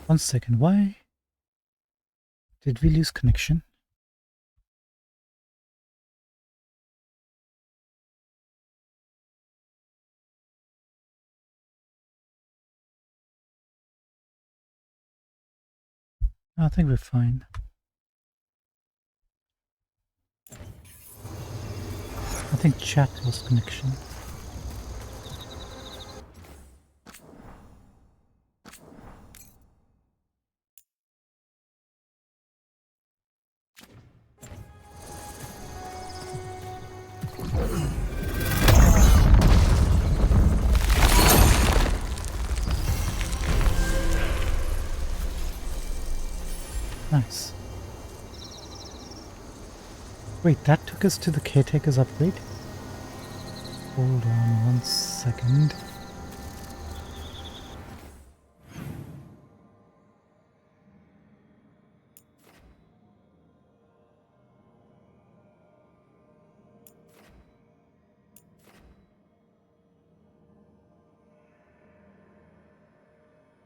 1 second, why did we lose connection? I think we're fine. I think chat lost connection. Nice. Wait, that took us to the caretaker's upgrade? Hold on 1 second.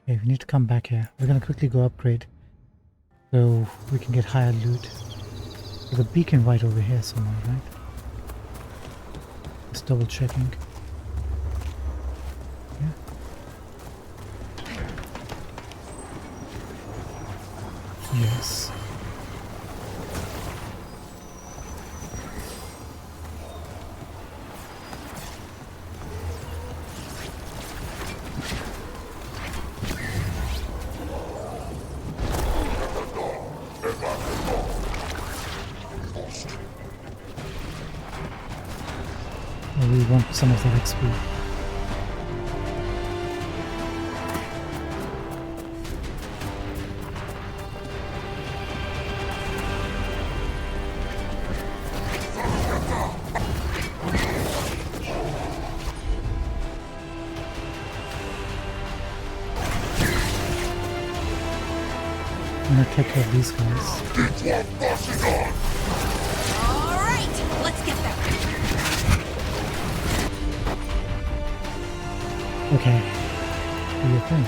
Okay, we need to come back here. We're gonna quickly go upgrade so we can get higher loot. There's a beacon right over here somewhere, right? Just double checking. Yeah. Yes. We want some of that XP. I'm gonna take care of these guys. Alright, let's get them. Okay, do your thing.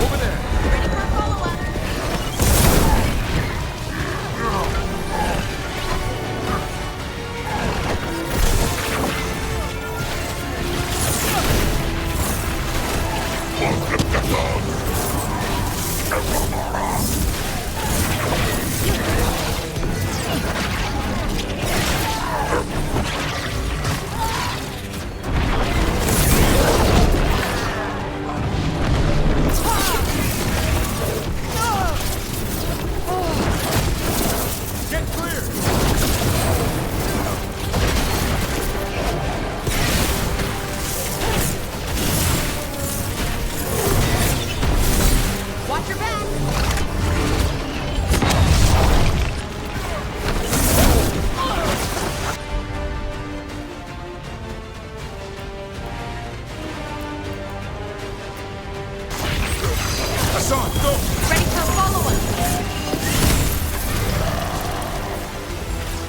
Over there. Ready for a follow-up? Get clear. Watch your back. Hassan, go. Ready for a follow-up?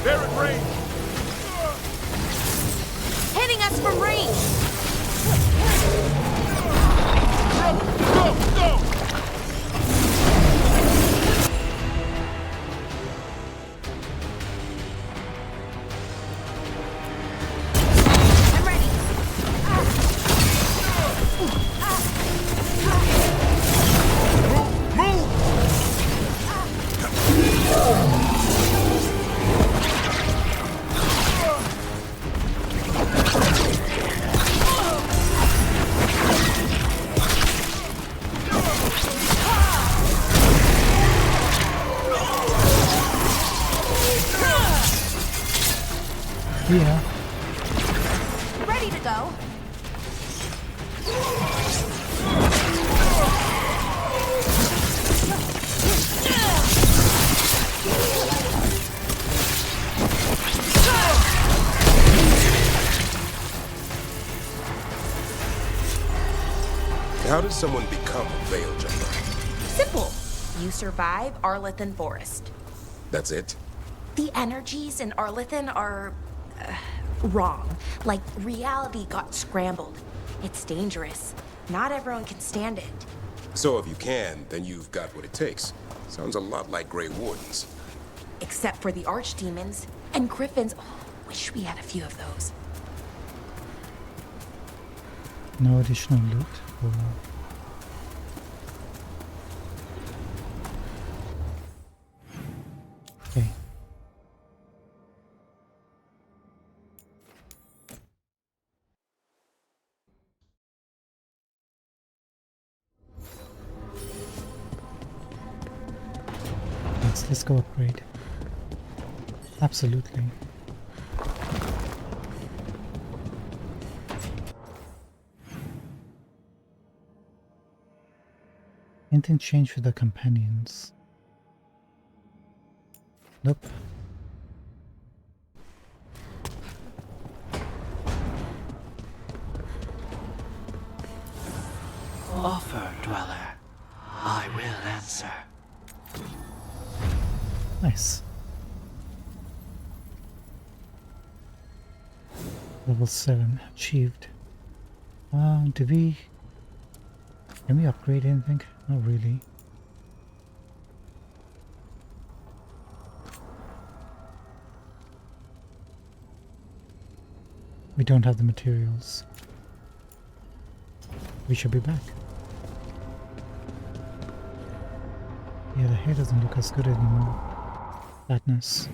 They're in range. Hitting us from range. Go, go. I'm ready. Move, How does someone become a veil jumper? Simple. You survive Arlethan Forest. That's it? The energies in Arlethan are wrong. Like, reality got scrambled. It's dangerous. Not everyone can stand it. So if you can, then you've got what it takes. Sounds a lot like Grey Wardens. Except for the archdemons and griffins. Oh, wish we had a few of those. No additional loot. Or... Okay. Let's go upgrade. Absolutely. Anything change with the companions? Nope. Offer, dweller. I will answer. Nice. Level 7 achieved. Can we upgrade anything? Not really. We don't have the materials. We should be back. Yeah, the hair doesn't look as good anymore. Fatness.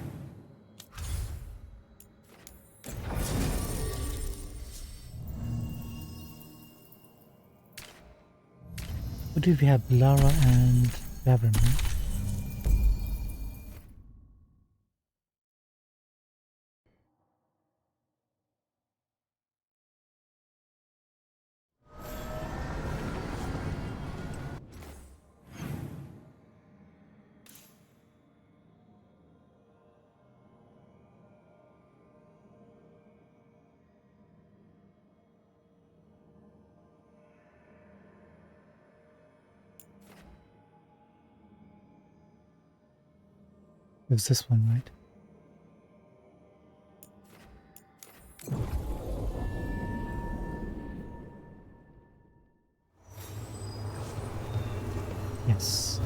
What did we have? Lara and Davin, right? It was this one, right? Yes.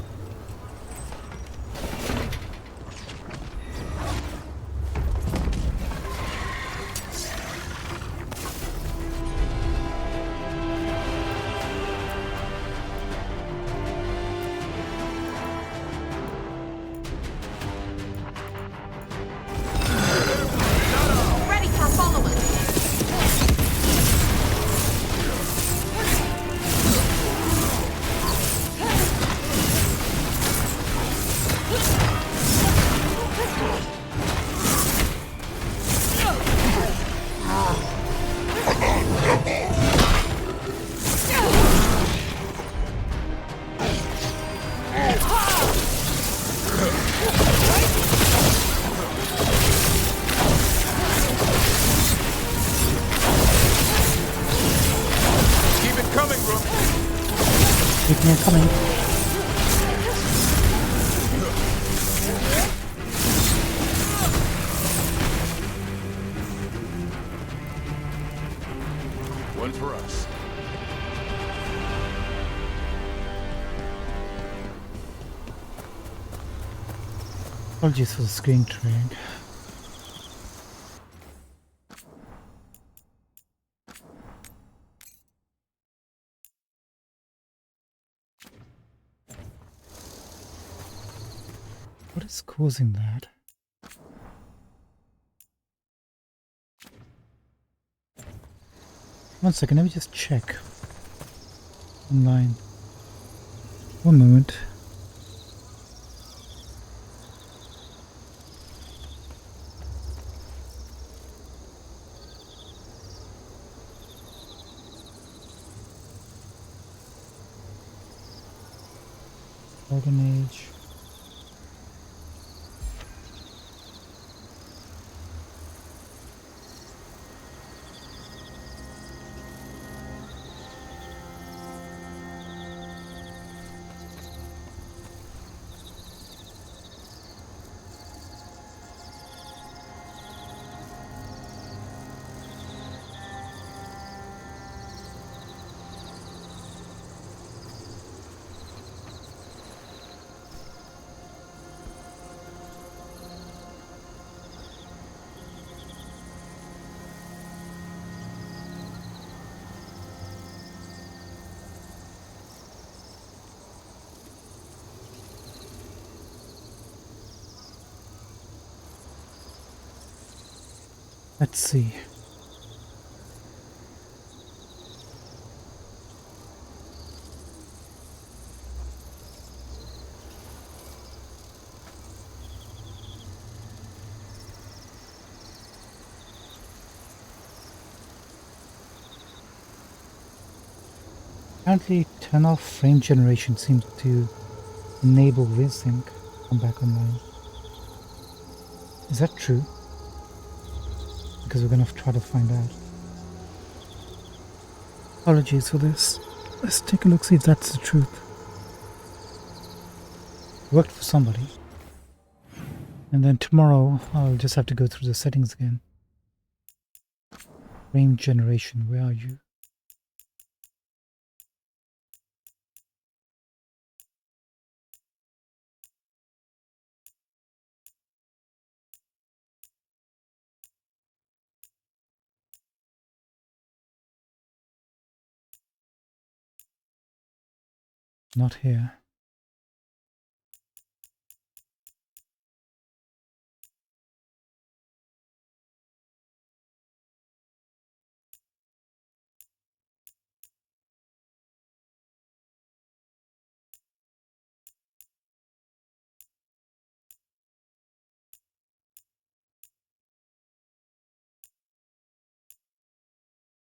Ready for follow-up. Keep it coming, Rook. Keep me coming. One for us. Apologies for the screen trade. What is causing that? One second, let me just check online. One moment. Dragon Age. Let's see. Apparently, turn off frame generation seems to enable VSync come back online. Is that true? Because we're going to try to find out. Apologies for this. Let's take a look, see if that's the truth. Worked for somebody. And then tomorrow I'll just have to go through the settings again. Frame generation, where are you? Not here.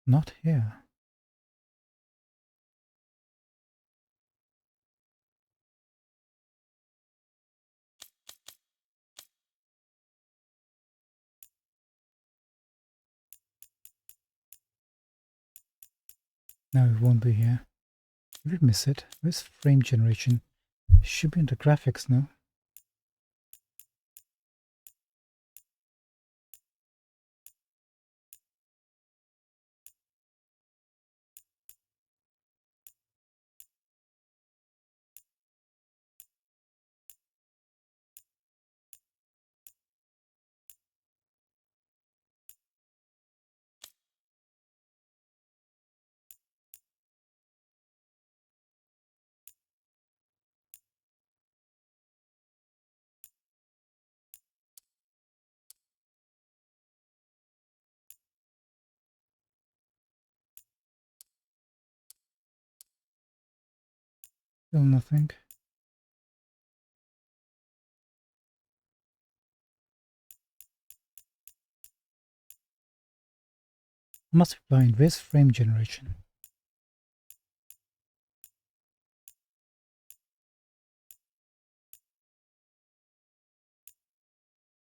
Not here. No, it won't be here. Did we miss it? Where's frame generation? It should be under graphics, no? Still nothing. I must be blind. Where's frame generation?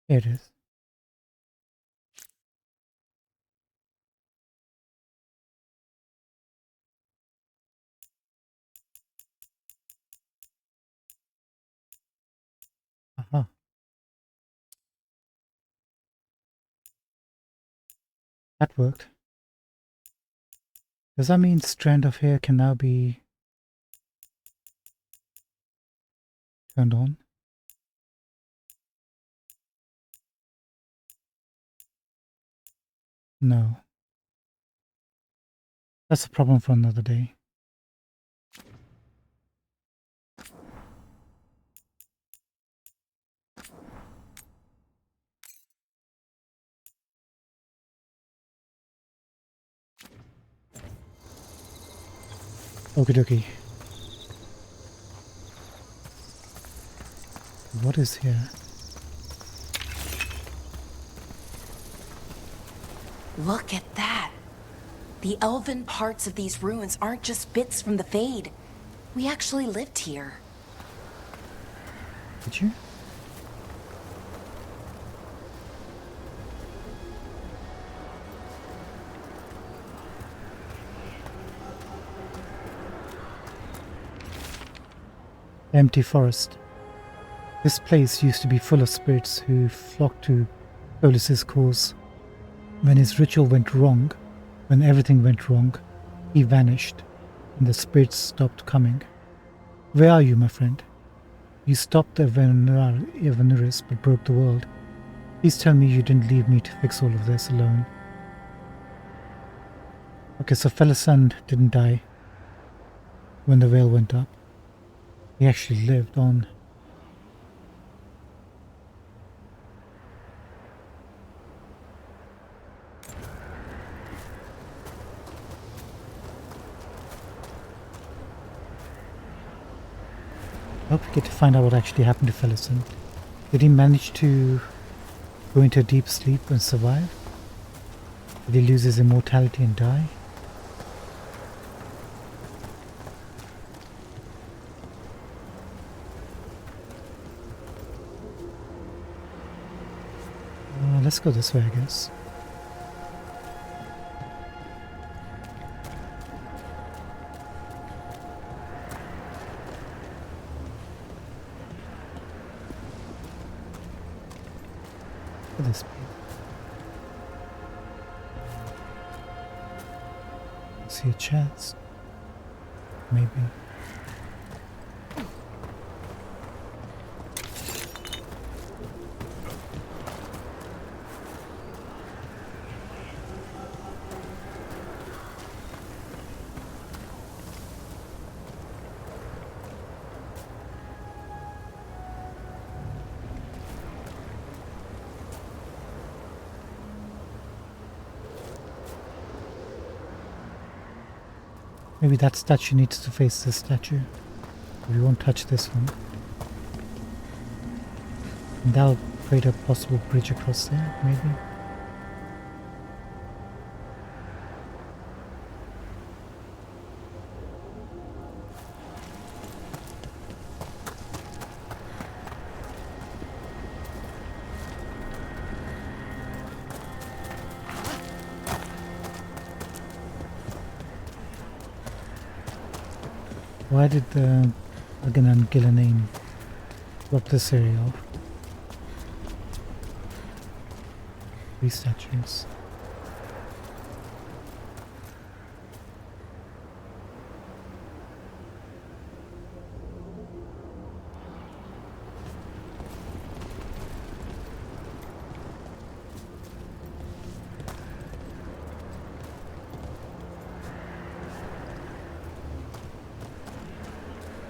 Here it is. Aha. That worked. Does that mean strand of hair can now be turned on? No. That's a problem for another day. Okie dokie. What is here? Look at that. The elven parts of these ruins aren't just bits from the Fade. We actually lived here. Did you? Empty forest. This place used to be full of spirits who flocked to Colus's cause. When his ritual went wrong, when everything went wrong, he vanished, and the spirits stopped coming. Where are you, my friend? You stopped Evanuris but broke the world. Please tell me you didn't leave me to fix all of this alone. Okay, so Felisan didn't die when the veil went up. He actually lived on. I hope we get to find out what actually happened to Fellison. Did he manage to go into a deep sleep and survive? Did he lose his immortality and die? Let's go this way, I guess. Look at this. See a chest? Maybe. Maybe that statue needs to face this statue. We won't touch this one. And that'll create a possible bridge across there, maybe. Why did the Hagen and Gillenane block this area off? These statues.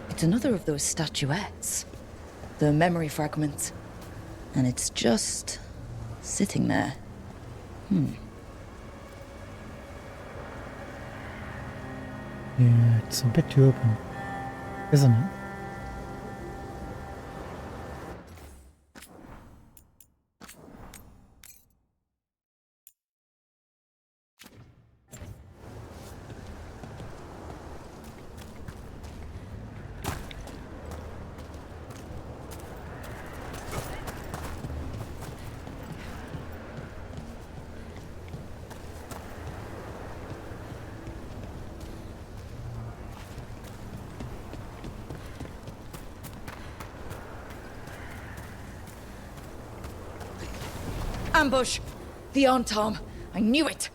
It's another of those statuettes. The memory fragment. And it's just sitting there. Yeah, it's a bit too open, isn't it? Ambush! The Antom! I knew it!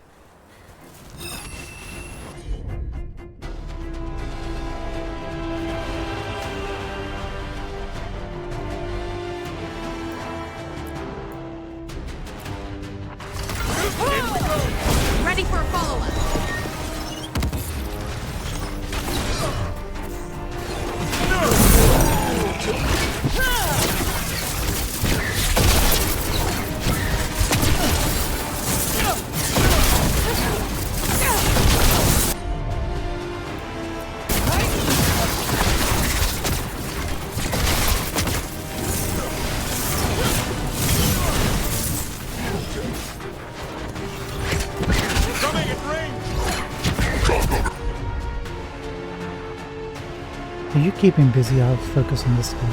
Ready for a follow-up. Are you keeping busy? I'll focus on this one.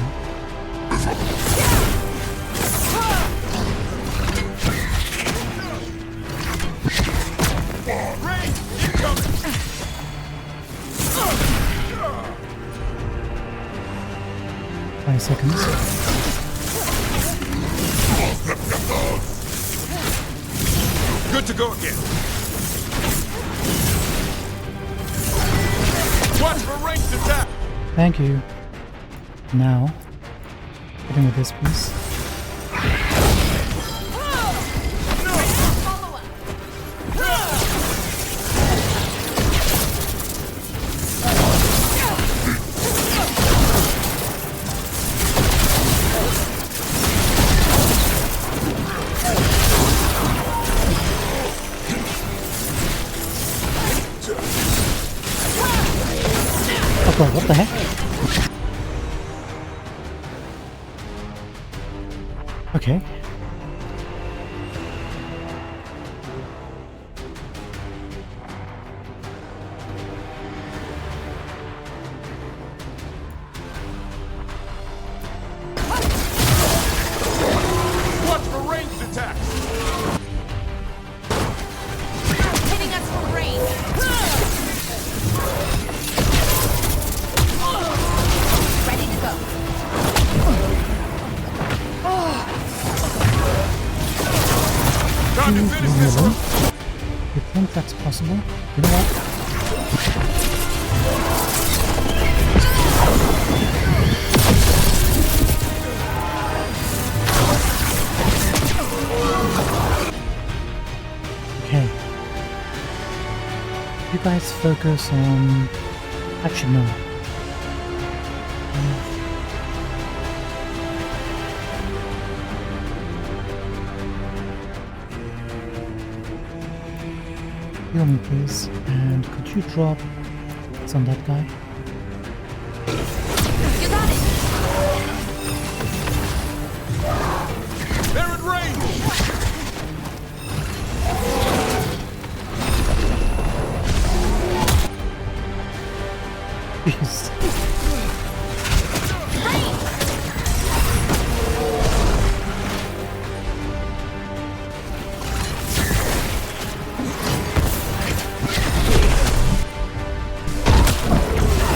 Seconds. Good to go again. Watch for ranged attack. Thank you. Now, getting with this piece. Oh god, what the heck? Okay. Watch for ranged attacks! Hitting us from range. Ready to go. Time to finish this one! You think that's possible? You know what? Okay. You guys focus on... Actually, no. Heal me, please. And could you drop... It's on that guy. You got it. They're in range! Jeez.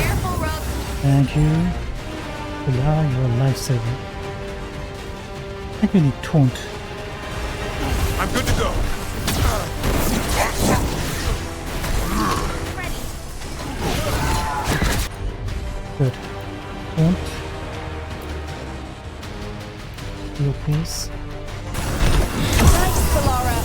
Careful, Rook. Thank you. Lara, you're a lifesaver. I think we need taunt. I'm good to go. Ready. Good. Taunt. Heal, please. Nice, Solara.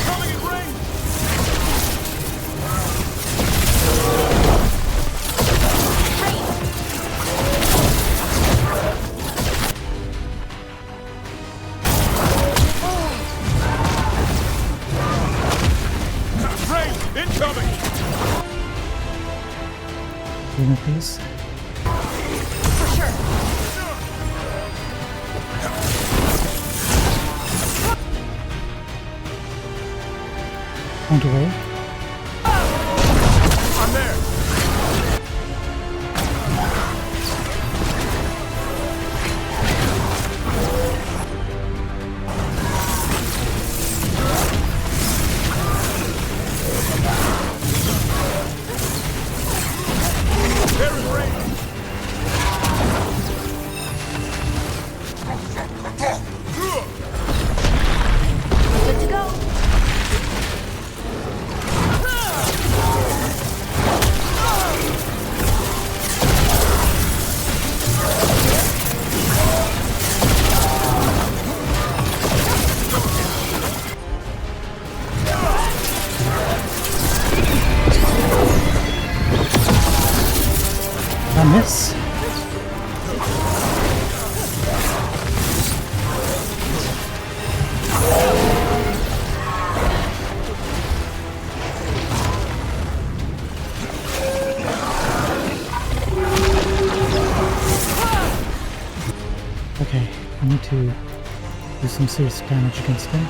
Coming in range! Range! Incoming! Heal me, please. For sure. Taunt away. I'm there! They're in range! Good to go. I miss. Okay, I need to do some serious damage against him.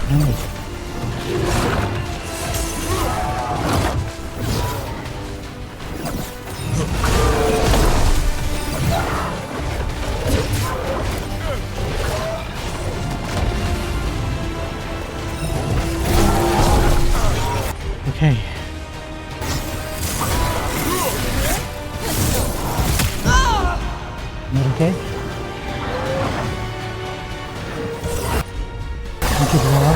No. Okay. Not okay? Thank you, Laura.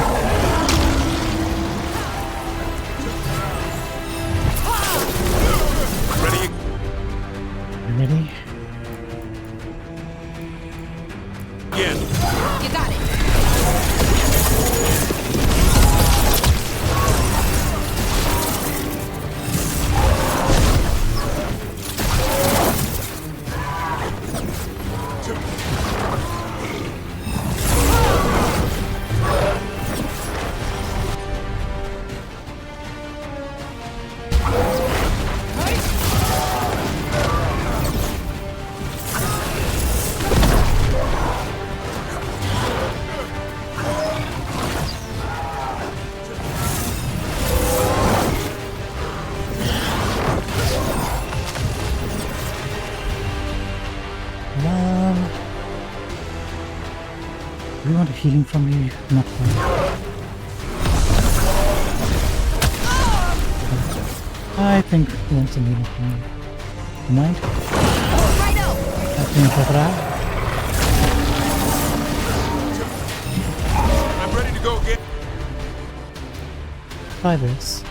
want a healing from you? Not quite. I think he wants some healing from you. You mind? I'm ready to go get. Try this.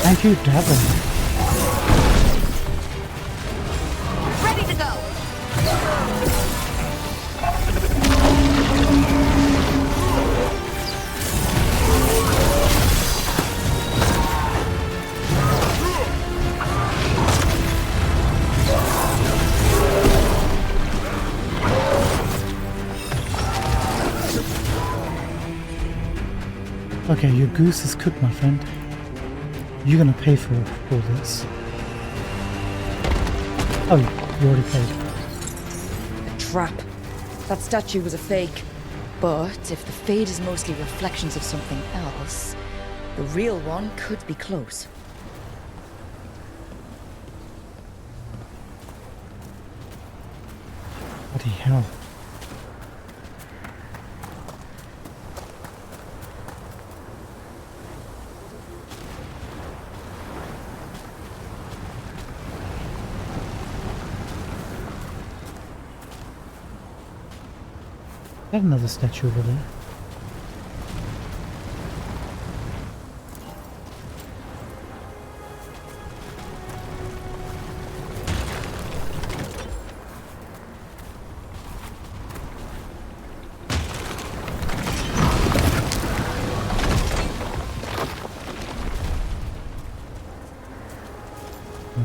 Thank you, Devin. Ready to go. Okay, your goose is cooked, my friend. You're gonna pay for all this. Oh, you already paid. A trap. That statue was a fake. But if the fade is mostly reflections of something else, the real one could be close. Bloody hell. There's another statue over there.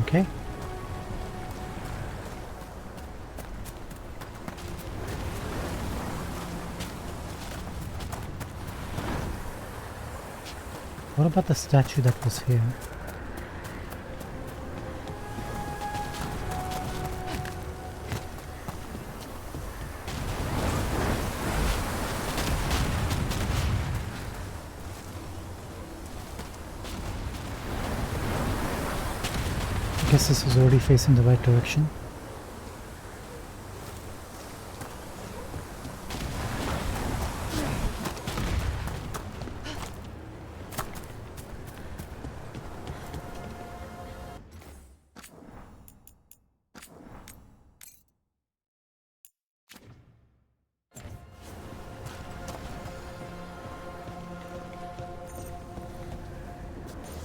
Okay. What about the statue that was here? I guess this is already facing the right direction.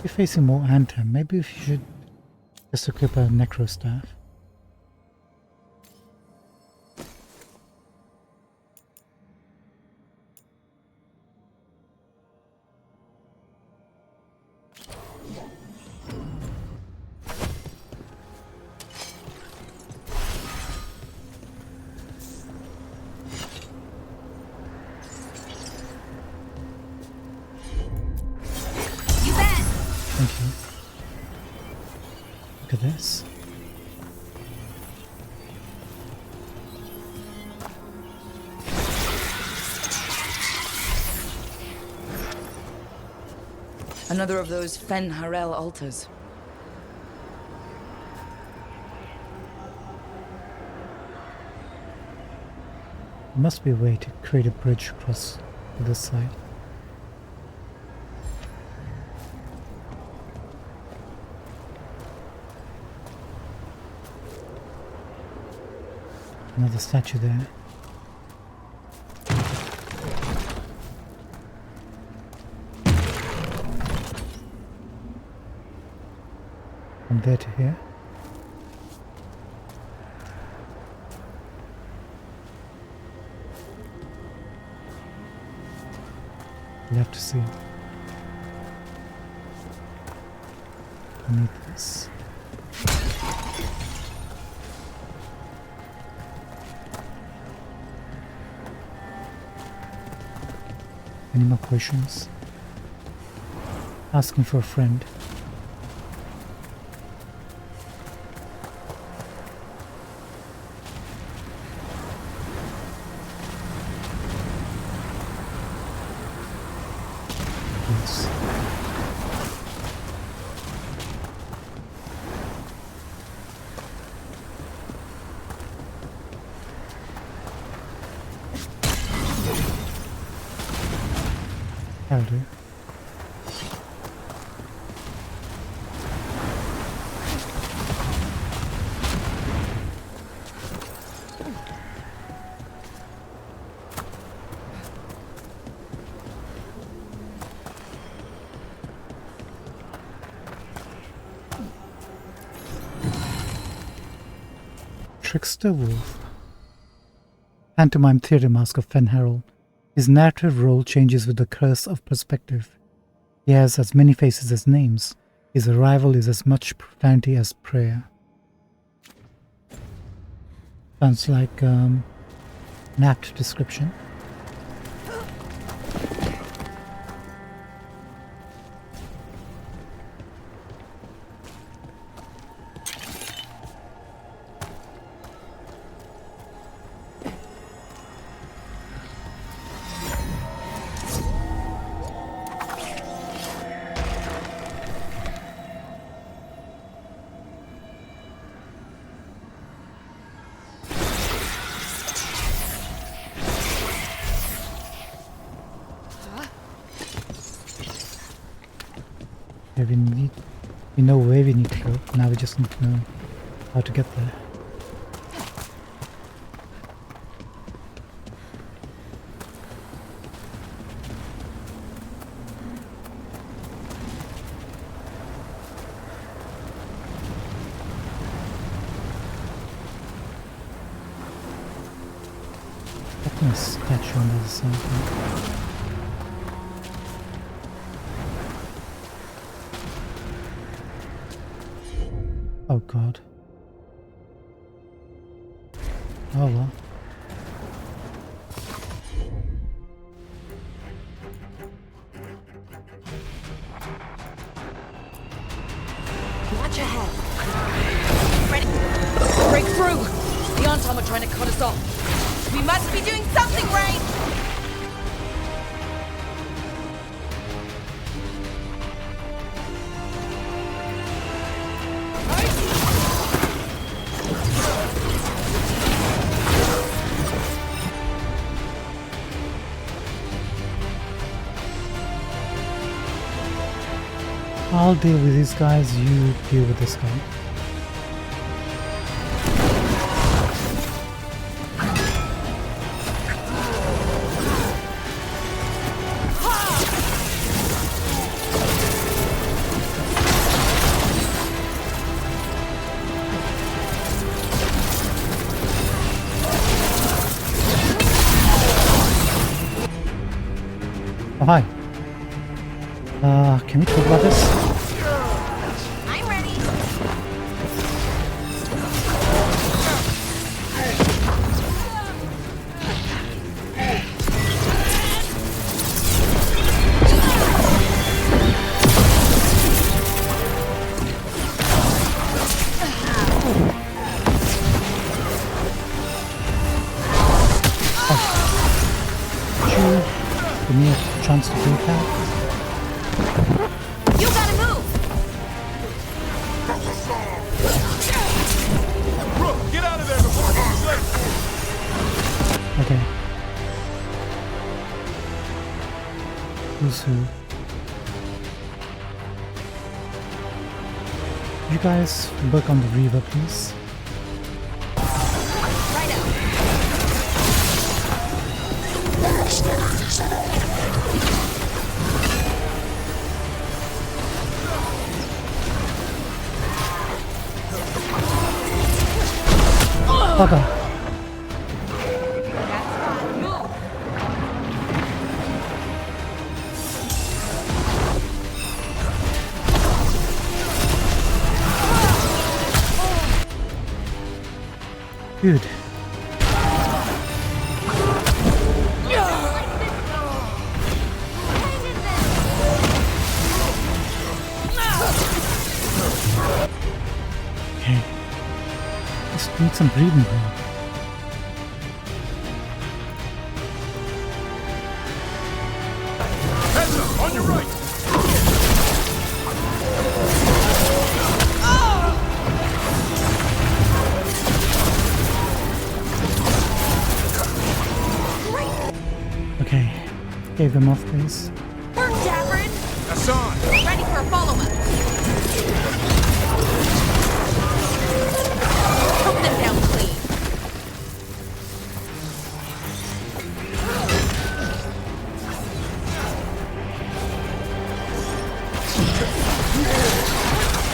You're facing more Anthem. Maybe we should just equip a Necro Staff. Thank you. Look at this. Another of those Fen Harel altars. There must be a way to create a bridge across to this side. Another statue there. From there to here. We'll have to see. Beneath this. Any more questions? Asking for a friend. Yes. That'll do. Trickster Wolf. Pantomime theatre mask of Fenharrold. His narrative role changes with the curse of perspective. He has as many faces as names. His arrival is as much profanity as prayer. Sounds like an apt description. We know where we need to go. Now we just need to know how to get there. Got my statue on the other side. Oh god. Oh well. Watch ahead. Ready? Break through! The Anton are trying to cut us off. We must be doing something right! I'll deal with these guys, you deal with this guy. Oh, hi. Can we talk about this? I'm ready. Could you give me a chance to do that? You gotta move! Brooke, get out of there before it's too late. Okay. Who's who? You guys work on the Reaver, please. Right out. Bugger. Good. just need some breathing room. Heads up, on your right! Okay, gave them off base. Work, Davrin! Hassan! Ready for a follow-up. Choke them down clean.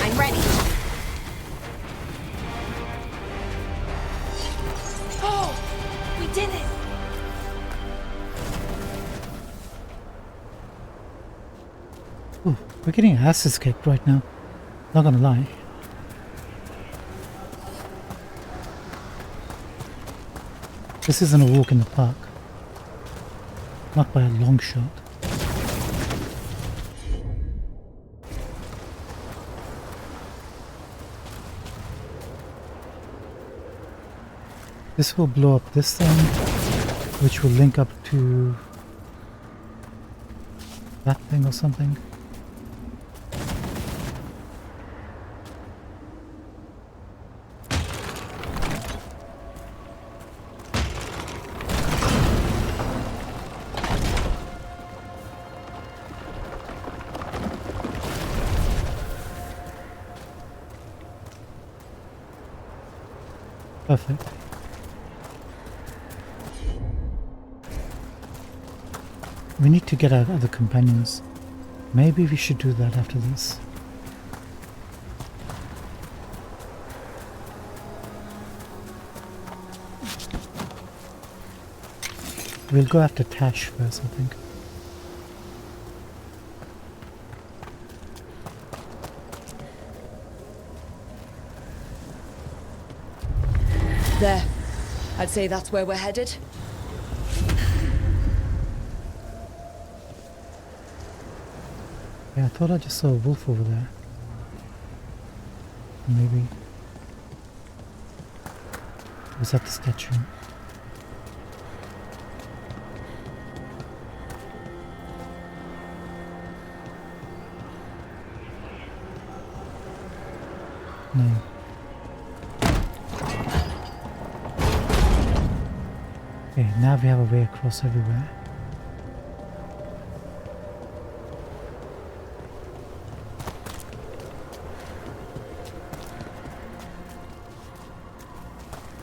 I'm ready. Oh! We did it! Ooh, we're getting asses kicked right now. Not gonna lie. This isn't a walk in the park. Not by a long shot. This will blow up this thing, which will link up to that thing or something. Perfect. We need to get our other companions. Maybe we should do that after this. We'll go after Tash first, I think. There. I'd say that's where we're headed. Yeah, I thought I just saw a wolf over there. Maybe. Was that the statue? No. Okay, now we have a way across everywhere.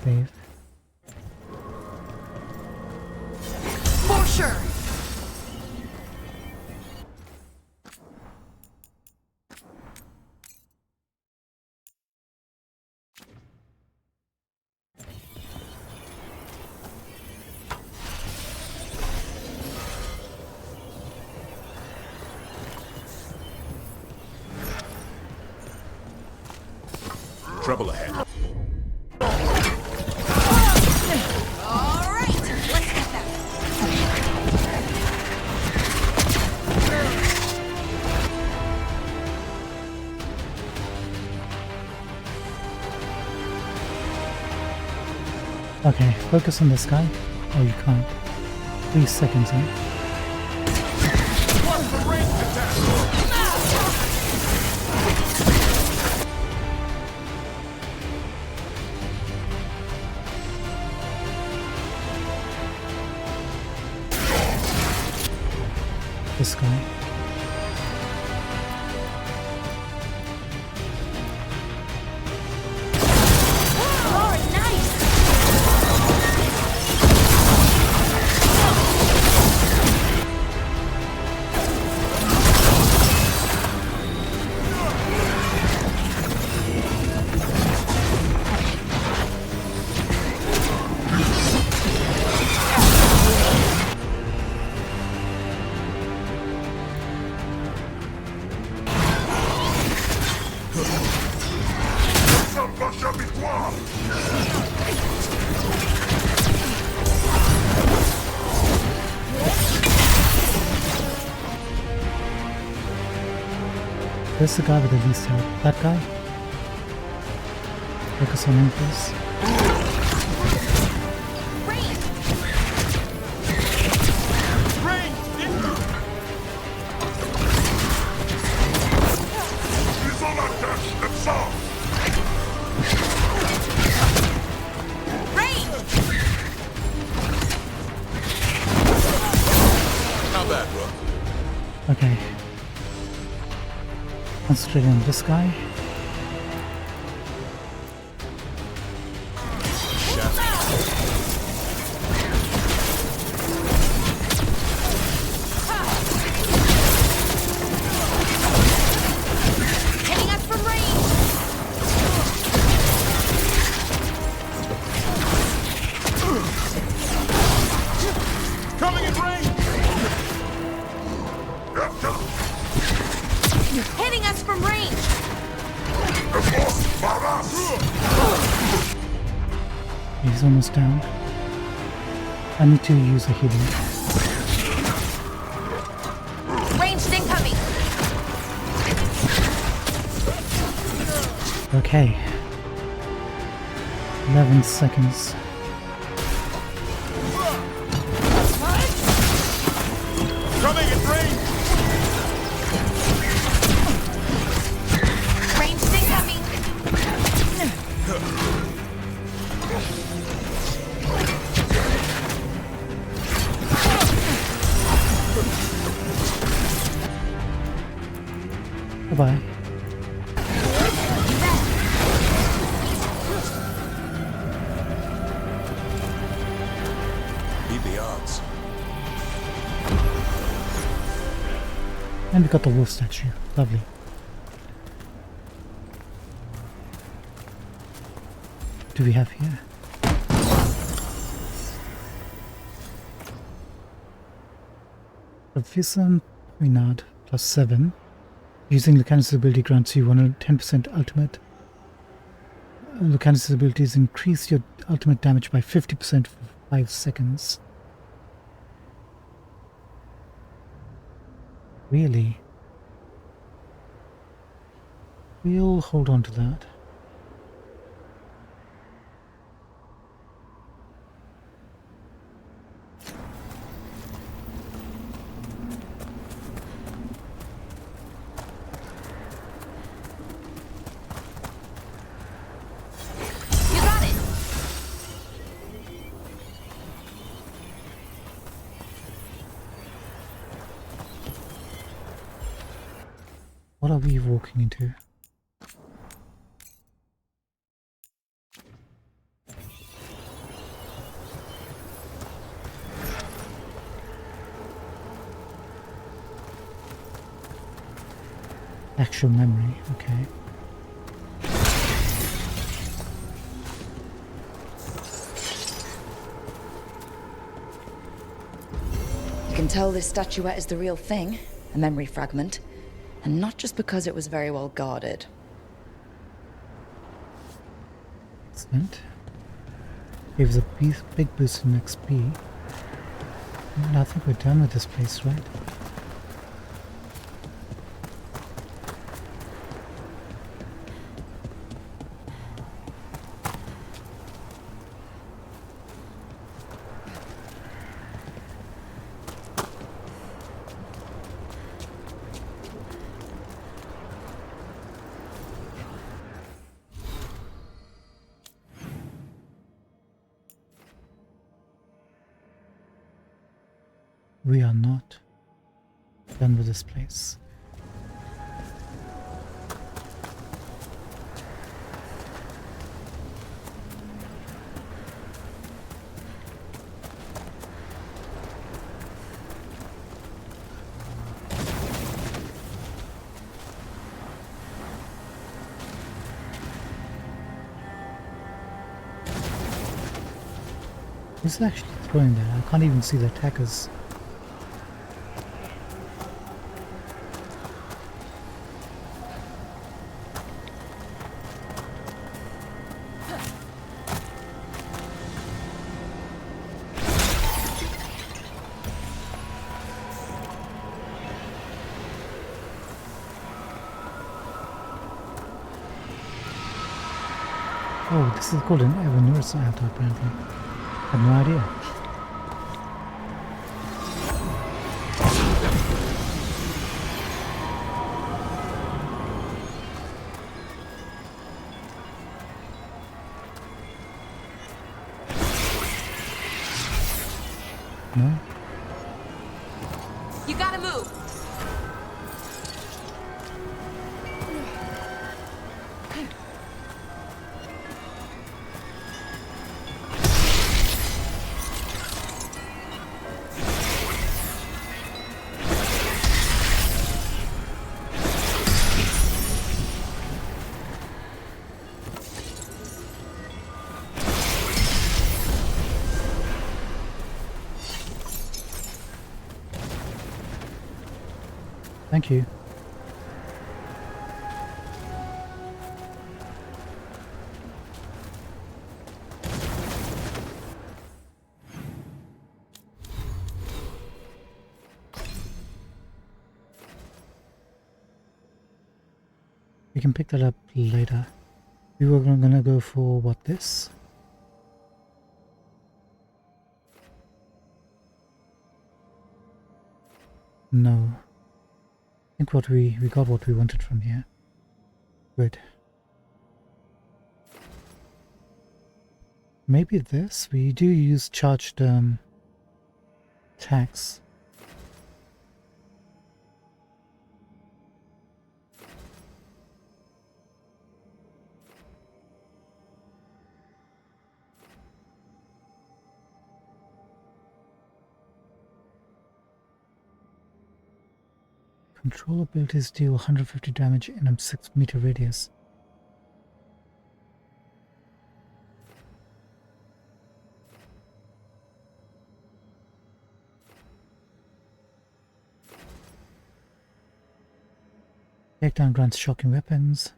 Dave. For sure! Trouble ahead. Alright, let's get them. Okay, focus on this guy. Oh, you can't. 3 seconds, eh? What's the range attack? This guy. Oh, nice! Where's the guy with the least health? That guy? Focus on him first. Concentrating on this guy. Hitting us from range! Coming in range! Hitting us from range! He's almost down. I need to use a healing. Ranged incoming! Okay. 11 seconds. Coming in range! Ranged incoming! Goodbye. Beat the odds. And we got the wolf statue. Lovely. What do we have here? Professor Winard plus 7. Using Lucanus' ability grants you 110% ultimate. Lucanus' abilities increase your ultimate damage by 50% for 5 seconds. Really? We'll hold on to that. You got it! What are we walking into? Actual memory, okay. You can tell this statuette is the real thing, a memory fragment, and not just because it was very well guarded. Excellent. Gives a big boost in XP. And I think we're done with this place, right? We are not done with this place. Who's actually throwing that? I can't even see the attackers. Oh, this is called an Evanurus altar apparently. I had no idea. No? You gotta move! Thank you. We can pick that up later. We were gonna go for what, this? No. I think what we got what we wanted from here. Good. Maybe this? We do use charged tags. Control abilities deal 150 damage in a 6-meter radius. Takedown grants shocking weapons.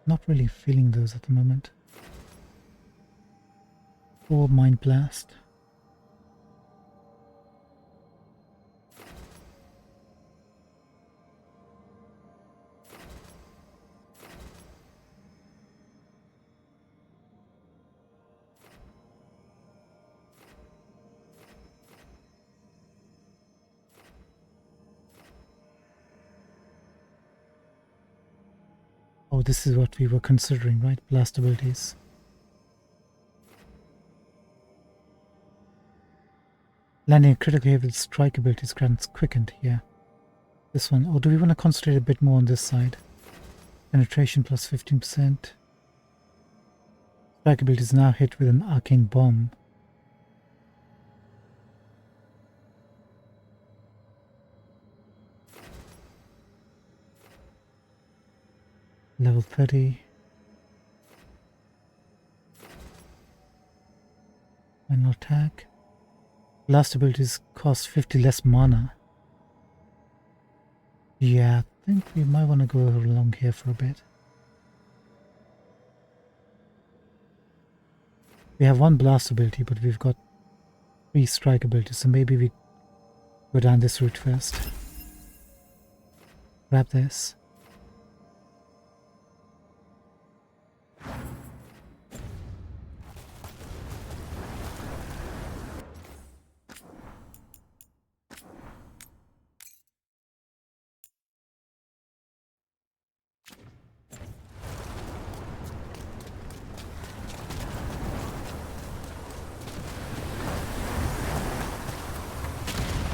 Not really feeling those at the moment. Or Mind Blast. Oh, this is what we were considering, right? Blast abilities. Landing a critical hit with strike abilities grants quickened here. This one. Or do we want to concentrate a bit more on this side? Penetration plus 15%. Strike ability is now hit with an arcane bomb. Level 30. Final attack. Blast abilities cost 50 less mana. Yeah, I think we might want to go along here for a bit. We have one blast ability, but we've got 3 strike abilities, so maybe we go down this route first. Grab this.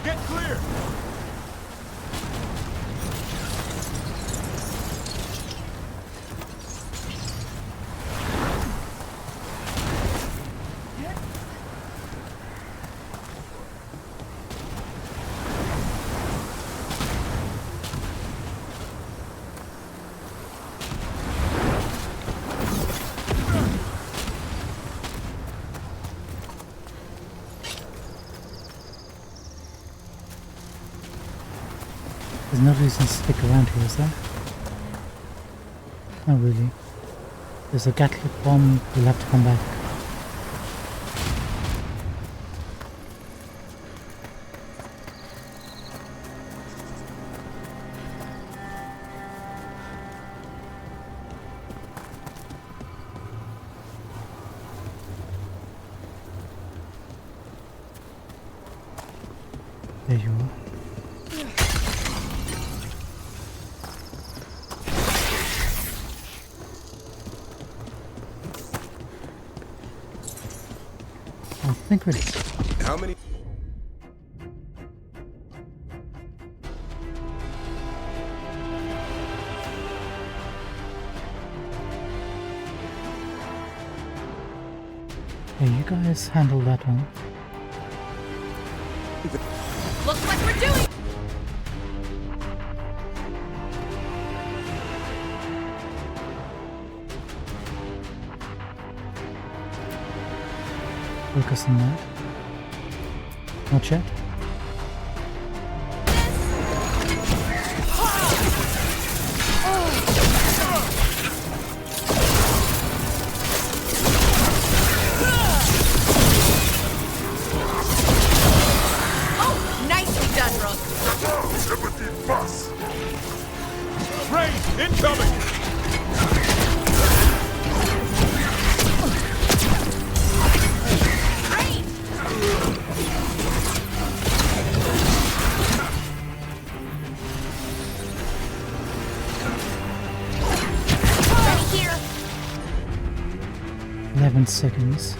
Get clear! There's no reason to stick around here, is there? Not really. There's a Gatling bomb, we'll have to come back. There you are. I think we How many? Hey, you guys handle that one. Looks like we're doing. Focus on that. Not yet. Nicely done, Rook. Rain incoming! Ready here. 11 seconds.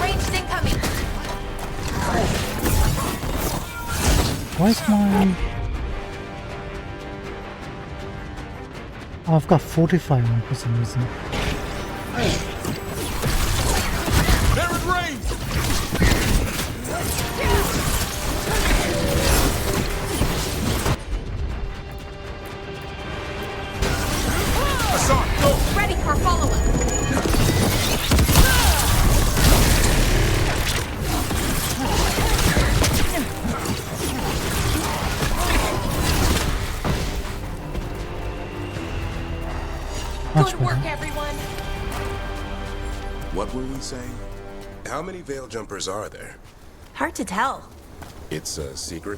Ranged incoming. Why is my... Oh, I've got 45 on for some reason. They're in range! Hassan, go! Ready for follow-up. Much Good work, better. everyone. What were we saying? How many veil jumpers are there? Hard to tell. It's a secret?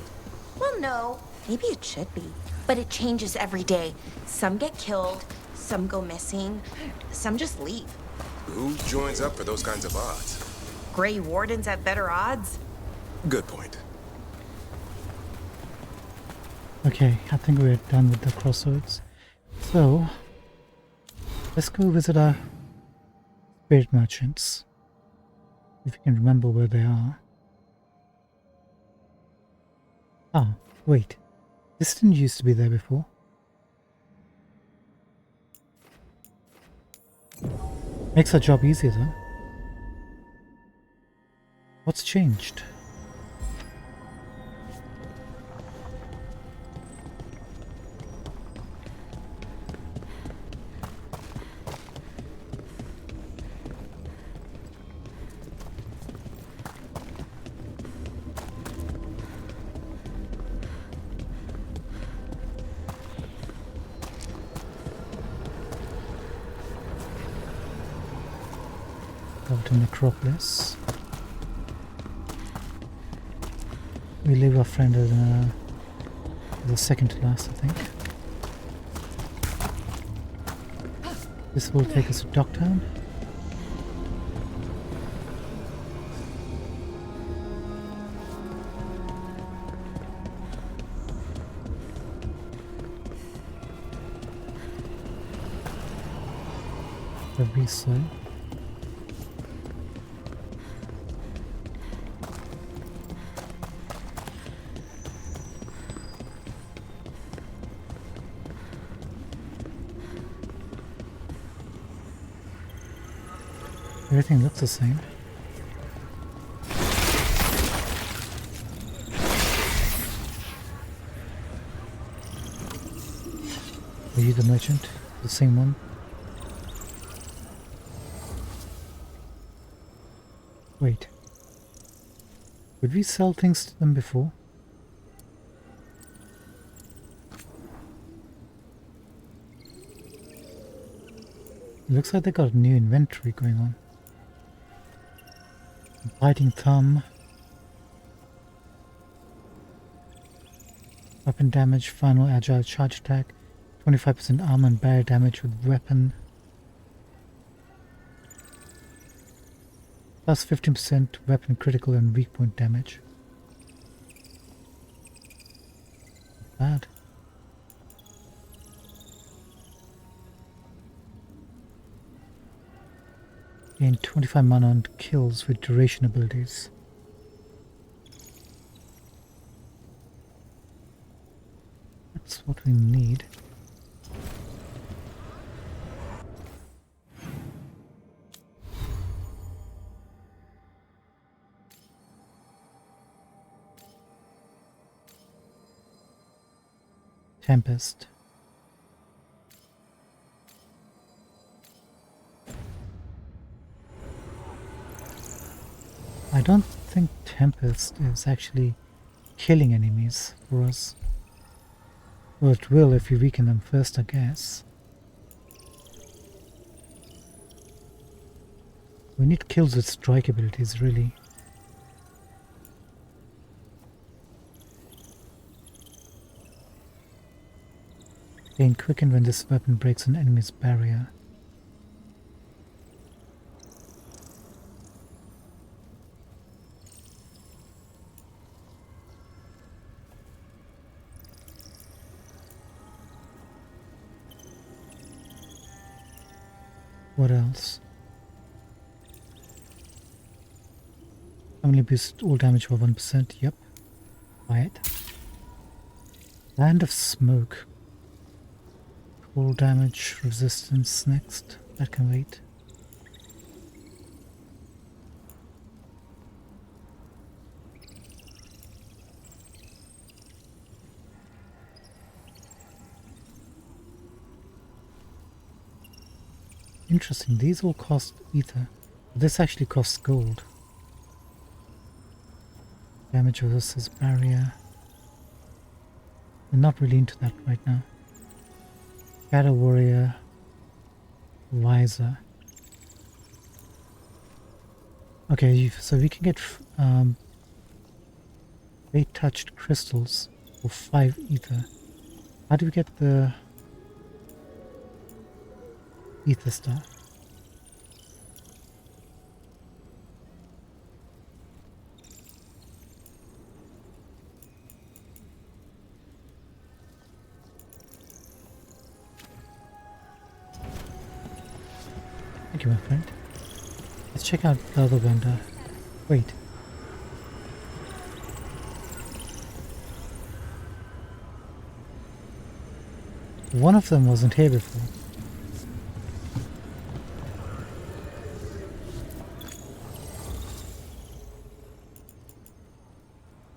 Well, no. Maybe it should be. But it changes every day. Some get killed, some go missing, some just leave. Who joins up for those kinds of odds? Grey Wardens have better odds? Good point. Okay, I think we're done with the crossroads. So, let's go visit our spirit merchants. If you can remember where they are. Ah, wait. This didn't used to be there before. Makes our job easier though. What's changed? Go to Necropolis. We leave our friend at the second to last, I think. This will take us to Docktown. The resale. Everything looks the same. Are you the merchant? The same one? Wait. Would we sell things to them before? It looks like they got a new inventory going on. Biting Thumb. Weapon damage, final agile charge attack. 25% armor and barrier damage with weapon. Plus 15% weapon critical and weak point damage. Not bad. Gain 25 mana on kills with duration abilities. That's what we need. Tempest. I don't think Tempest is actually killing enemies for us. Well, it will if you weaken them first, I guess. We need kills with strike abilities, really. Gain quicken when this weapon breaks an enemy's barrier. What else? Family boost all damage by 1%, yep. Buy it. Land of Smoke. All damage resistance next. That can wait. Interesting, these all cost ether. This actually costs gold. Damage versus barrier. We're not really into that right now. Shadow Warrior. Visor. Okay, so we can get 8 touched crystals for 5 ether. How do we get the ether stuff? Thank you, my friend. Let's check out the other vendor. Wait. One of them wasn't here before.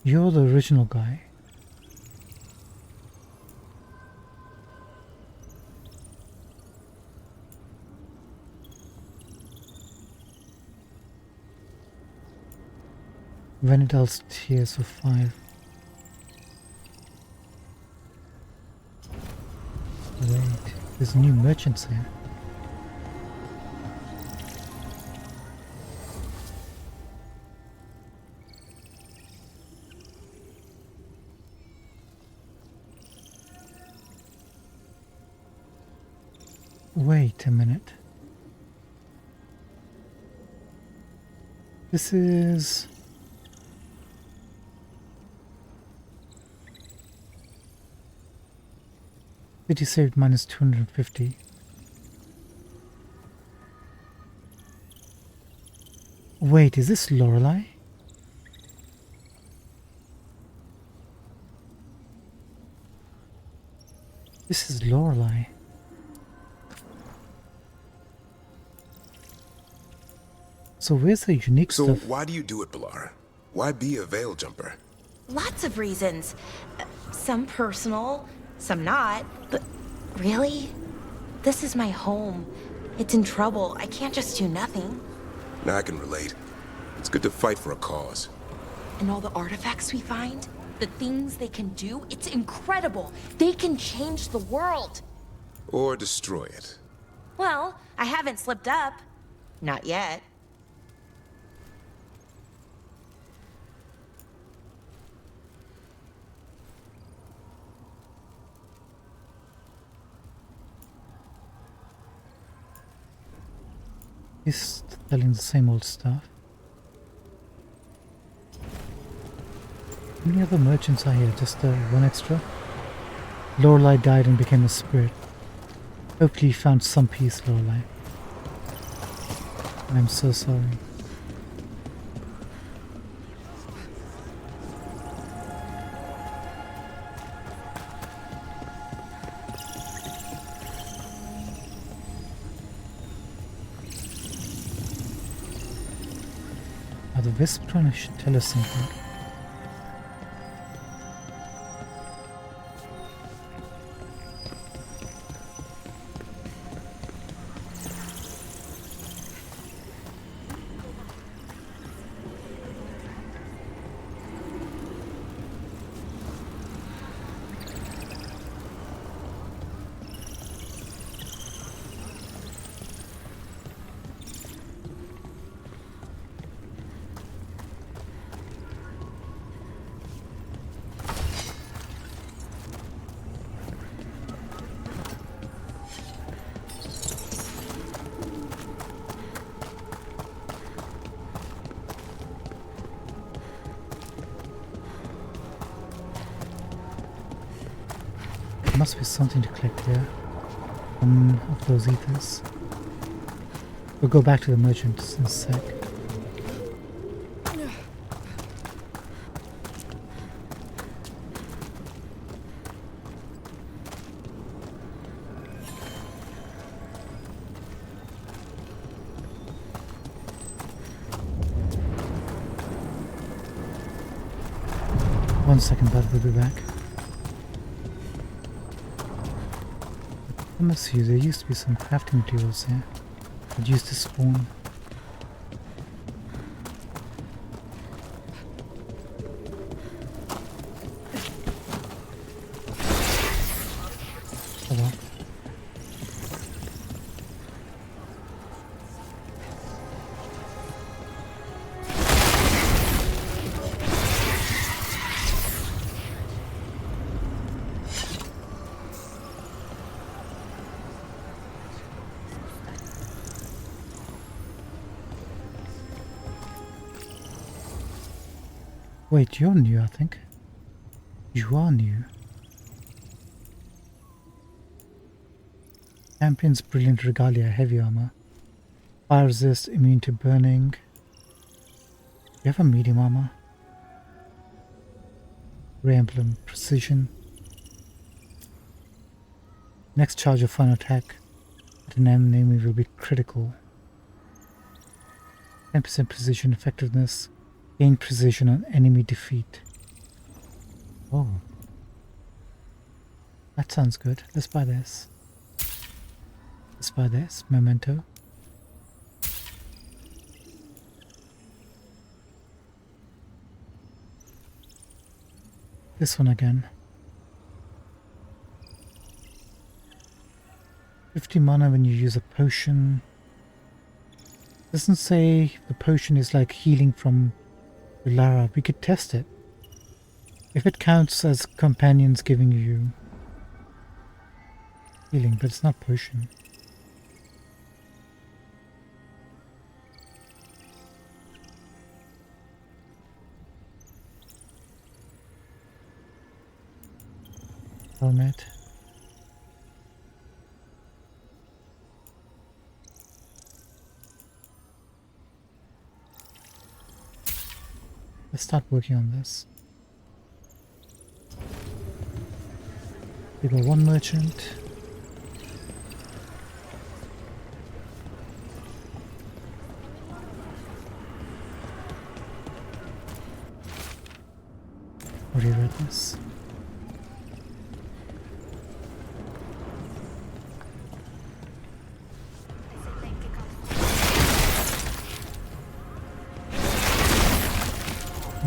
You're the original guy. Venedal's tears for 5. Wait, there's new merchants here. Wait a minute. This is... City saved minus 250. Wait, is this Lorelei? This is Lorelei. So where's the unique So stuff? why do you do it, Pilar? Why be a veil jumper? Lots of reasons. Some personal, some not. But really? This is my home. It's in trouble. I can't just do nothing. Now I can relate. It's good to fight for a cause. And all the artifacts we find, the things they can do, it's incredible. They can change the world. Or destroy it. Well, I haven't slipped up. Not yet. He's telling the same old stuff. How many other merchants are here? Just one extra? Lorelei died and became a spirit. Hopefully you found some peace, Lorelei. I'm so sorry. Are the wisp trying to tell us something? must be something to collect here. One of those ethers. We'll go back to the merchants in a sec. One second, but we'll be back. I promise you, there used to be some crafting materials here that used to spawn. Oh well. Wait, you're new, I think. You are new. Champion's Brilliant Regalia, heavy armor. Fire resist, immune to burning. You have a medium armor. Ray Emblem, precision. Next charge of final attack at an enemy will be critical. 10% precision effectiveness. Gain precision on enemy defeat. Oh. That sounds good. Let's buy this. Let's buy this. Memento. This one again. 50 mana when you use a potion. Doesn't say the potion is like healing from Lara. We could test it. If it counts as companions giving you healing, but it's not potion. Helmet. Let's start working on this. We got one merchant. Already read this.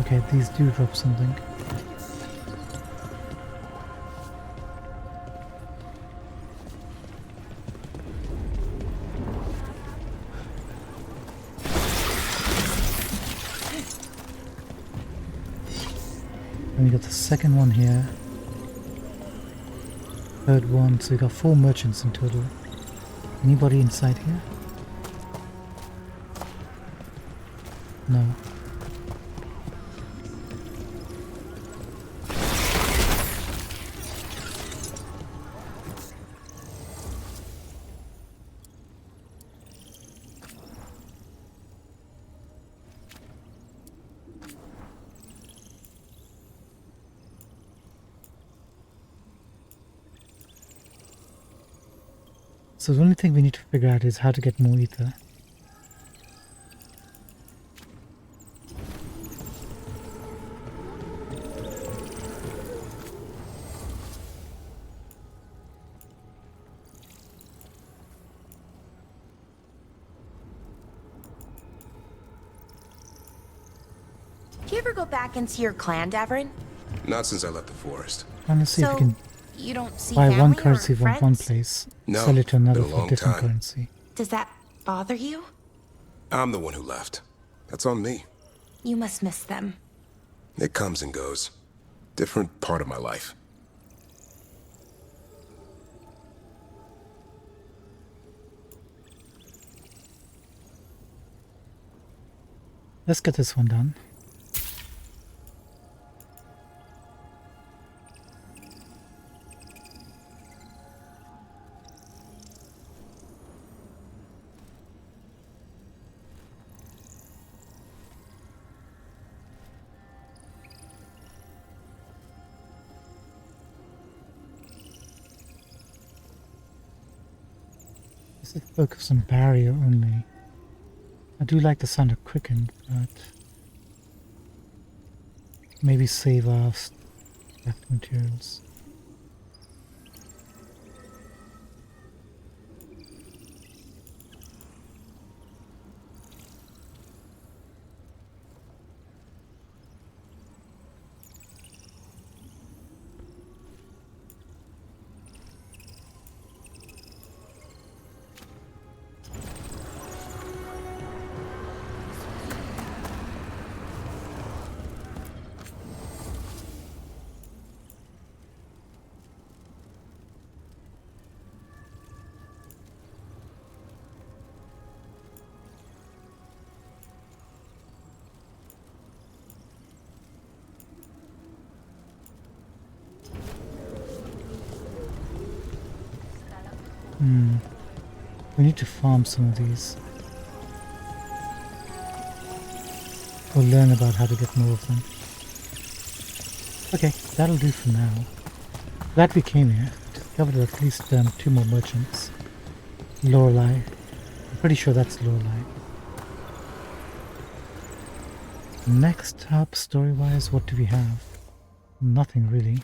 Okay, these do drop something. And we got the second one here. Third one, so we got 4 merchants in total. Anybody inside here? No. So the only thing we need to figure out is how to get more ether. Do you ever go back into your clan, Davrin? Not since I left the forest. Trying to see if we So, can you don't see buy family one or currency from one friends? place, No, sell it to another been a for long a different time. currency. Does that bother you? I'm the one who left. That's on me. You must miss them. It comes and goes. Different part of my life. Let's get this one done. This is focused on barrier only. I do like the sound of quicken, but maybe save our craft materials. We need to farm some of these. We'll learn about how to get more of them. Okay, that'll do for now. Glad we came here. Discovered at least 2 more merchants. Lorelei. I'm pretty sure that's Lorelei. Next up, story-wise, what do we have? Nothing really.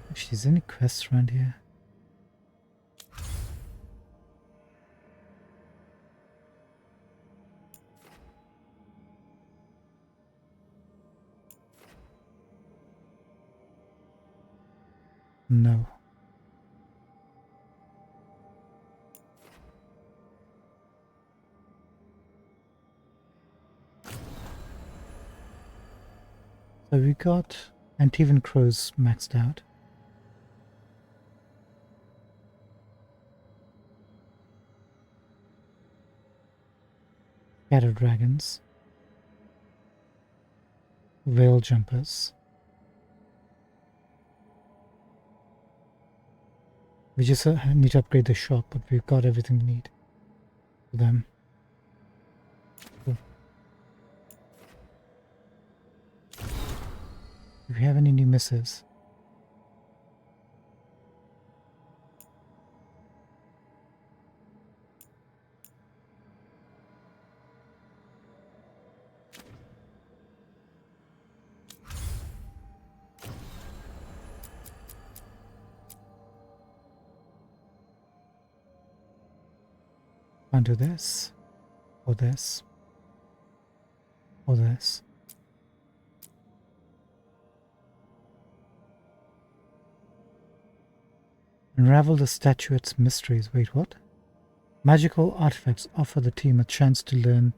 Actually, is there any quests around here? No. So we got Antivan Crows maxed out. Shadow Dragons. Veil Jumpers. We just need to upgrade the shop, but we've got everything we need for them. Cool. Do we have any new missives? Can't do this, or this, or this. Unravel the statuette's mysteries. Wait, what? Magical artifacts offer the team a chance to learn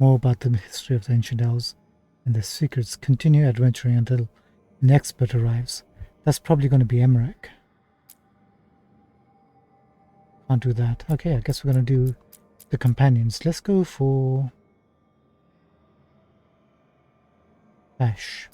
more about the history of the ancient elves and their secrets. Continue adventuring until an expert arrives. That's probably going to be Emmerich. Can't do that. Okay, I guess we're going to do the companions. Let's go for Ash.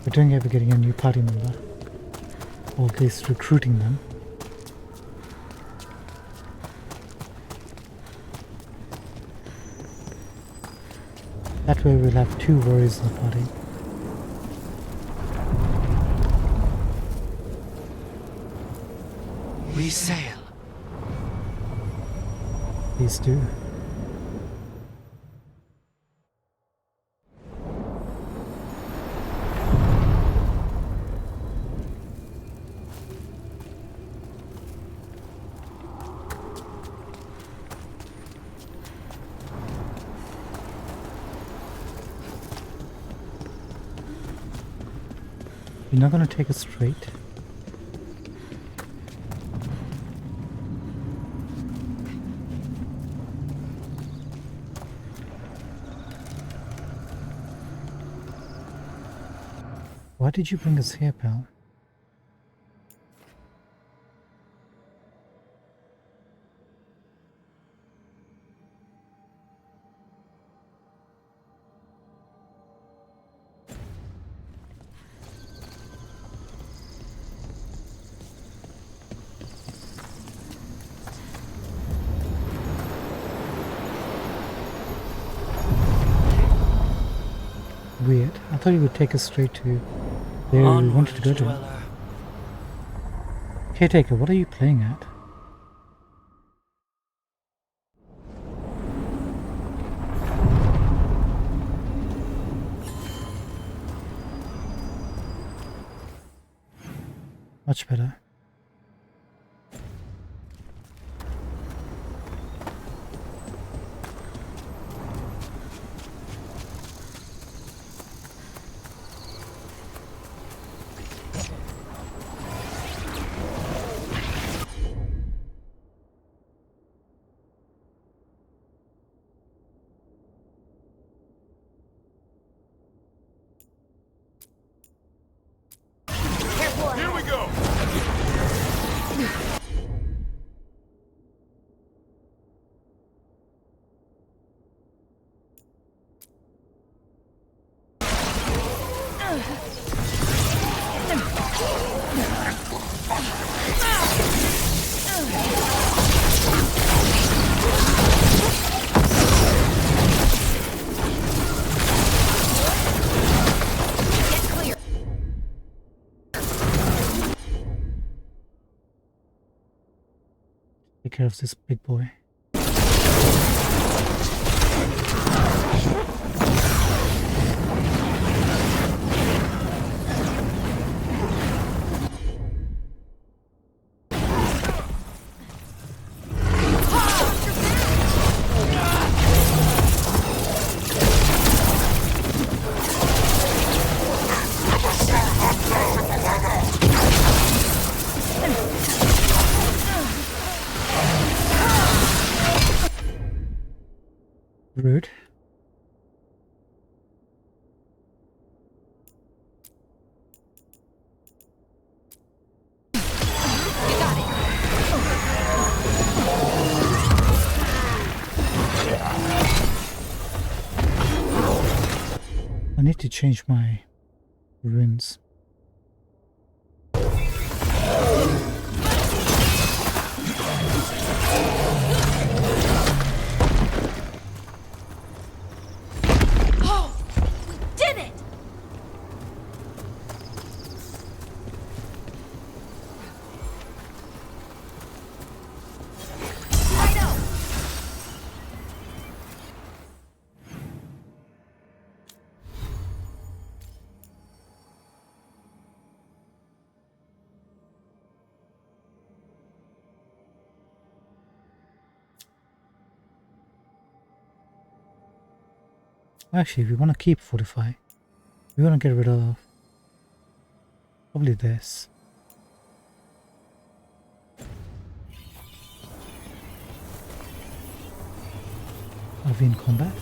We're doing it by getting a new party member, or at least recruiting them. That way we'll have 2 warriors in the party. We sail. Please do. You're not going to take it straight. Why did you bring us here, pal? thought you would take us straight to where we wanted to go to. dweller. Caretaker, what are you playing at? Much better. Here we go. Take care of this big boy. Rude. I need to change my runes. Did it! Righto! Actually, we want to keep Fortify. We want to get rid of probably this. Are we in combat?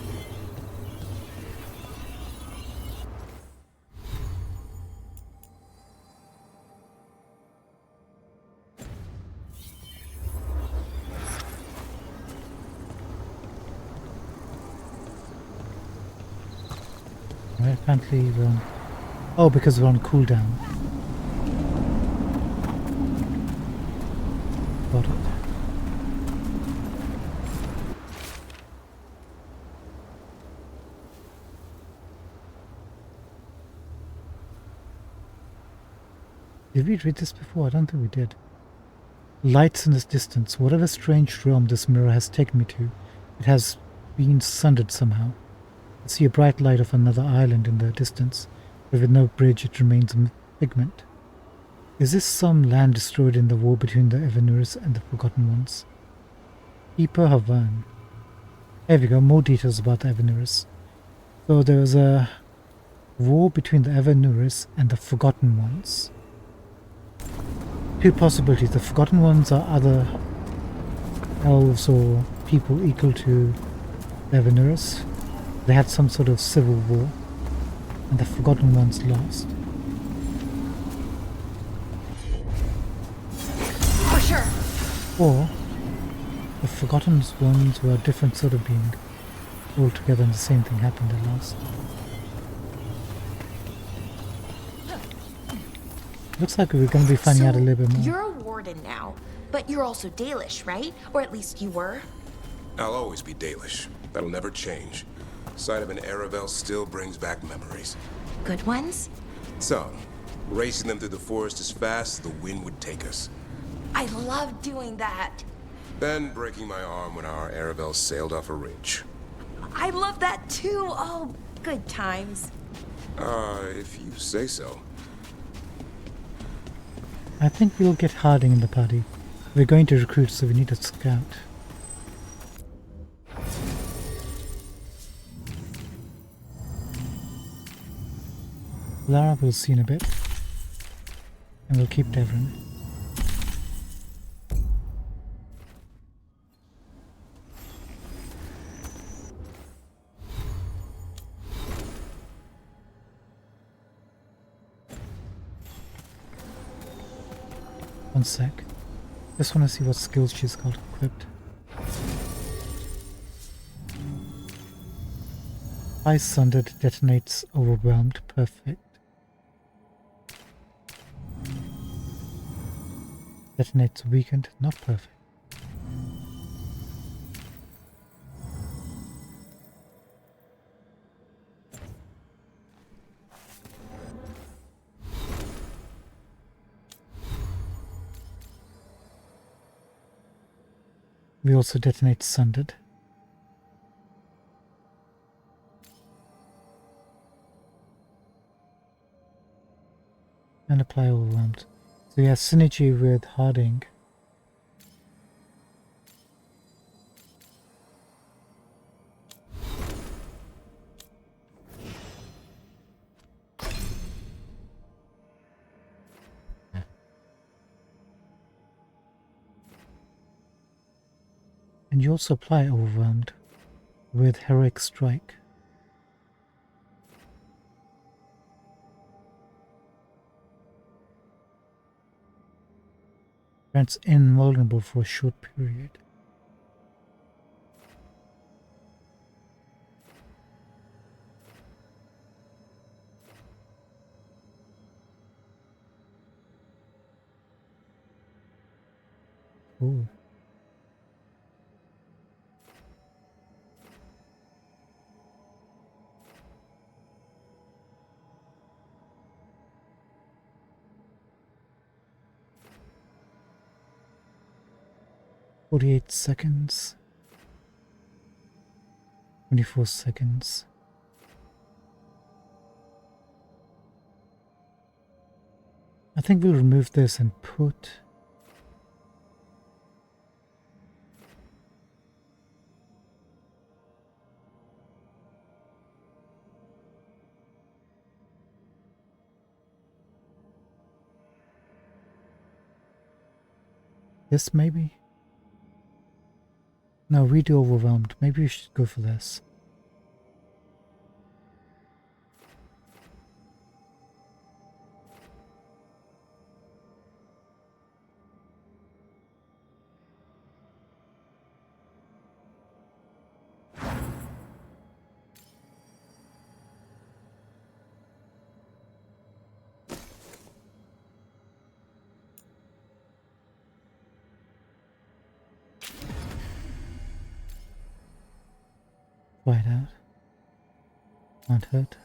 Right, apparently we're on... Oh, because we're on cooldown. Got it. Did we read this before? I don't think we did. Lights in this distance. Whatever strange realm this mirror has taken me to, it has been sundered somehow. I see a bright light of another island in the distance, but with no bridge it remains a figment. Is this some land destroyed in the war between the Evenurs and the Forgotten Ones? Keeper Havan. There we go, more details about the Evenurs. So there was a war between the Evenurs and the Forgotten Ones. Two possibilities. The Forgotten Ones are other elves or people equal to the Evenurs. They had some sort of civil war, and the Forgotten Ones lost. For sure. Or the Forgotten Ones were a different sort of being altogether, and the same thing happened at last. Looks like we're going to be finding out a little bit more. You're a warden now, but you're also Dalish, right? Or at least you were. I'll always be Dalish. That'll never change. Sight of an Aravel still brings back memories. Good ones? Some. Racing them through the forest as fast as the wind would take us. I love doing that. Then breaking my arm when our Arabelle sailed off a ridge. I love that too. Oh, good times. If you say so. I think we'll get Harding in the party. We're going to recruit, so we need a scout. Lara we'll see in a bit. And we'll keep Devrin. One sec. Just want to see what skills she's got equipped. Ice Sundered detonates overwhelmed. Perfect. Detonates weakened. Not perfect. We also detonate Sundered. And apply overwhelmed. So he has synergy with Harding. And you also apply overwhelmed with Heroic Strike. Grants invulnerable for a short period. Cool. $48 seconds. 24 seconds. I think we'll remove this and put this maybe? No, we do overwhelmed. Maybe we should go for this. White out. Can't hurt.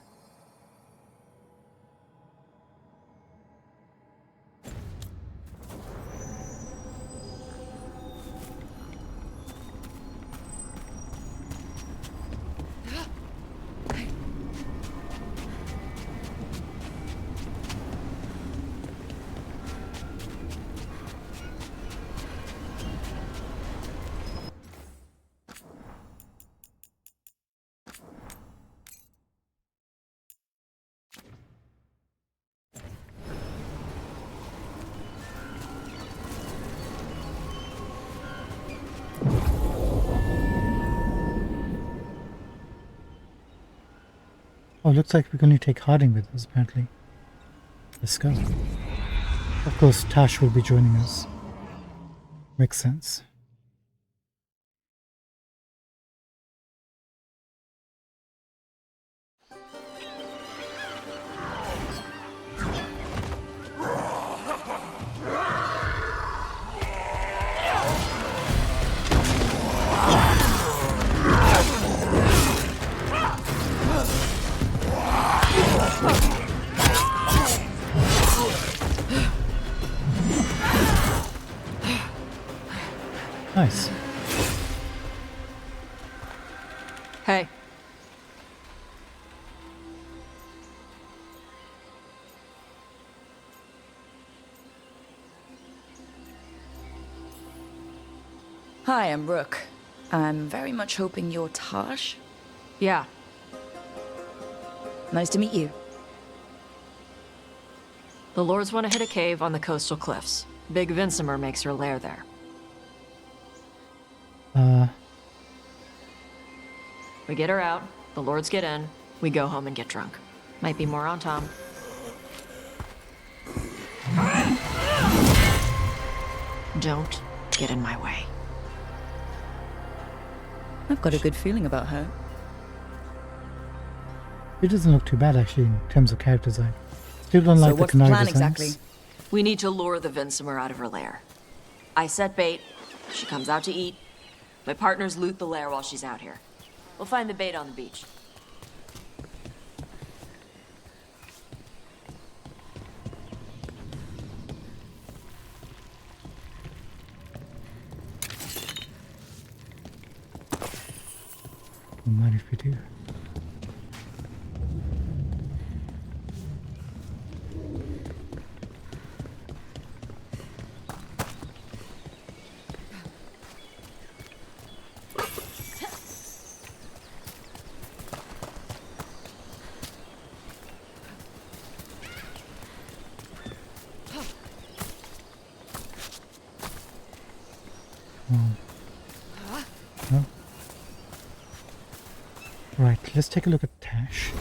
Oh, looks like we can only take Harding with us, apparently. Let's go. Of course, Tash will be joining us. Makes sense. Nice. Hey. Hi, I'm Rook. I'm very much hoping you're Tosh. Yeah. Nice to meet you. The Lords want to hit a cave on the coastal cliffs. Big Vincimer makes her lair there. We get her out, the Lords get in, we go home and get drunk. Might be more on Tom. Don't get in my way. I've got a good feeling about her. It doesn't look too bad actually in terms of character design. Still don't like So the what's the canary plan designs. exactly? We need to lure the Vincimer out of her lair. I set bait, she comes out to eat. My partners loot the lair while she's out here. We'll find the bait on the beach. Don't mind if we do. No. Right, let's take a look at Tash.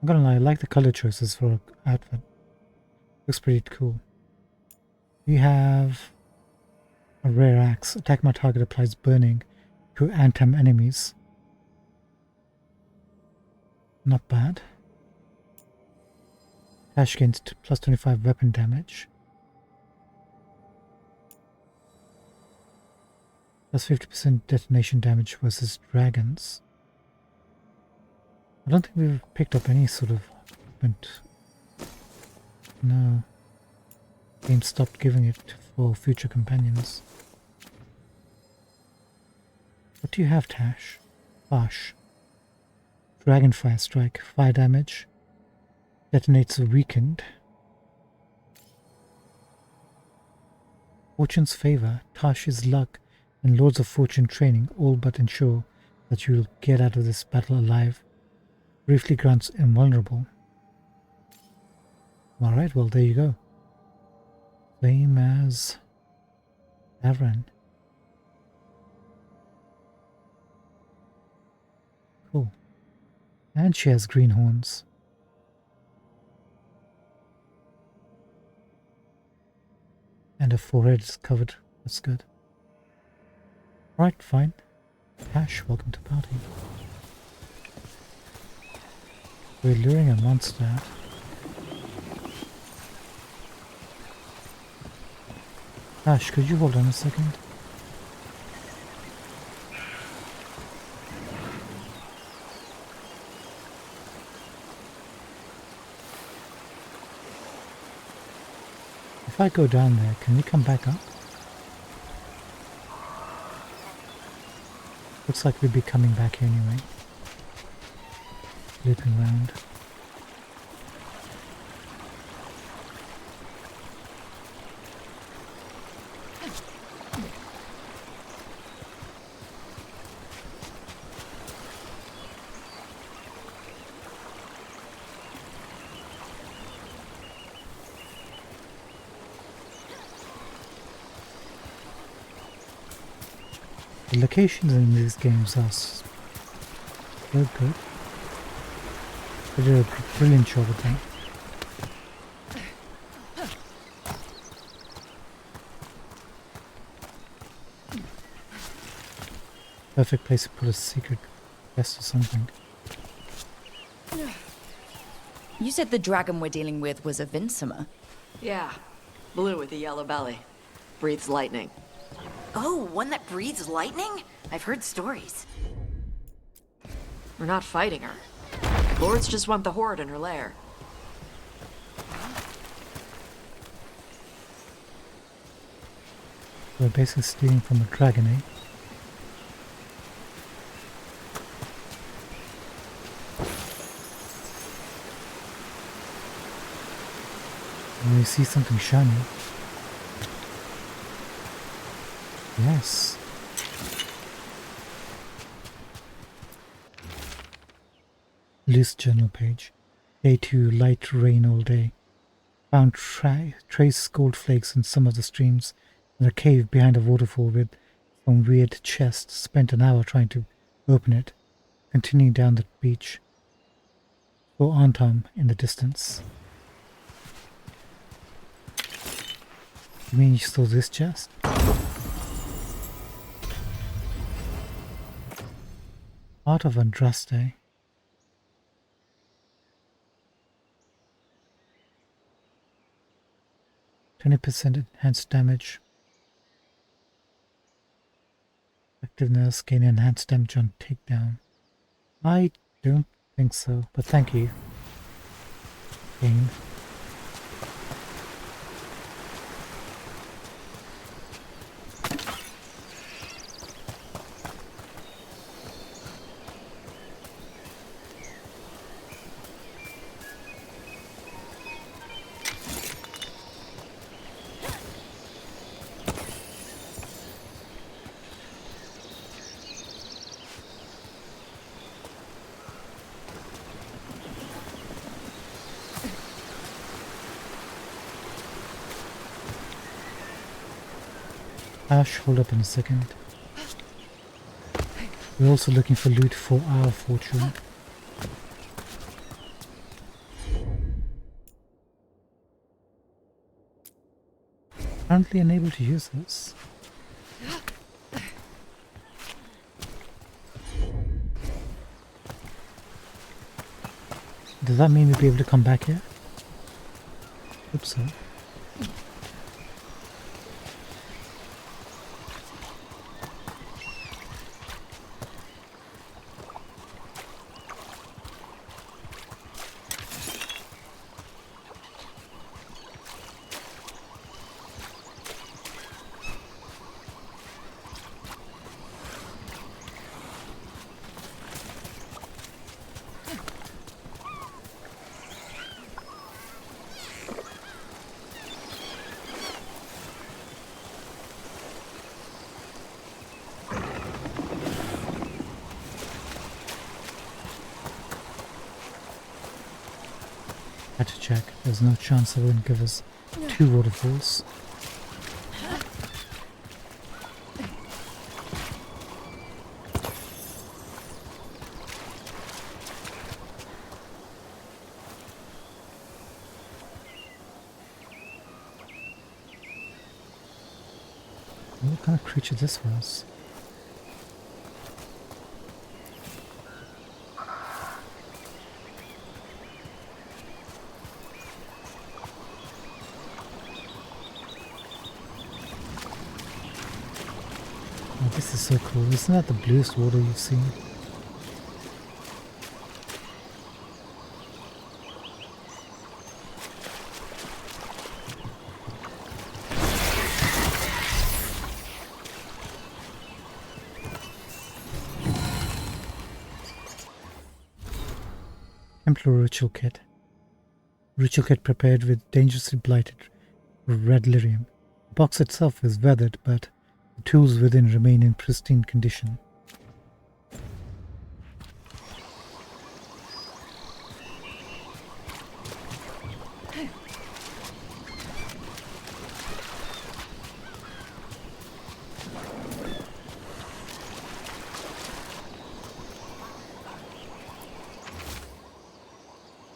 I'm gonna lie, I like the color choices for her outfit. Looks pretty cool. We have a rare axe. Attack my target applies burning to Antam enemies. Not bad. Tash gains plus 25 weapon damage. Plus 50% detonation damage versus dragons. I don't think we've picked up any sort of equipment. No. Game stopped giving it for future companions. What do you have, Tash? Bash. Dragonfire strike. Fire damage. Detonates weakened. Fortune's favor. Tash's luck and Lords of Fortune training all but ensure that you will get out of this battle alive. Briefly grants invulnerable. Alright, well there you go. Same as Avran. Cool. And she has green horns. And her forehead is covered. That's good. Right, fine. Tash, welcome to the party. We're luring a monster out. Tash, could you hold on a second? If I go down there, can we come back up? Looks like we'd be coming back here anyway. Looping around. The locations in these games are so good. They did a brilliant job with them. Perfect place to put a secret chest or something. You said the dragon we're dealing with was a Vincimer. Yeah. Blue with a yellow belly. Breathes lightning. Oh, one that breathes lightning? I've heard stories. We're not fighting her. Lords just want the Horde in her lair. We're basically stealing from a dragon, eh? And we see something shiny. Yes. Loose journal page. Day 2, light rain all day. Found trace gold flakes in some of the streams. In a cave behind a waterfall with some weird chest. Spent an hour trying to open it. Continuing down the beach. Saw Antam in the distance. You mean you saw this chest? Heart of Andraste. %, enhanced damage. Effectiveness, gain enhanced damage on takedown. I don't think so, but thank you. Gain. Ash, hold up in a second. We're also looking for loot for our fortune. Apparently unable to use this. Does that mean we'll be able to come back here? Hope so. Had to check. There's no chance they wouldn't give us 2 waterfalls. What kind of creature this was? Oh, this is so cool. Isn't that the bluest water you've seen? Templar Ritual Kit. Ritual Kit prepared with dangerously blighted red lyrium. The box itself is weathered, but the tools within remain in pristine condition.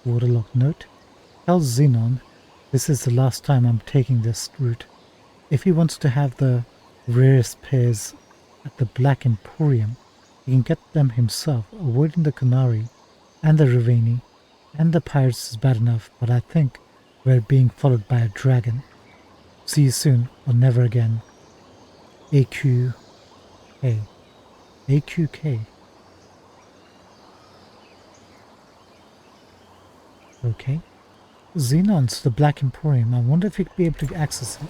Waterlock note. Tell Xenon this is the last time I'm taking this route. If he wants to have the rarest pairs at the Black Emporium, he can get them himself. Avoiding the Canary and the Ravani and the pirates is bad enough, but I think we're being followed by a dragon. See you soon, or never again. AQK. AQK. Okay. Xenon's the Black Emporium. I wonder if you'd be able to access it.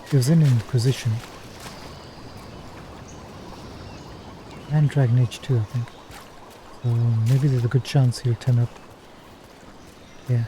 It was in Inquisition. And Dragon Age 2, I think. So maybe there's a good chance he'll turn up. Yeah.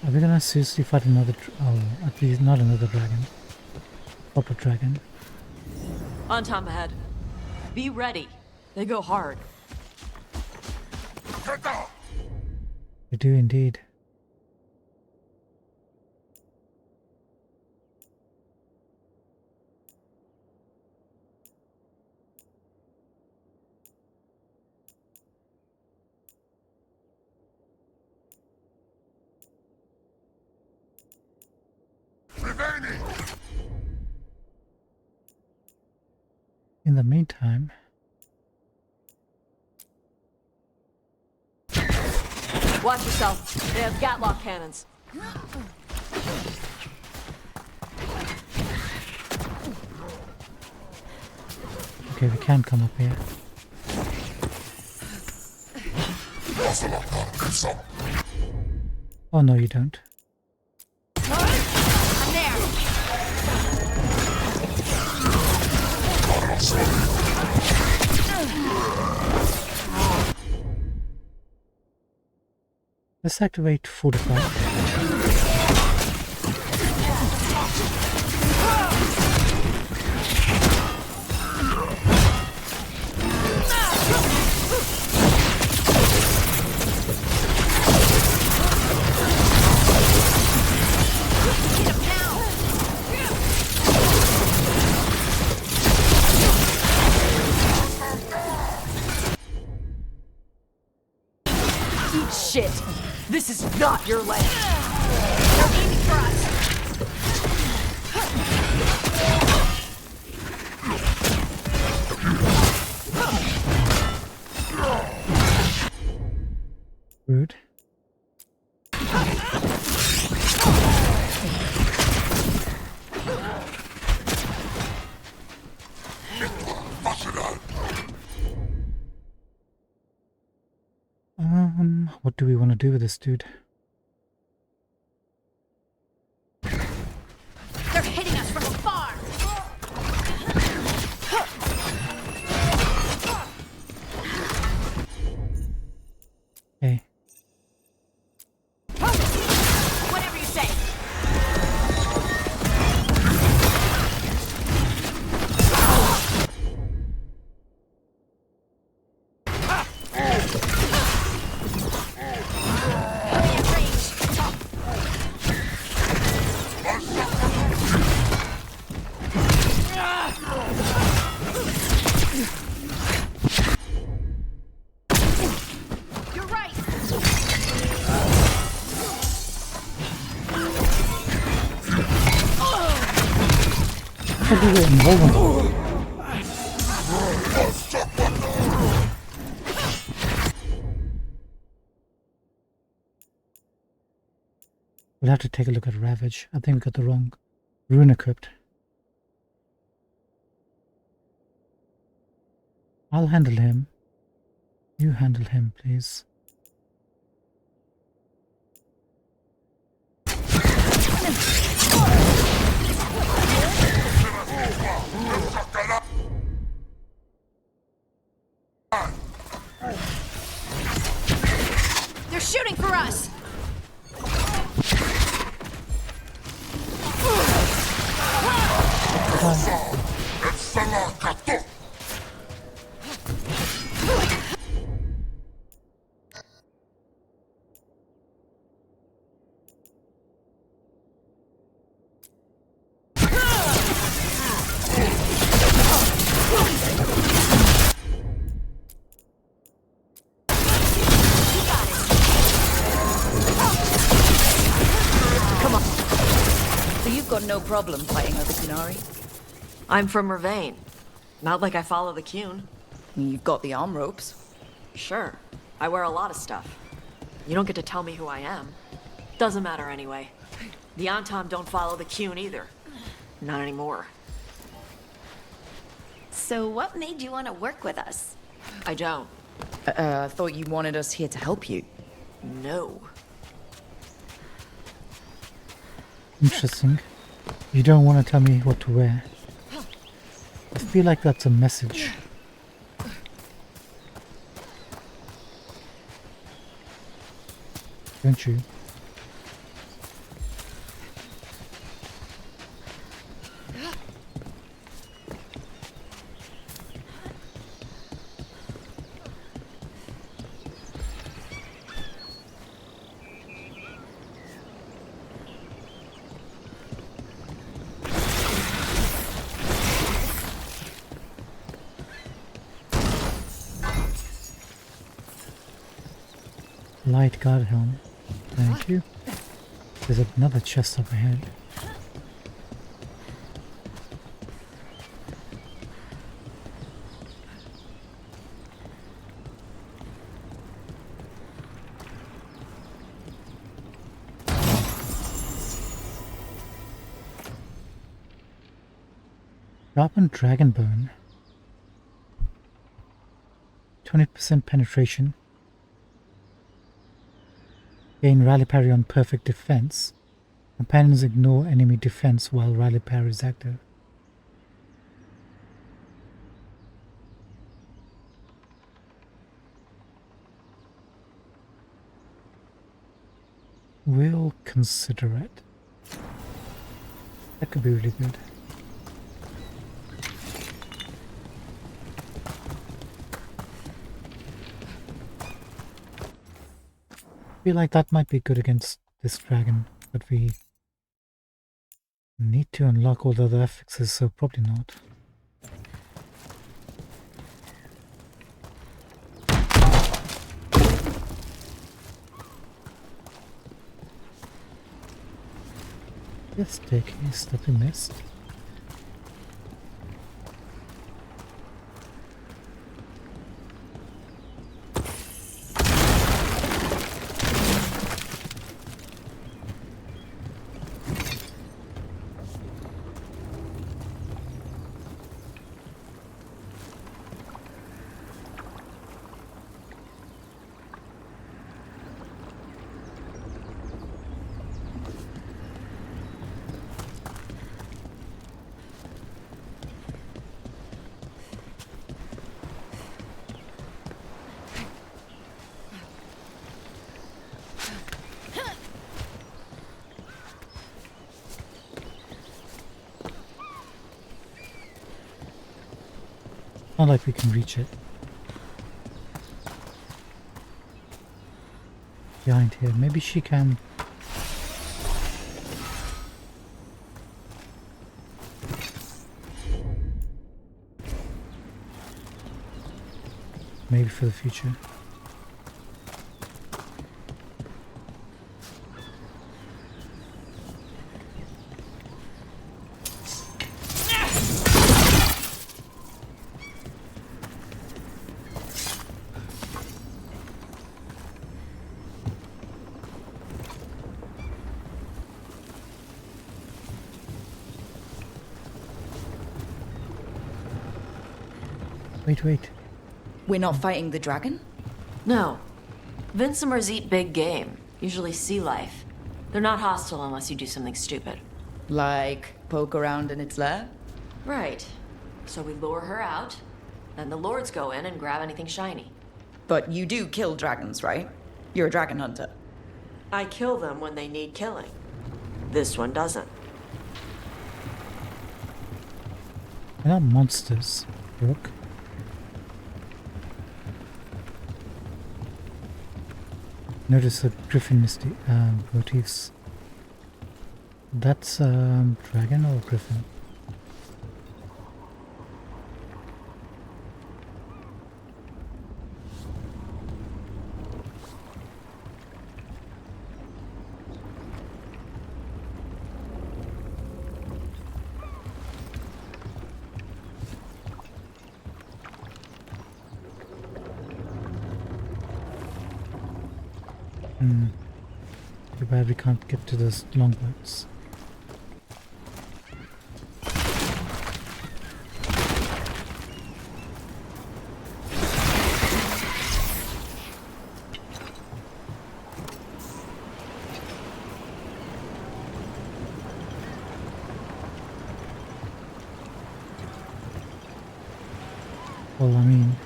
Are we gonna seriously fight another? Oh, at least not another dragon. Proper dragon. On time ahead. Be ready. They go hard. They do indeed. In the meantime, Watch yourself. They have Gatlock cannons. okay, we can come up here. Oh no, you don't. I'm there. Let's activate Fortify. Eat shit. This is not your land. They're aiming for us. Rude. What do we want to do with this dude? They're hitting us from afar. Okay. Whatever you say. You're right. How do we involve him? We'll have to take a look at Ravage. I think we got the wrong rune equipped. I'll handle him. You handle him, please. They're shooting for us. got no problem fighting other Kunari. I'm from Ravain. Not like I follow the Qun. You've got the arm ropes. Sure, I wear a lot of stuff. You don't get to tell me who I am. Doesn't matter anyway. The Antam don't follow the Qun either. Not anymore. So what made you want to work with us? I don't. I thought you wanted us here to help you. No. Interesting. You don't want to tell me what to wear. I feel like that's a message. Don't you? Light guard helm. Thank you. There's another chest up ahead. Sharpened dragon bone. 20% penetration. Gain rally parry on perfect defense. Companions ignore enemy defense while rally parry is active. We'll consider it. That could be really good. I feel like that might be good against this dragon, but we need to unlock all the other affixes, so probably not. This staircase that we missed. Not like we can reach it. Behind here. Maybe she can. Maybe for the future. Wait. We're not fighting the dragon? No. Vincimers eat big game, usually sea life. They're not hostile unless you do something stupid. Like poke around in its lair? Right. So we lure her out, then the lords go in and grab anything shiny. But you do kill dragons, right? You're a dragon hunter. I kill them when they need killing. This one doesn't. They're not monsters, Brooke. Notice the griffin motifs. That's dragon or griffin? Too bad we can't get to those longboats. Well, I mean,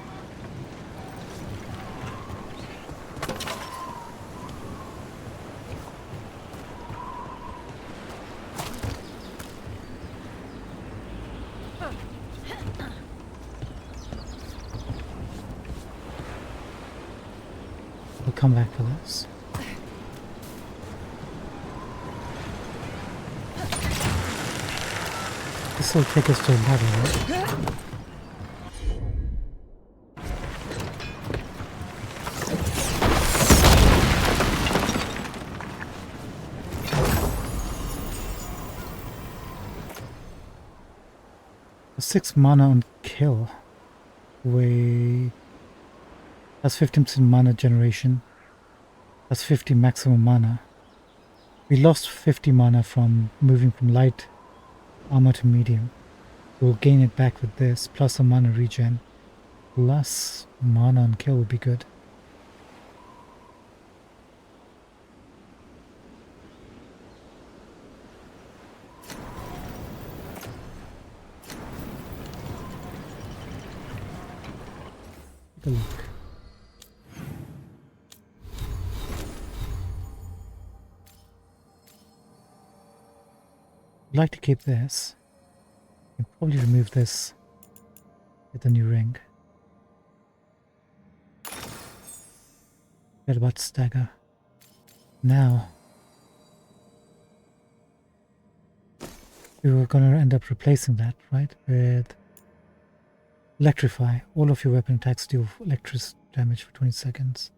we'll come back for this. This will take us to a ladder, right? A 6 mana on kill. That's 15% mana generation. That's 50 maximum mana. We lost 50 mana from moving from light armor to medium. We'll gain it back with this, plus a mana regen. Plus mana on kill would be good. Take a look. I'd like to keep this. I can probably remove this with the new ring. Forget about stagger. Now we were gonna end up replacing that, right? With electrify. All of your weapon attacks deal electric damage for 20 seconds.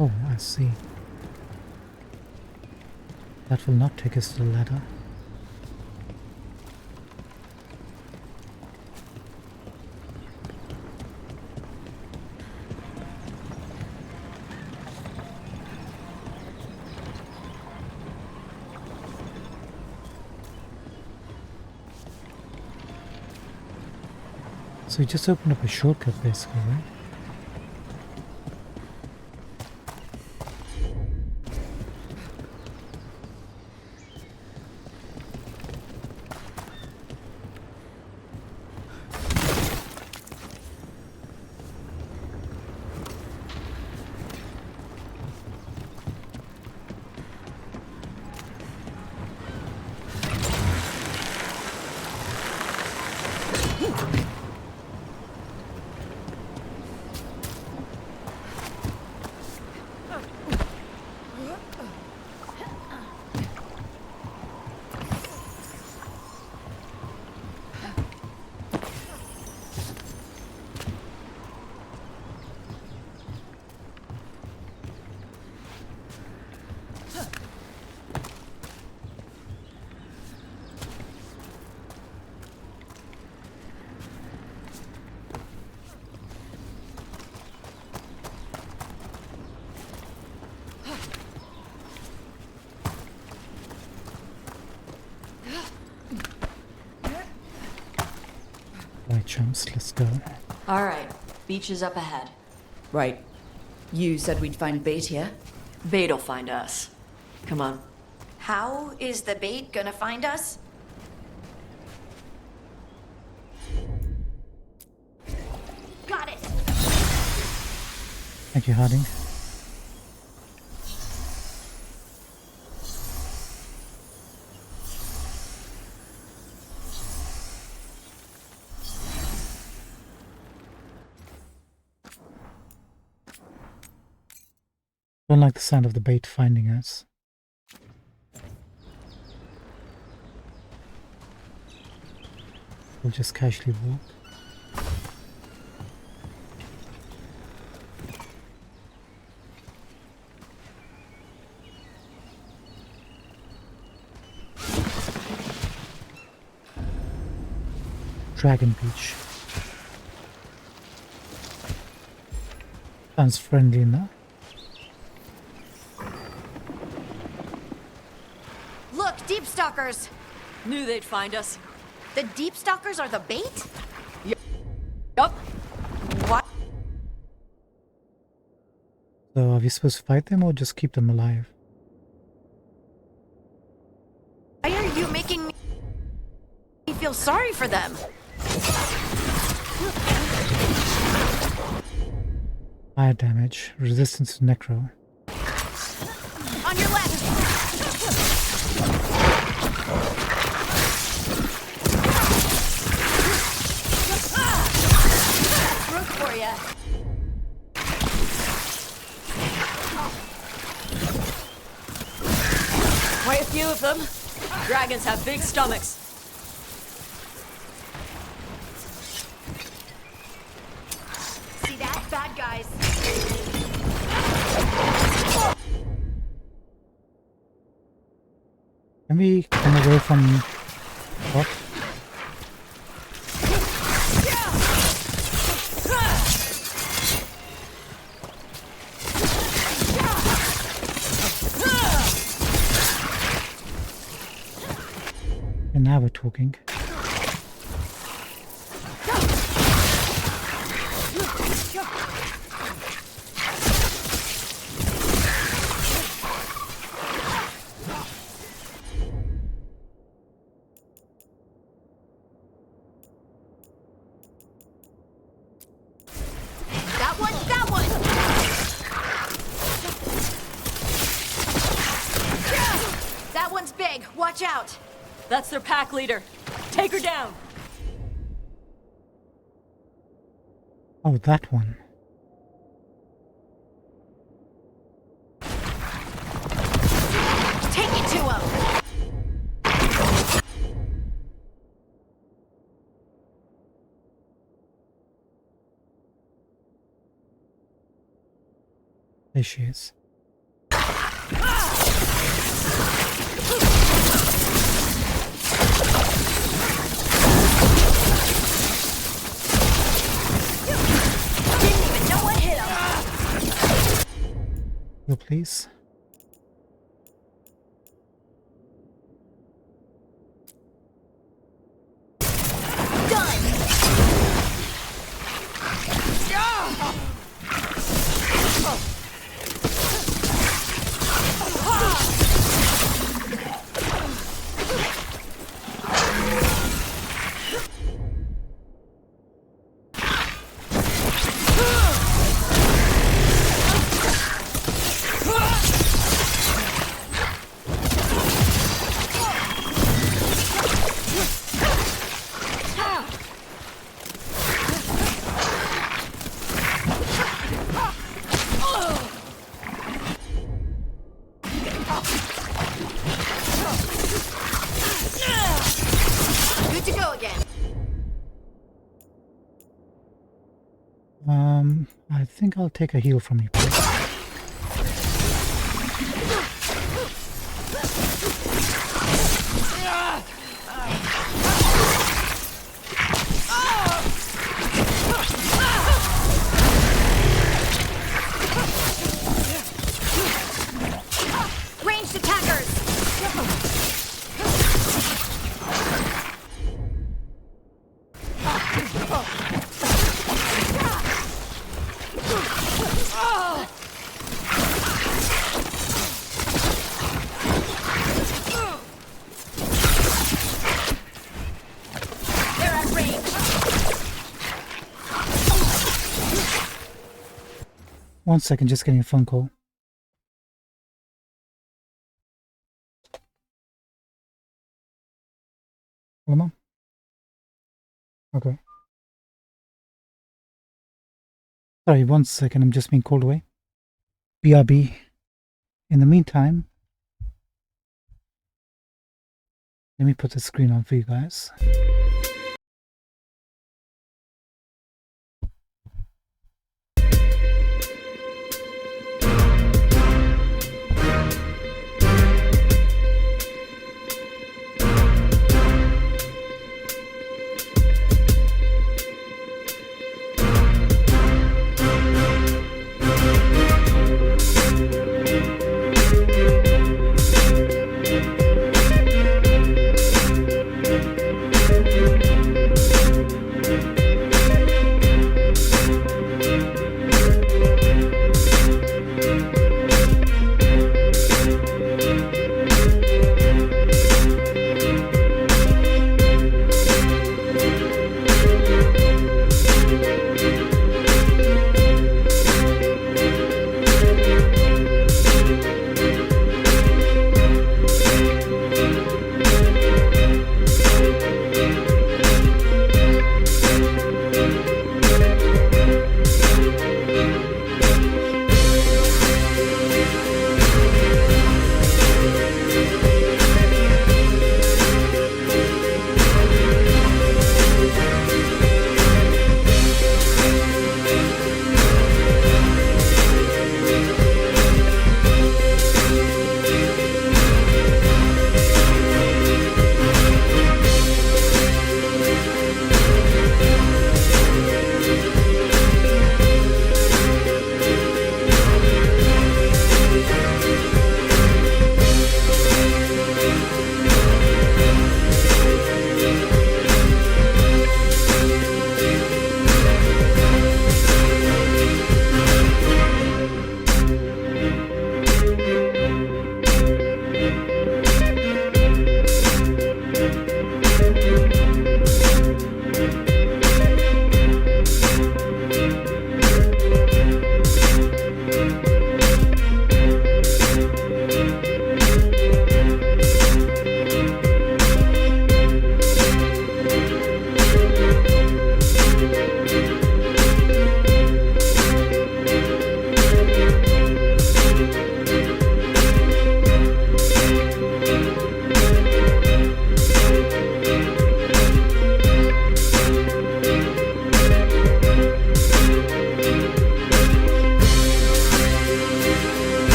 Oh, I see. That will not take us to the ladder. So we just opened up a shortcut basically, right? Right, chumps, let's go. All right, beach is up ahead. Right. You said we'd find bait here? Bait'll find us. Come on. How is the bait gonna find us? Got it! Thank you, Harding. Don't like the sound of the bait finding us. We'll just casually walk. Dragon Beach. Sounds friendly enough. Look, deep stalkers! Knew they'd find us. The deep stalkers are the bait? Yup. What? So are we supposed to fight them or just keep them alive? Why are you making me feel sorry for them? Fire damage, resistance to necro. On your left! Rook for ya. Quite a few of them. Dragons have big stomachs. See that? Bad guys. Can we come away from what? And now we're talking. That one, that one! That one's big. Watch out. That's their pack leader. Take her down. Oh, that one. Take it to him. There she is. Didn't even know what hit him. Heal, please. Good to go again. I think I'll take a heal from you, please. Ranged attackers. They're at range. One second, just getting a phone call. Hello, Mom? Okay. Sorry, one second, I'm just being called away. BRB. In the meantime, let me put the screen on for you guys.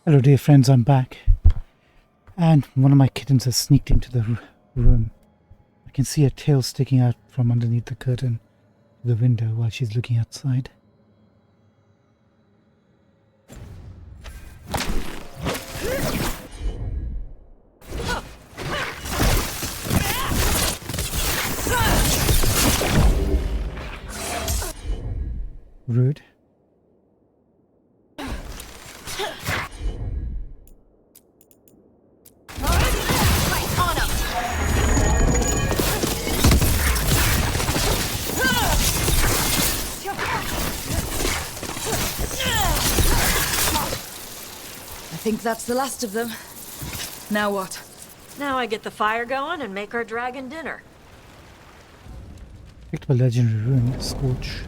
Hello dear friends, I'm back. And one of my kittens has sneaked into the room. I can see her tail sticking out from underneath the curtain to the window while she's looking outside. Rude. I think that's the last of them. Now what? Now I get the fire going and make our dragon dinner. Picked up a legendary rune, Scorch.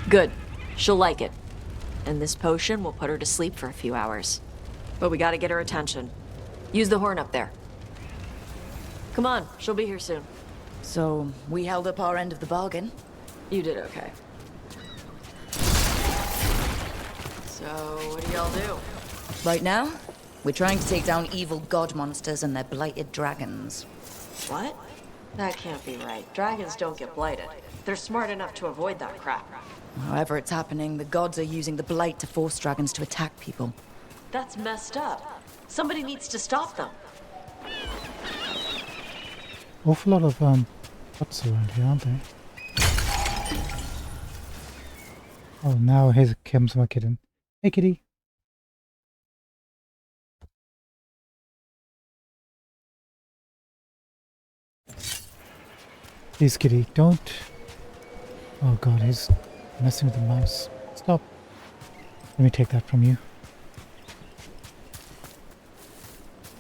Good. She'll like it. And this potion will put her to sleep for a few hours. But we gotta get her attention. Use the horn up there. Come on, she'll be here soon. So, we held up our end of the bargain. You did okay. So, what do y'all do? Right now, we're trying to take down evil god monsters and their blighted dragons. What? That can't be right. Dragons don't get blighted. They're smart enough to avoid that crap. However it's happening, the gods are using the blight to force dragons to attack people. That's messed up. Somebody needs to stop them. Awful lot of huts around here, aren't there? Oh, now here comes my kitten. Hey kitty. Please, kitty, don't. Oh god, he's messing with the mouse. Stop. Let me take that from you.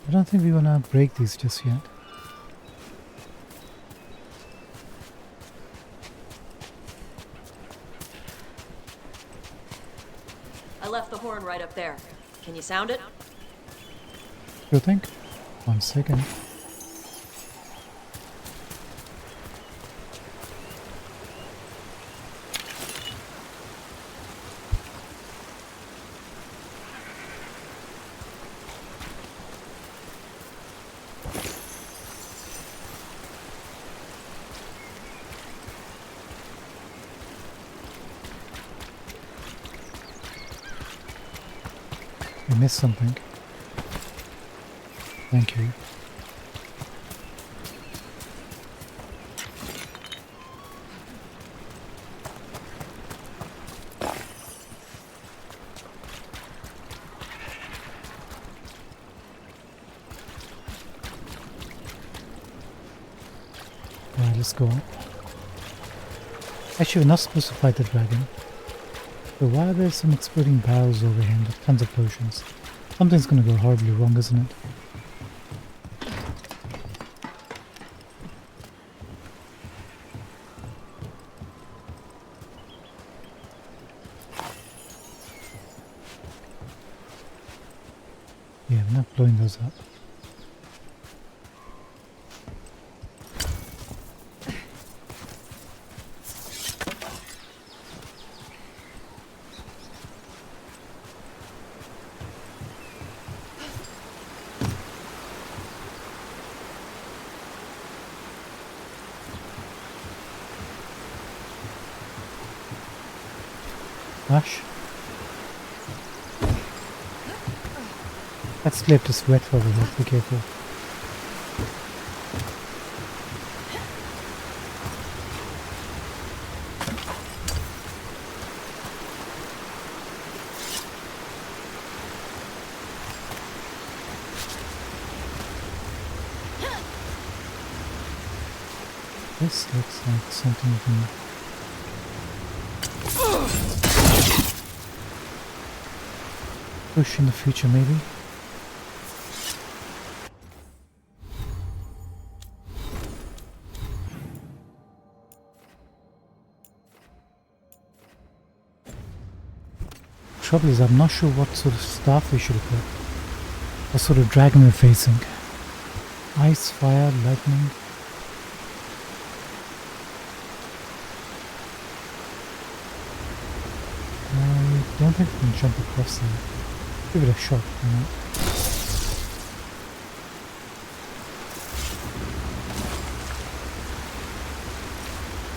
I don't think we want to break these just yet. I left the horn right up there. Can you sound it? You think? 1 second. I missed something. Thank you. Alright, let's go. Actually, we're not supposed to fight the dragon. But why are there some exploding barrels over here and tons of potions? Something's gonna go horribly wrong, isn't it? Yeah, I'm not blowing those up. Ash. That slip is wet over there, be careful. This looks like something we can... push in the future, maybe. Trouble is, I'm not sure what sort of staff we should equip. What sort of dragon we're facing. Ice, fire, lightning. I don't think we can jump across there. Give it a shot. You know?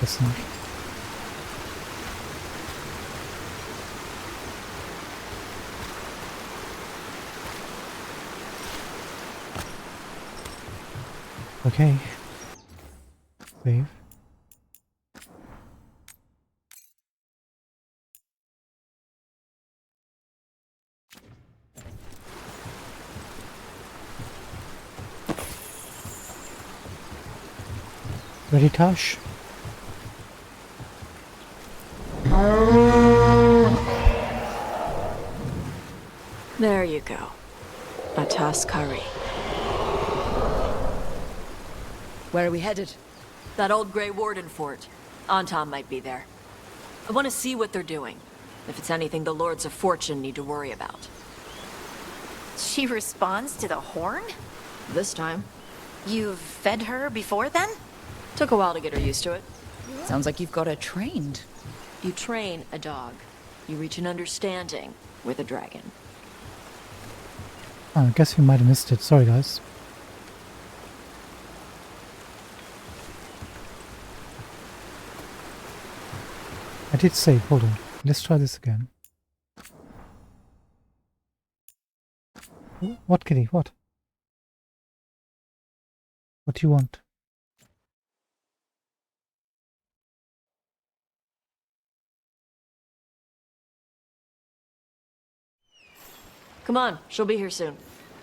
That's not. Okay. Save. Ready, Tosh? There you go. A Task curry. Where are we headed? That old Grey Warden fort. Anton might be there. I want to see what they're doing. If it's anything the Lords of Fortune need to worry about. She responds to the horn? This time. You've fed her before then? Took a while to get her used to it. Sounds like you've got her trained. You train a dog. You reach an understanding with a dragon. Oh, I guess we might have missed it. Sorry, guys. I did save. Hold on. Let's try this again. What, kitty? What? What do you want? Come on, she'll be here soon.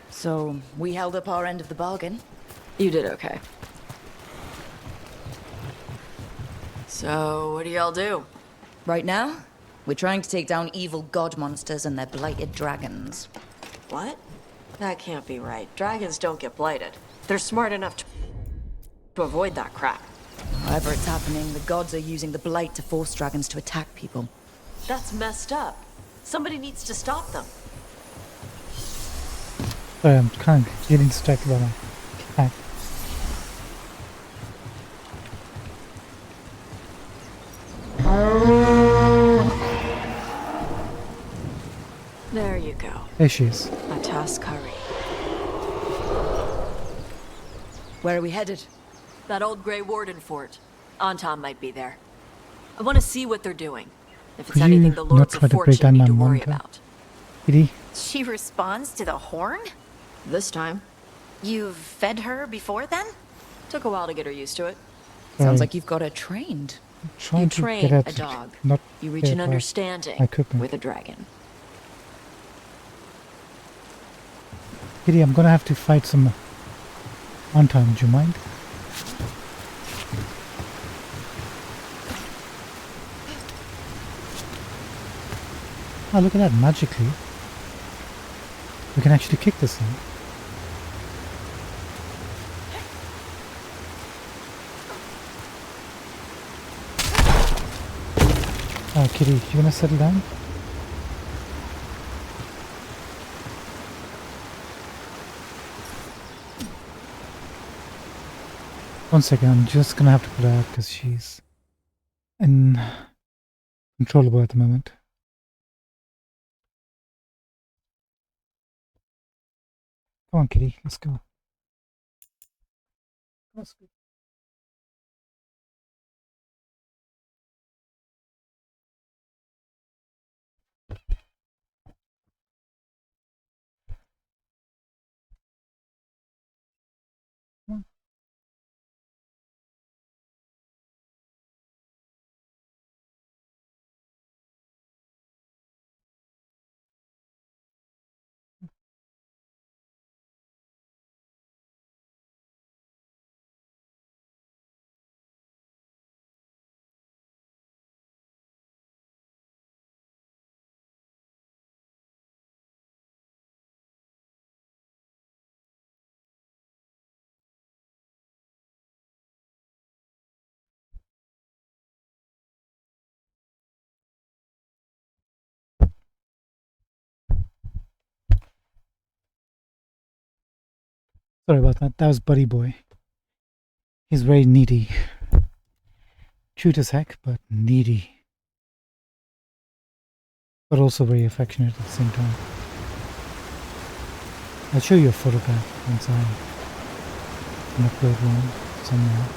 So, we held up our end of the bargain. You did okay. So, what do y'all do? Right now, we're trying to take down evil god monsters and their blighted dragons. What? That can't be right. Dragons don't get blighted. They're smart enough to avoid that crap. However it's happening, the gods are using the blight to force dragons to attack people. That's messed up. Somebody needs to stop them. Sorry, I'm kind of getting distracted by my cat. There you go. There she is. A Task curry. Where are we headed? That old Grey Warden fort. Anton might be there. I want to see what they're doing. If it's Could anything you the not Lords try of to break Fortune down need my to worry monitor? about. Kitty? She responds to the horn? This time. You've fed her before then? Took a while to get her used to it. Sounds like you've got her trained. Trying You to train get at a dog. not You reach get an at understanding my equipment. with a dragon. Kitty, I'm gonna have to fight some Anton, do you mind? Oh, look at that, magically. We can actually kick this thing. Oh, Kitty, you gonna settle down? One second, I'm just gonna have to put her out because she's uncontrollable at the moment. Come on, Kitty, let's go. Let's go. Come on. Sorry about that. That was Buddy Boy. He's very needy. Cute as heck, but needy. But also very affectionate at the same time. I'll show you a photograph once I can upload one somewhere.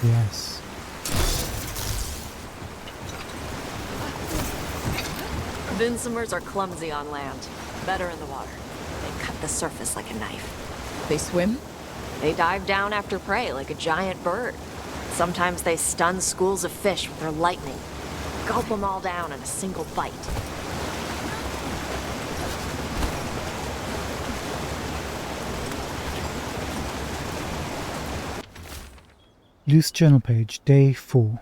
Yes. Vincimers are clumsy on land, better in the water. They cut the surface like a knife. They swim? They dive down after prey like a giant bird. Sometimes they stun schools of fish with their lightning. Gulp them all down in a single bite. Loose journal page, day 4.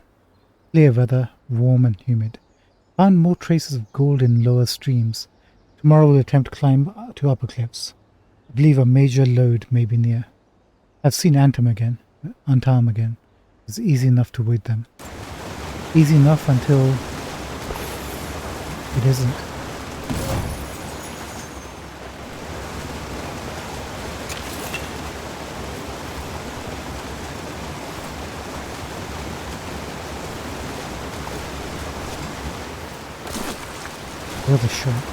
Clear weather, warm and humid. Found more traces of gold in lower streams. Tomorrow we'll attempt to climb to upper cliffs. I believe a major lode may be near. I've seen Antam again. It's easy enough to avoid them. Easy enough until it isn't. What a shot.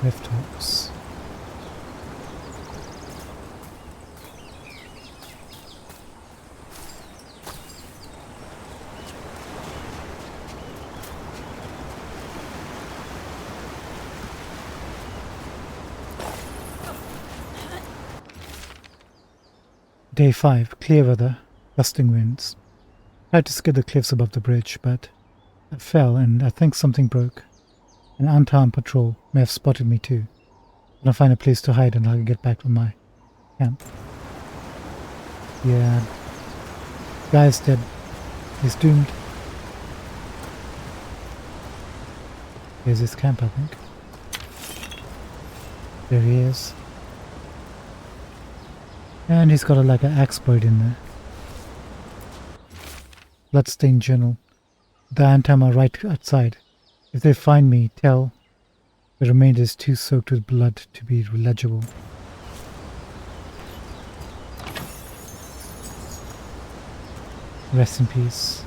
Lift hooks. Day 5, clear weather, gusting winds. Tried to skid the cliffs above the bridge, but I fell and I think something broke. An unarmed patrol may have spotted me too. I'm gonna find a place to hide and I'll get back to my camp. Yeah. Guy's dead. He's doomed. Here's his camp, I think. There he is. And he's got like an axe blade in there. Bloodstained journal. The Antam are right outside. If they find me, tell the remainder is too soaked with blood to be legible. Rest in peace.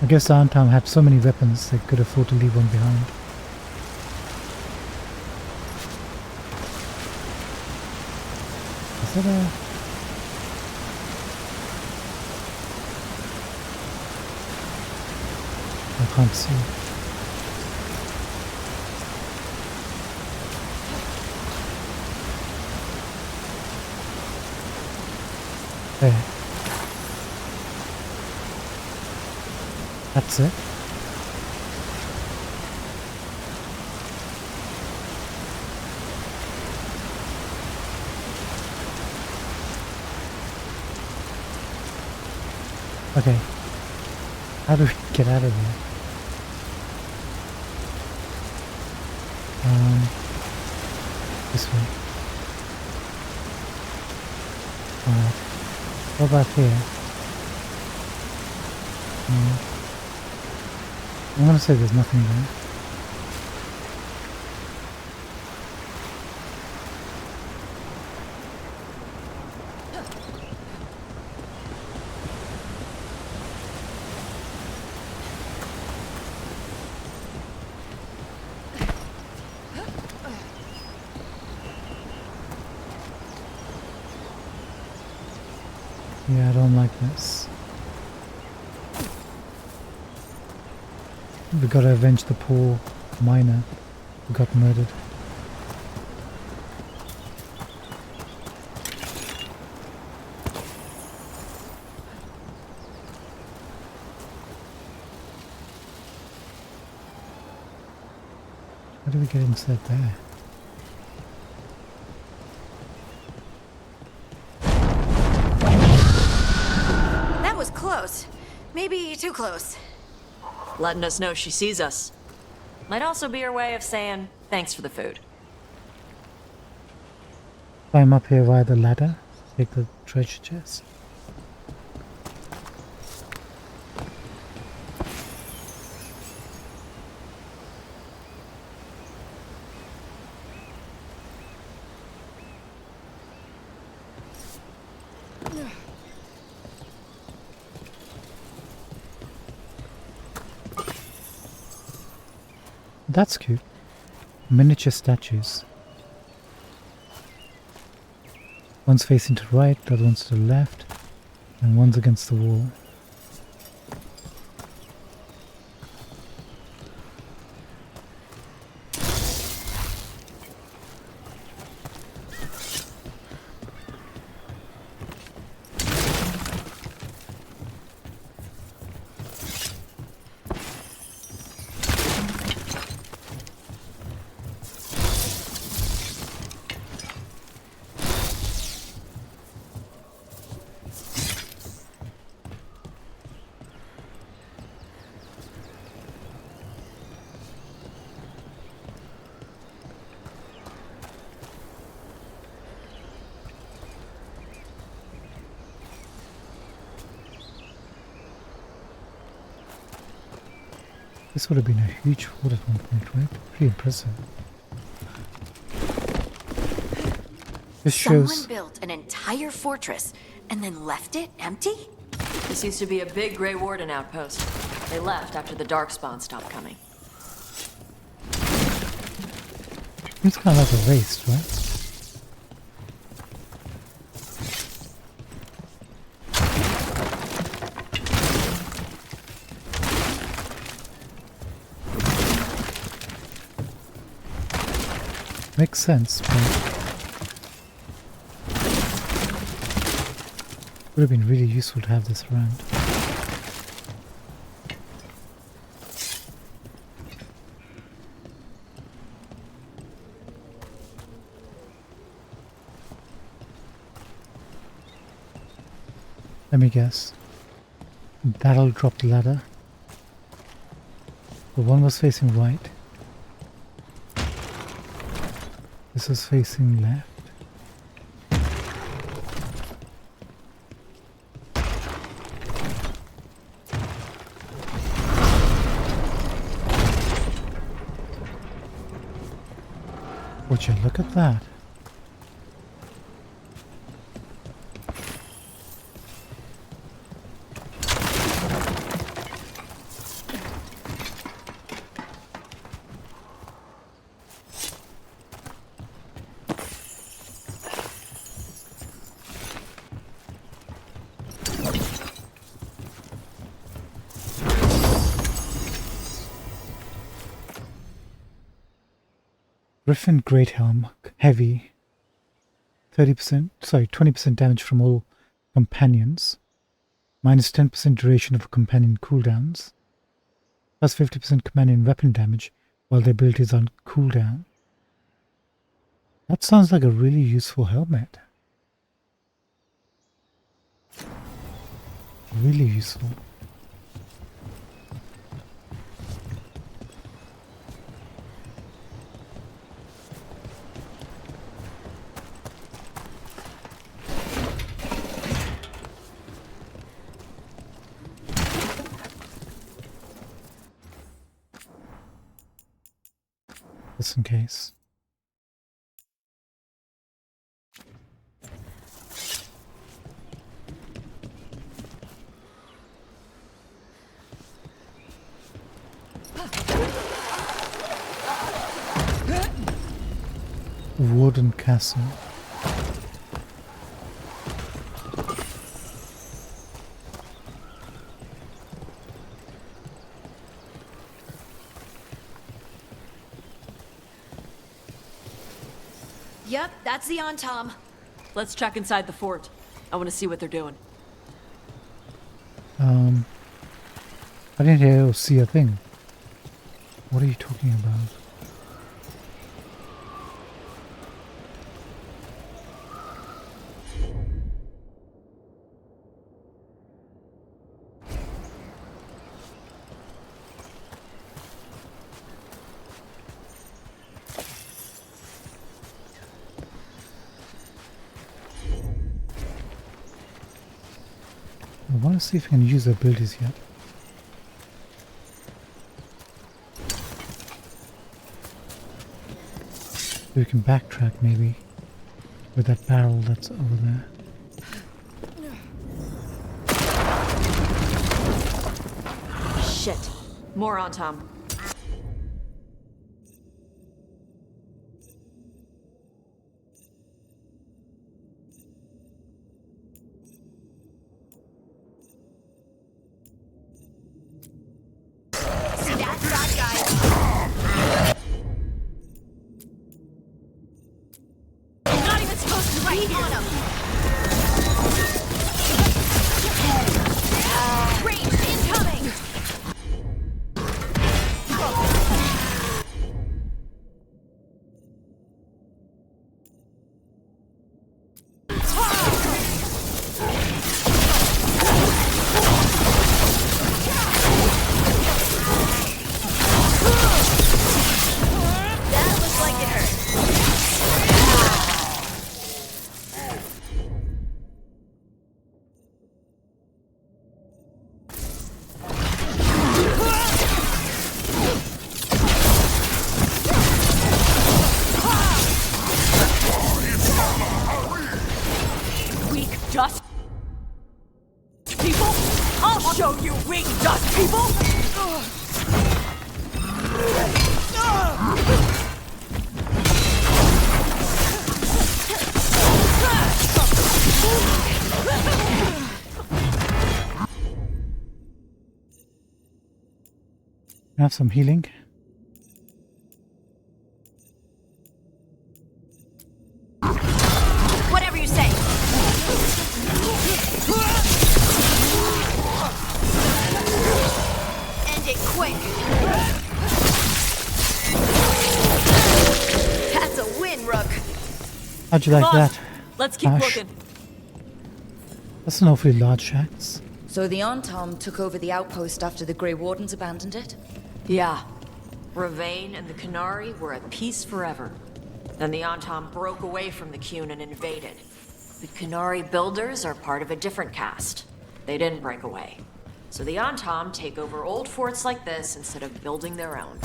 I guess the Antam had so many weapons they could afford to leave one behind. Is that a... I can't see. There. That's it. Okay. How do we get out of there? This way. Alright. What about here? I'm gonna say there's nothing there. Yeah, I don't like this. We gotta avenge the poor miner who got murdered. How do we get inside there? That was close. Maybe too close. letting us know she sees us. Might also be her way of saying thanks for the food. Climb up here via the ladder. Take the treasure chest. That's cute. Miniature statues. One's facing to the right, the other one's to the left, and one's against the wall. This would have been a huge fort at one point, right? Pretty impressive. This shows... Someone built an entire fortress and then left it empty? This used to be a big Grey Warden outpost. They left after the Darkspawn stopped coming. It's kind of like a waste, right? Makes sense, but would have been really useful to have this around. Let me guess. That'll drop the ladder. The one was facing right. This is facing left. Would you look at that? Griffin Great Helm, heavy, 20% damage from all companions, minus 10% duration of companion cooldowns, plus 50% companion weapon damage while their ability is on cooldown. That sounds like a really useful helmet. Really useful. Just in case. Warden Castle. Yep, that's the on-tom. Let's check inside the fort. I want to see what they're doing. I didn't hear or see a thing. What are you talking about? want to see if I can use the abilities yet. We can backtrack maybe with that barrel that's over there. Shit. More on Tom. Dust people? I'll show you weak dust people! Have some healing. Whatever you say. End it quick. That's a win, Rook. How'd you like Come on, that? let's keep Ash? looking. That's an awfully large axe. So the Antom took over the outpost after the Grey Wardens abandoned it? Yeah. Ravane and the Canary were at peace forever. Then the Antom broke away from the Qun and invaded. The Canary builders are part of a different caste. They didn't break away. So the Antom take over old forts like this instead of building their own.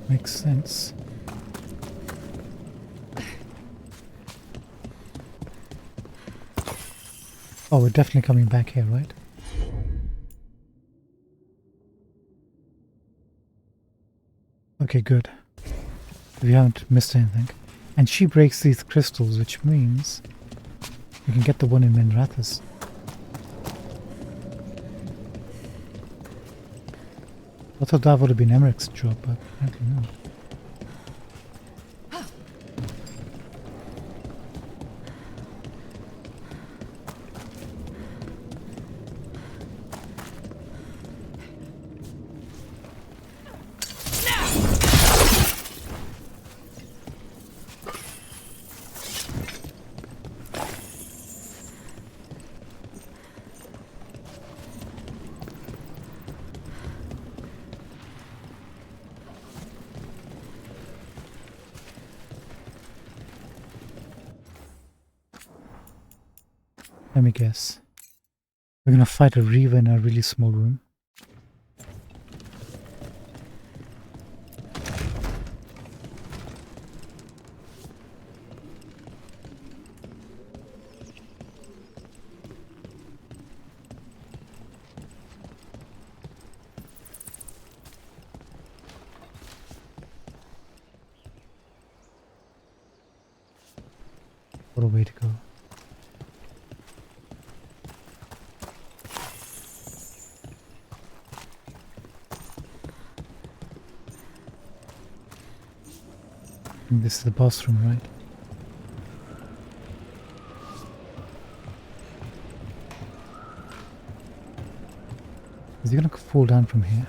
Makes sense. Oh, we're definitely coming back here, right? Okay, good. We haven't missed anything. And she breaks these crystals, which means we can get the one in Minrathous. I thought that would have been Emmerich's job, but apparently not. Let me guess. We're gonna fight a Reaver in a really small room. What a way to go. This is the boss room, right? Is he gonna fall down from here?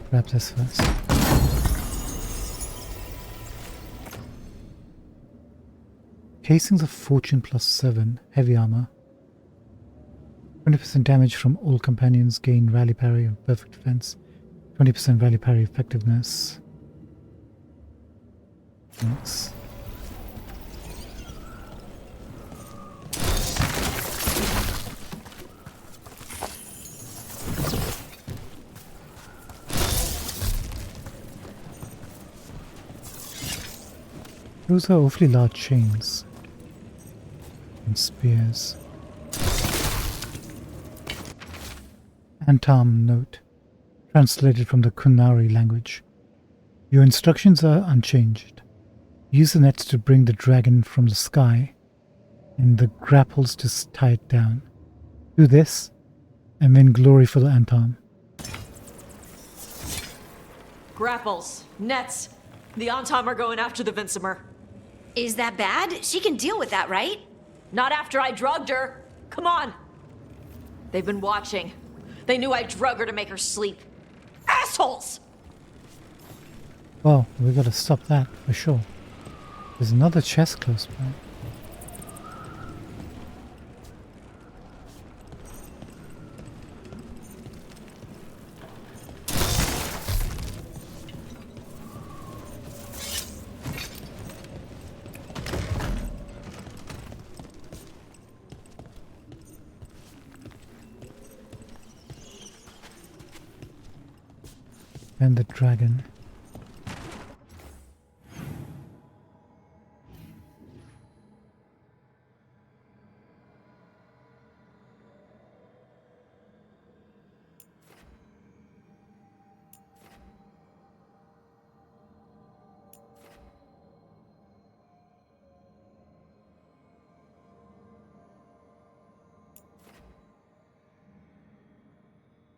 Grab this first. Casings of Fortune +7, heavy armor. 20% damage from all companions, gain rally parry and perfect defense. 20% rally parry effectiveness. Thanks. Those are awfully large chains and spears. Antam note, translated from the Kunari language. Your instructions are unchanged. Use the nets to bring the dragon from the sky and the grapples to tie it down. Do this and win glory for the Antam. Grapples, nets. The Antam are going after the Vincimer. Is that bad? She can deal with that, right? Not after I drugged her. Come on. They've been watching. They knew I drug her to make her sleep. Assholes! Well, we gotta stop that for sure. There's another chest close by. And the dragon.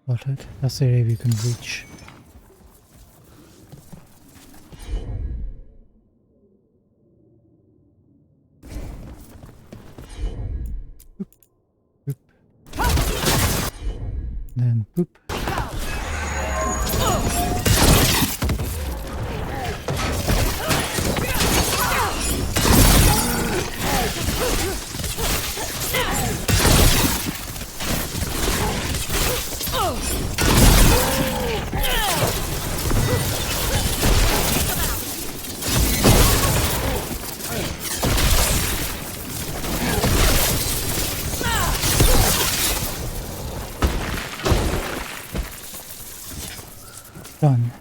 Got it. That's the area we can reach. Then boop. Done.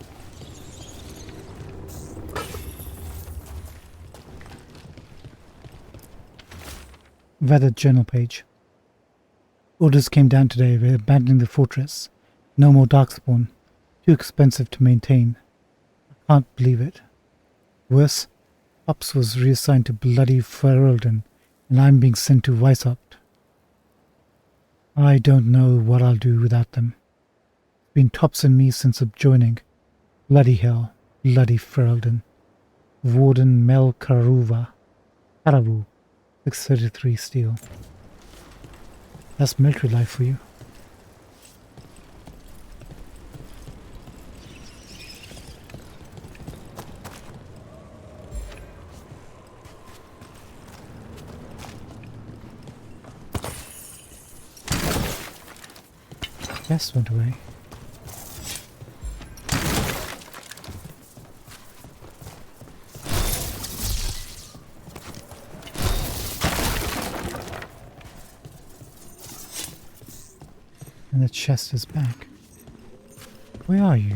Weathered journal page. Orders came down today. We're abandoning the fortress. No more Darkspawn. Too expensive to maintain. I can't believe it. Worse, Ops was reassigned to bloody Ferelden, and I'm being sent to Weishaupt. I don't know what I'll do without them. It's been tops in me since subjoining. Bloody hell. Bloody Ferelden. Warden Mel Karavu. 633 steel. That's military life for you. Yes, went away. And the chest is back. Where are you?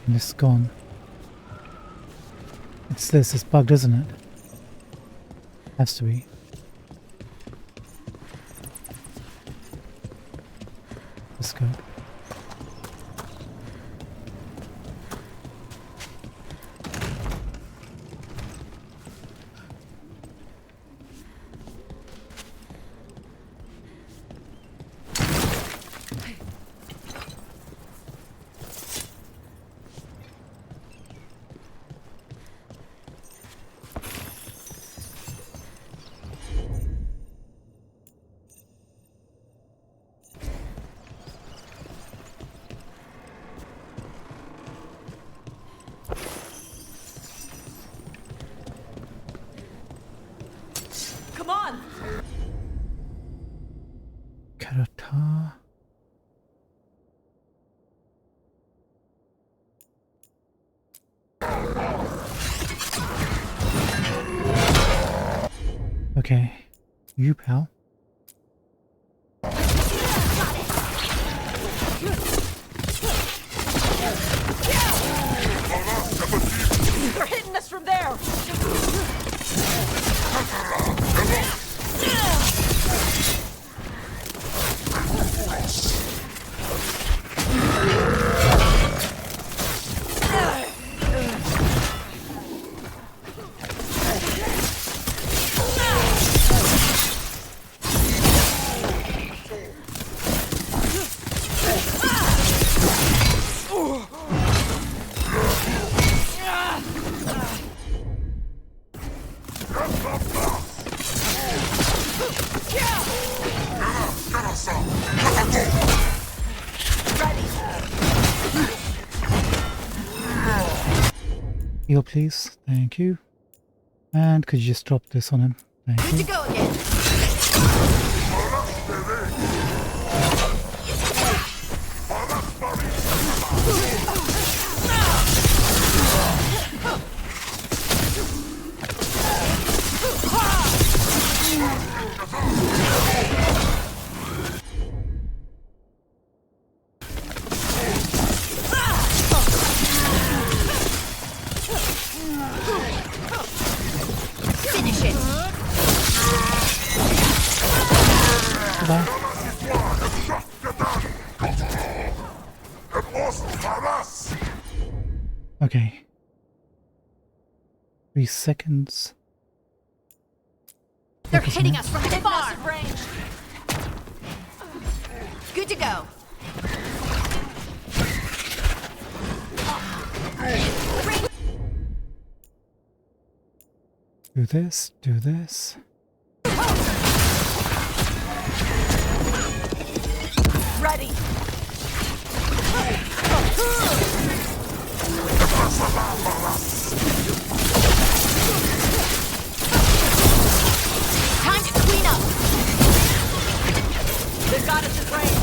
And it's gone. It's bugged, isn't it? Has to be. Let's go. Karata. Okay, you pal. They're hitting us from there! Heal, please. Thank you. And could you just drop this on him? Thank you. Good to go again. Finish it. Goodbye. Okay. 3 seconds. They're Focus hitting on us from far range. Good to go. Do this, do this. Ready. Time to clean up. They've got us in range.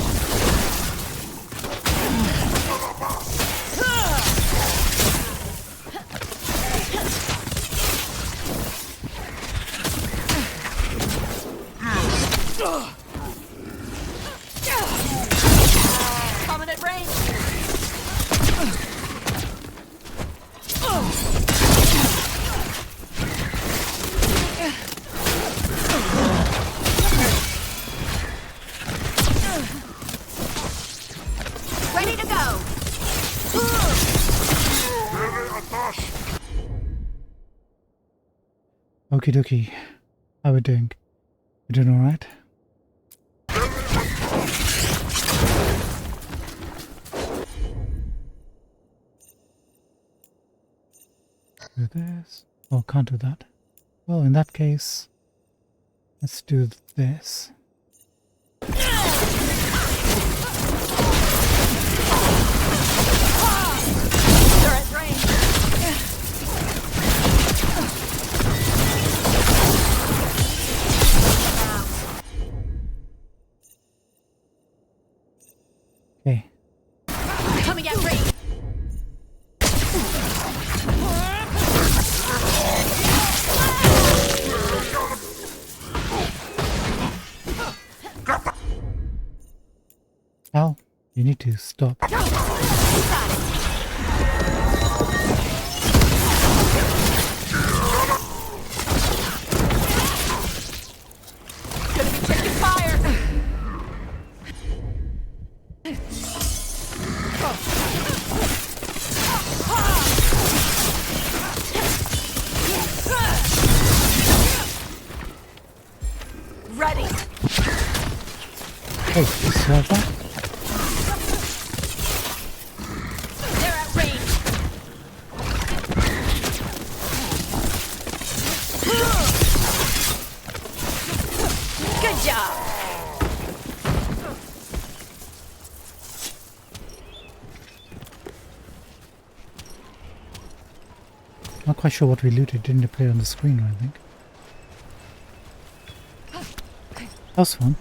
Coming at range. Ready to go. Okie dokie. How we doing? We doing alright? Do this. Oh, can't do that. Well, in that case, let's do this. They're at range. Okay. Coming at range. Al, you need to stop. Gonna be taking fire. Ready. Hey, you still have that? They're at range. Good job. Not quite sure what we looted. Didn't appear on the screen, I think. That was fun.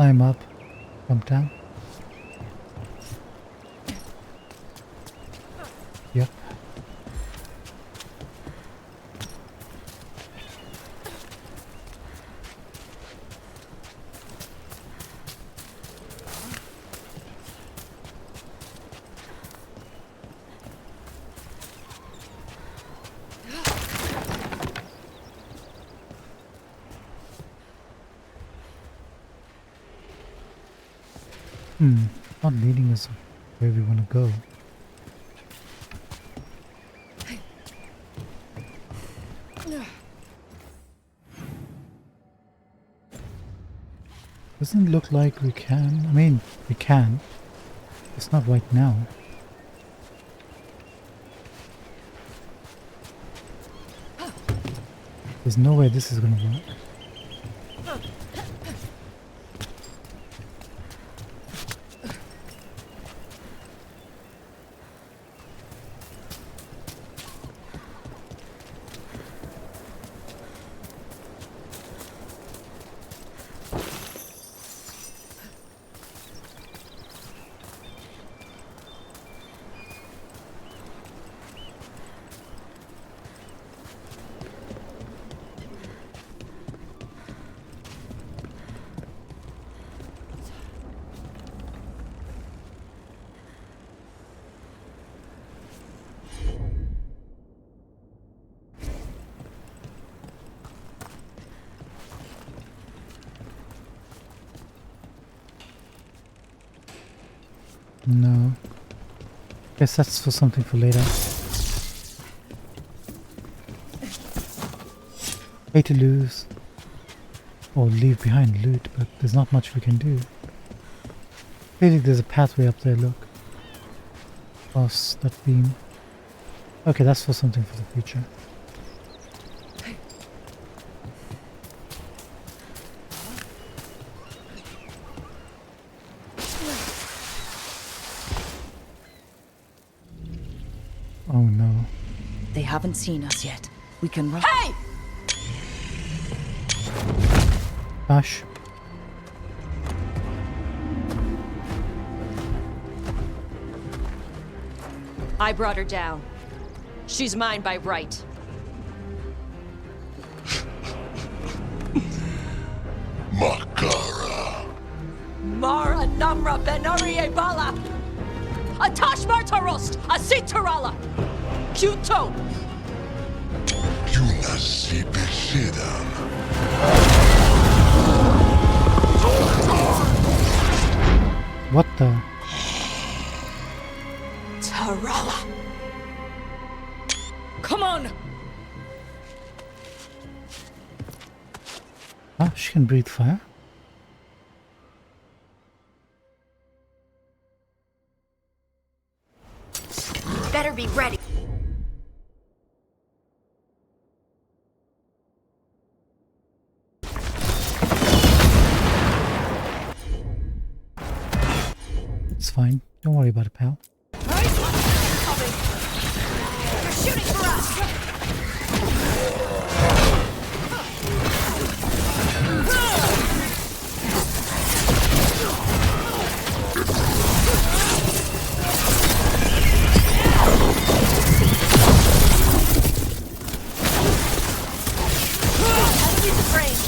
Climb up, jump down. Yep. Not leading us where we want to go. Doesn't look like we can. I mean, we can. It's not right now. There's no way this is going to work. No. Guess that's for something for later. Hate to lose or leave behind loot, but there's not much we can do. Clearly there's a pathway up there, look. Across that beam. Okay, that's for something for the future. Oh no. They haven't seen us yet. We can run. Hey! Gosh. I brought her down. She's mine by right. Makara. Mara Namra Benari Bala! Atash Martarost! Asitarala! Kyuto! Yunasipishidam. What the? Tarala! Come on! Ah, she can breathe fire. Better be ready. It's fine. Don't worry about it, pal. They're shooting for us! Enemies at range!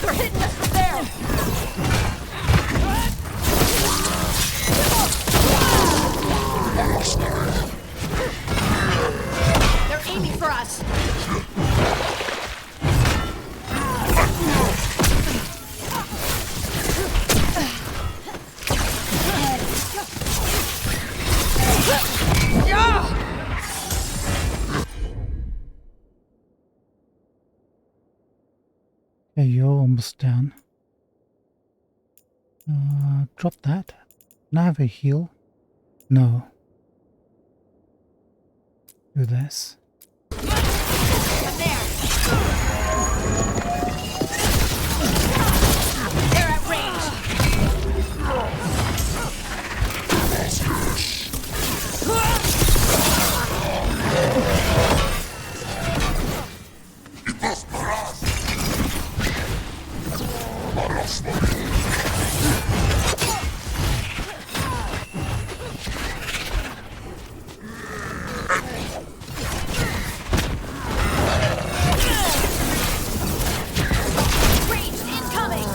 They're hitting us from there! They're aiming for us! Yeah, you're almost down. Drop that. Can I have a heal? No. Do this. There! They're at range! Ranged incoming!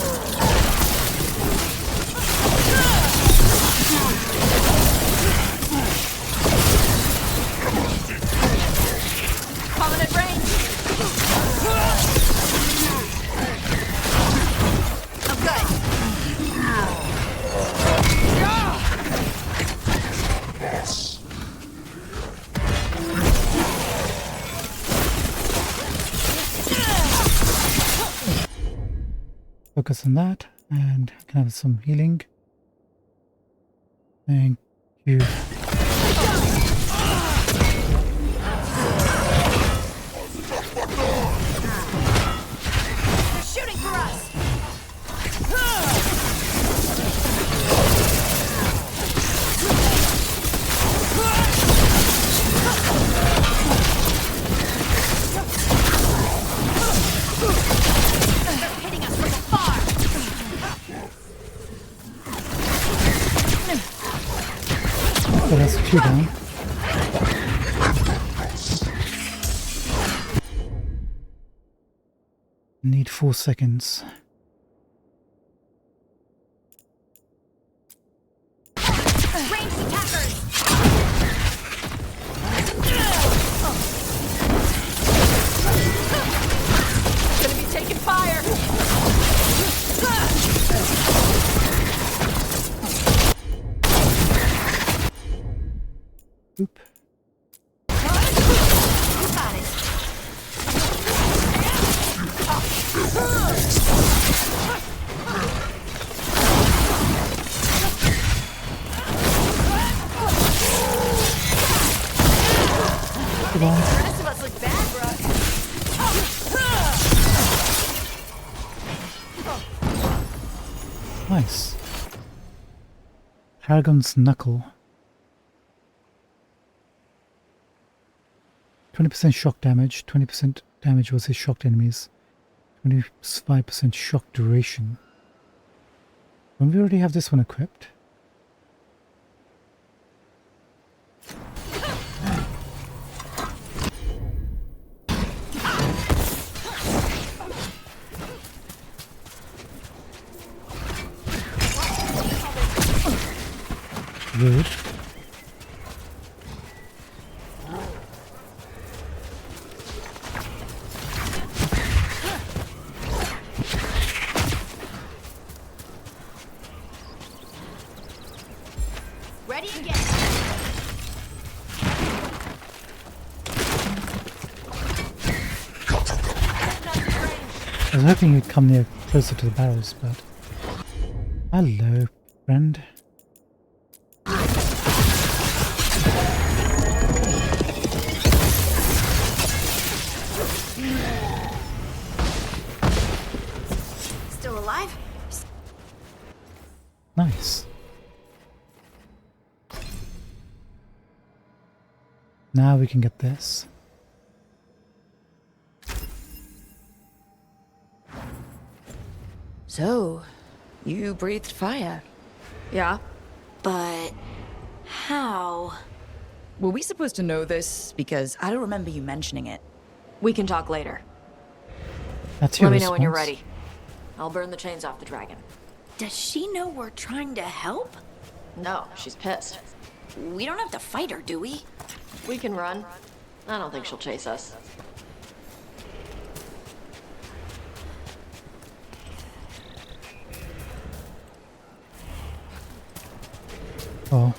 Coming at range! I'm good. Focus on that, and I can have some healing. Thank you. They're shooting for us! They're hitting us from afar! So that's 2 down. Need 4 seconds. Ranged attackers! Gonna be taking fire! Oop. You got it. Come on. The rest of us look bad, Brooke. Nice. Paragon's Knuckle. 20% shock damage, 20% damage was his shocked enemies, 25% shock duration. Don't we already have this one equipped? Good. Ready again. I was hoping you'd come near closer to the barrels, but... Hello, friend. Still alive? Nice. Now we can get this. So, you breathed fire. Yeah? But how? Were we supposed to know this? Because I don't remember you mentioning it. We can talk later. That's your Let me know when you're response. ready. I'll burn the chains off the dragon. Does she know we're trying to help? No, she's pissed. We don't have to fight her, do we? We can run. I don't think she'll chase us. Oh,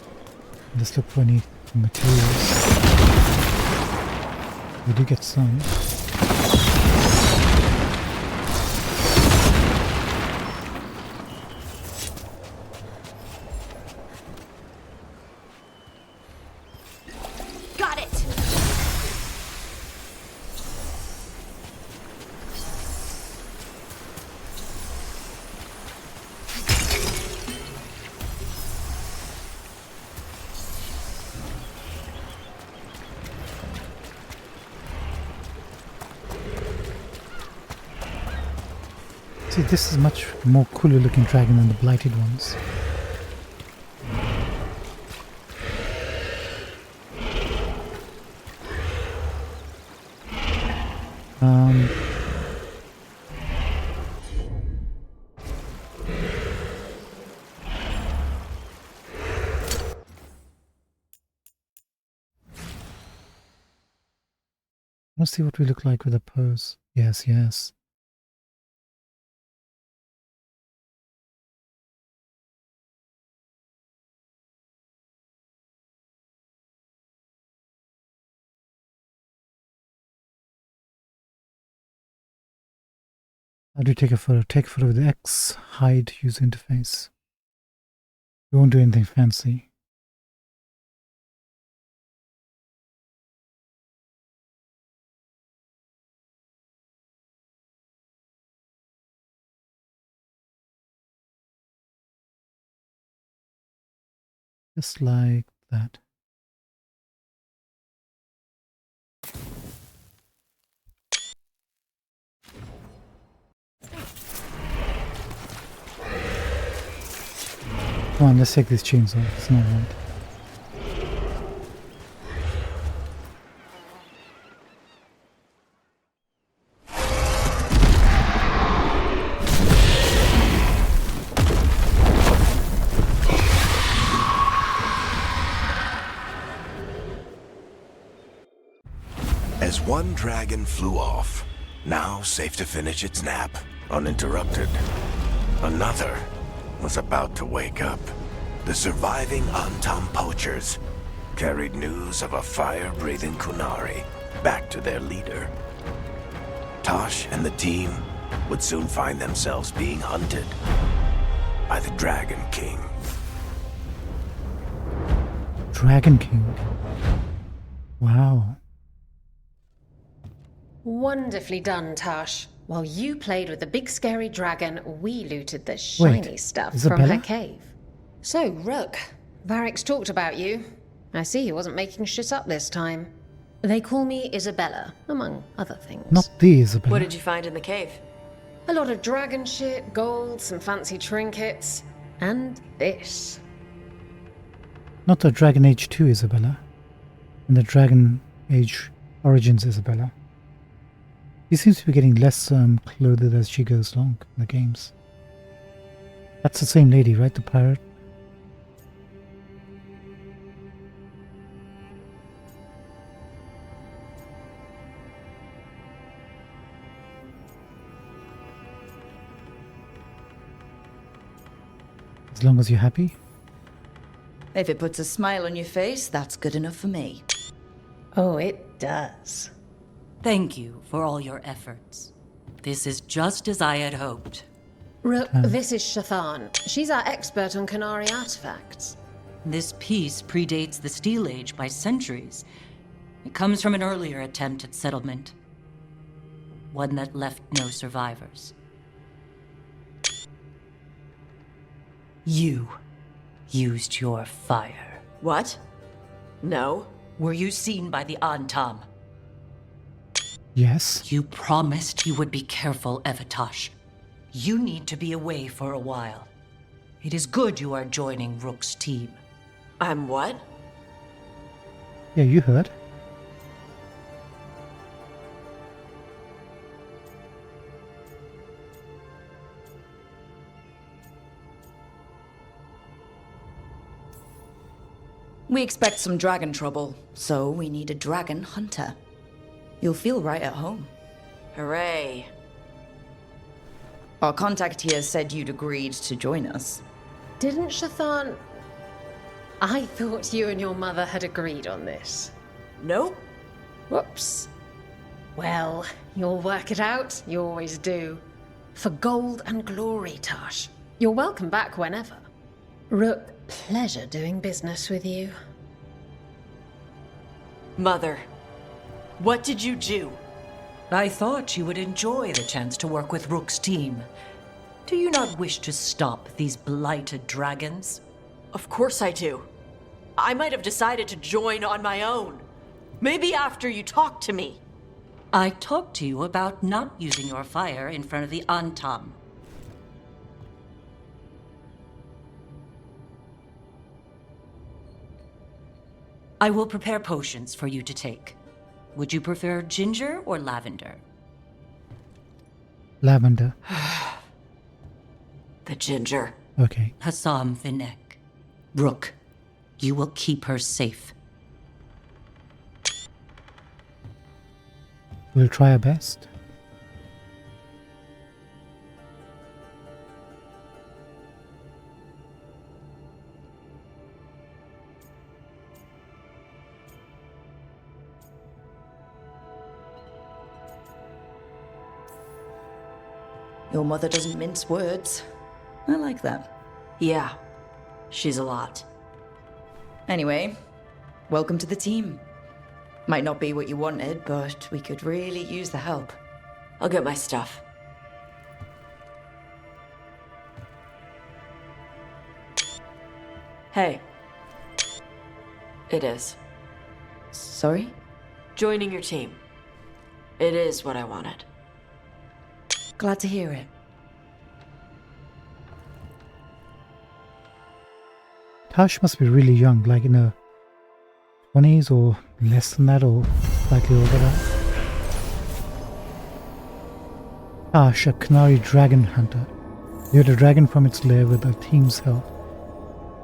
let's look for any materials. We do get some. Got it! See, this is much more cooler looking dragon than the blighted ones. Let's see what we look like with a pose. Yes, yes. How do you take a photo? Take a photo with X, hide user interface. We won't do anything fancy. Just like that. Come on, let's take these chains off. It's not right. As one dragon flew off, now safe to finish its nap, uninterrupted, another was about to wake up. The surviving Antam poachers carried news of a fire-breathing Kunari back to their leader. Tosh and the team would soon find themselves being hunted by the Dragon King. Dragon King. Wow. Wonderfully done, Tosh. While you played with the big scary dragon, we looted the shiny stuff from Isabella? her cave. So, Rook, Varric's talked about you. I see he wasn't making shit up this time. They call me Isabella, among other things. Not the Isabella. What did you find in the cave? A lot of dragon shit, gold, some fancy trinkets, and this. Not the Dragon Age 2 Isabella. And the Dragon Age Origins Isabella. She seems to be getting less clothed as she goes along in the games. That's the same lady, right? The pirate? As long as you're happy. If it puts a smile on your face, that's good enough for me. Oh, it does. Thank you for all your efforts. This is just as I had hoped. Rook, this is Shathan. She's our expert on Kunari artifacts. This piece predates the Steel Age by centuries. It comes from an earlier attempt at settlement. One that left no survivors. You used your fire. What? No. Were you seen by the Antam? Yes. You promised you would be careful, Evatosh. You need to be away for a while. It is good you are joining Rook's team. I'm what? Yeah, you heard. We expect some dragon trouble, so we need a dragon hunter. You'll feel right at home. Hooray. Our contact here said you'd agreed to join us. Didn't Shathan... I thought you and your mother had agreed on this. Nope. Whoops. Well, you'll work it out. You always do. For gold and glory, Tosh. You're welcome back whenever. Rook, pleasure doing business with you. Mother, what did you do? I thought you would enjoy the chance to work with Rook's team. Do you not wish to stop these blighted dragons? Of course I do. I might have decided to join on my own. Maybe after you talked to me. I talked to you about not using your fire in front of the Antam. I will prepare potions for you to take. Would you prefer ginger or lavender? Lavender. The ginger. Okay. Hassam Vinek. Rook, you will keep her safe. We'll try our best. Your mother doesn't mince words. I like that. Yeah, she's a lot. Anyway, welcome to the team. Might not be what you wanted, but we could really use the help. I'll get my stuff. Hey. It is. Sorry? Joining your team. It is what I wanted. Glad to hear it. Tash must be really young, like in her 20s or less than that, or slightly older than that. Tash, a Canary dragon hunter, lured a dragon from its lair with the team's help.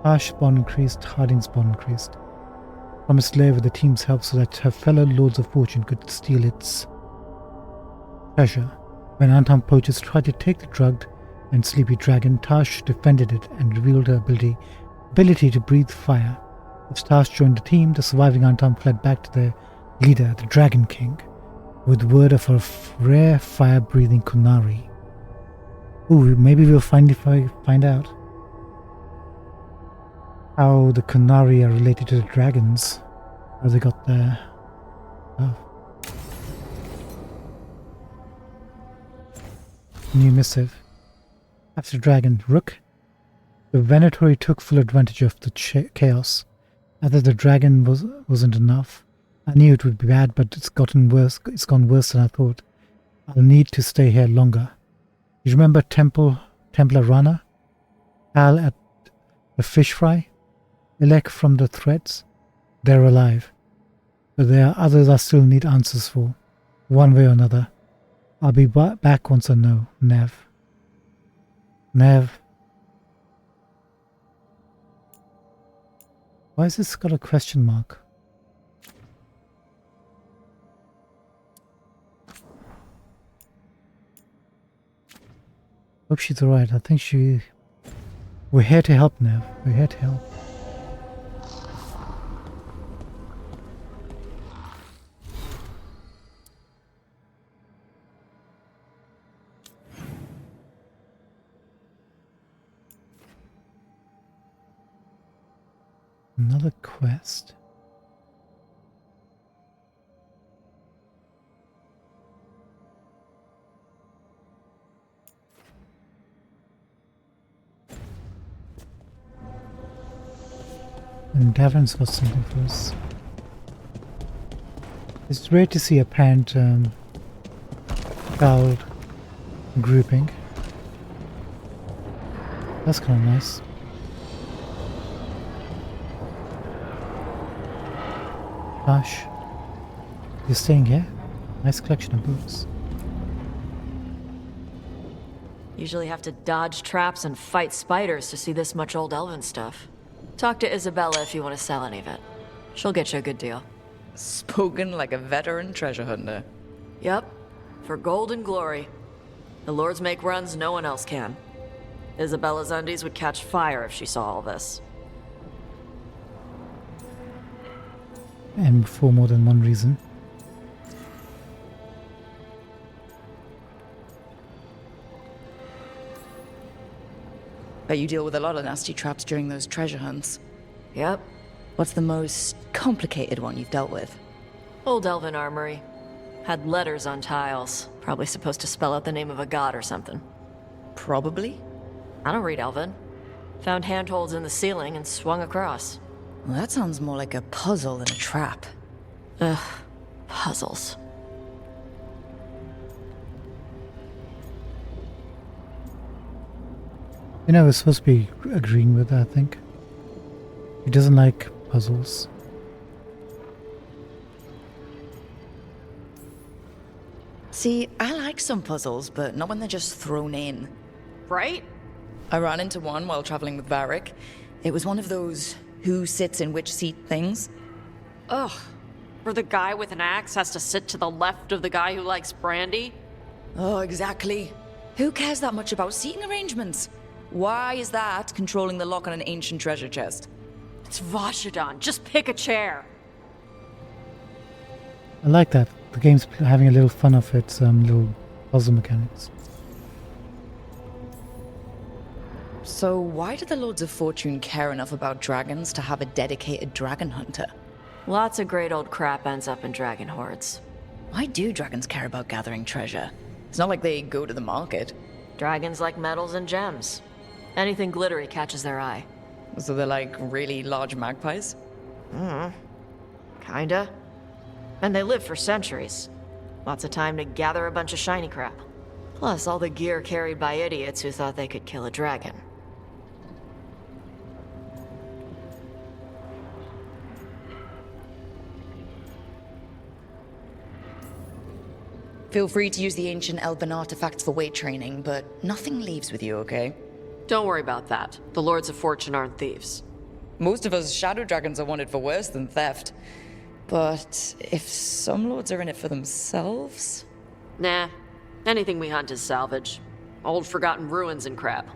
Tash bond increased, Harding's bond increased. From its lair with the team's help so that her fellow Lords of Fortune could steal its treasure. When Anton poachers tried to take the drugged and sleepy dragon, Tash defended it and revealed her ability to breathe fire. As Tash joined the team, the surviving Anton fled back to their leader, the Dragon King, with word of a rare fire-breathing Kunari. Ooh, maybe we'll find out how the Kunari are related to the dragons. How they got their stuff. New missive. After Dragon, Rook. The Venatori took full advantage of the chaos. After the dragon wasn't enough. I knew it would be bad, but it's gotten worse. It's gone worse than I thought. I'll need to stay here longer. You remember Templar Rana? Al at the fish fry? Elec from the threads? They're alive. But there are others I still need answers for. One way or another. I'll be back once I know. Nev. Why has this got a question mark? Hope she's alright. I think we're here to help, Nev. We're here to help. Another quest. And Davron's got something for us. It's rare to see a parent-child grouping. That's kind of nice. Tash, you're staying here? Nice collection of books. Usually have to dodge traps and fight spiders to see this much old elven stuff. Talk to Isabella if you want to sell any of it. She'll get you a good deal. Spoken like a veteran treasure hunter. Yep, for gold and glory. The lords make runs no one else can. Isabella's undies would catch fire if she saw all this. And for more than one reason. Bet you deal with a lot of nasty traps during those treasure hunts. Yep. What's the most complicated one you've dealt with? Old elven armory. Had letters on tiles. Probably supposed to spell out the name of a god or something. Probably? I don't read elven. Found handholds in the ceiling and swung across. Well, that sounds more like a puzzle than a trap. Ugh, puzzles. You know, we're supposed to be agreeing with that, I think. He doesn't like puzzles. See, I like some puzzles, but not when they're just thrown in. Right? I ran into one while traveling with Varric. It was one of those who sits in which seat things. Ugh. Where the guy with an axe has to sit to the left of the guy who likes brandy? Oh, exactly. Who cares that much about seating arrangements? Why is that controlling the lock on an ancient treasure chest? It's Vashidon. Just pick a chair. I like that. The game's having a little fun of its little puzzle mechanics. So why do the Lords of Fortune care enough about dragons to have a dedicated dragon hunter? Lots of great old crap ends up in dragon hordes. Why do dragons care about gathering treasure? It's not like they go to the market. Dragons like metals and gems. Anything glittery catches their eye. So they're like really large magpies? Kinda. And they live for centuries. Lots of time to gather a bunch of shiny crap. Plus all the gear carried by idiots who thought they could kill a dragon. Feel free to use the ancient elven artifacts for weight training, but nothing leaves with you, okay? Don't worry about that. The Lords of Fortune aren't thieves. Most of us shadow dragons are wanted for worse than theft. But if some lords are in it for themselves? Nah. Anything we hunt is salvage. Old forgotten ruins and crap.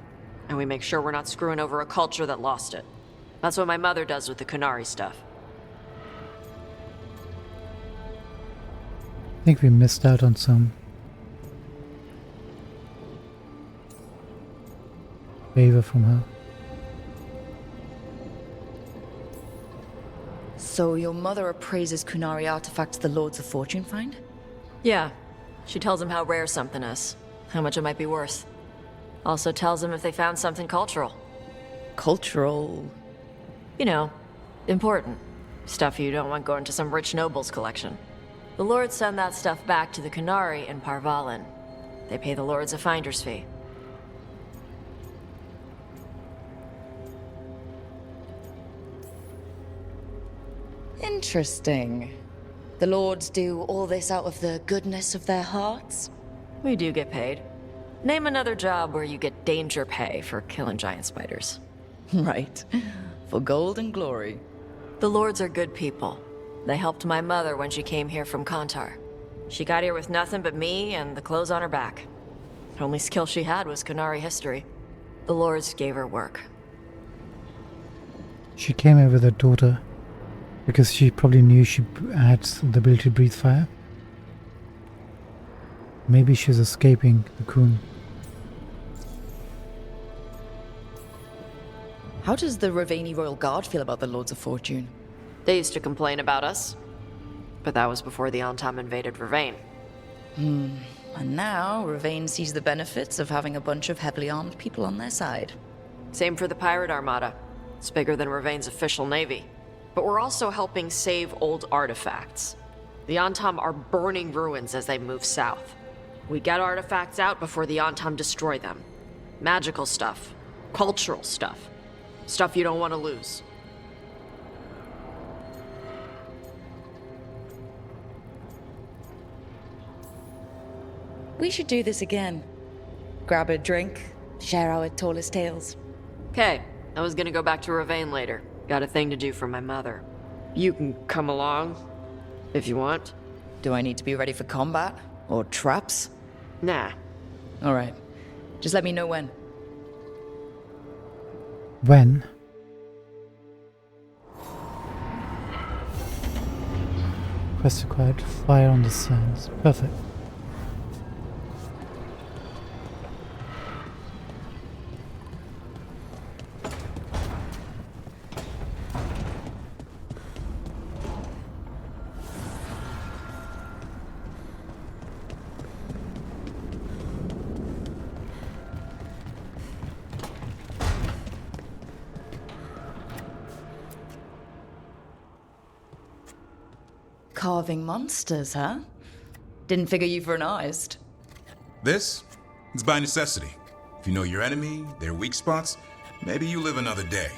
And we make sure we're not screwing over a culture that lost it. That's what my mother does with the Kunari stuff. I think we missed out on some favor from her. So your mother appraises Kunari artifacts the Lords of Fortune find? Yeah. She tells them how rare something is. How much it might be worth. Also tells them if they found something cultural. Cultural? You know, important. Stuff you don't want going to some rich noble's collection. The Lords send that stuff back to the Kunari in Parvalin. They pay the Lords a finder's fee. Interesting. The Lords do all this out of the goodness of their hearts? We do get paid. Name another job where you get danger pay for killing giant spiders. Right. For gold and glory. The Lords are good people. They helped my mother when she came here from Kantar. She got here with nothing but me and the clothes on her back. The only skill she had was Kunari history. The Lords gave her work. She came here with her daughter because she probably knew she had the ability to breathe fire. Maybe she's escaping the Kun. How does the Ravani Royal Guard feel about the Lords of Fortune? They used to complain about us. But that was before the Antam invaded Ravane. And now, Ravane sees the benefits of having a bunch of heavily armed people on their side. Same for the Pirate Armada. It's bigger than Ravane's official navy. But we're also helping save old artifacts. The Antam are burning ruins as they move south. We get artifacts out before the Antam destroy them. Magical stuff. Cultural stuff. Stuff you don't want to lose. We should do this again. Grab a drink, share our tallest tales. Okay, I was gonna go back to Ravane later. Got a thing to do for my mother. You can come along, if you want. Do I need to be ready for combat? Or traps? Nah. Alright. Just let me know when. When? Quest acquired. Fire on the sands. Perfect. Carving monsters, huh? Didn't figure you for an artist. This? It's by necessity. If you know your enemy, their weak spots, maybe you live another day.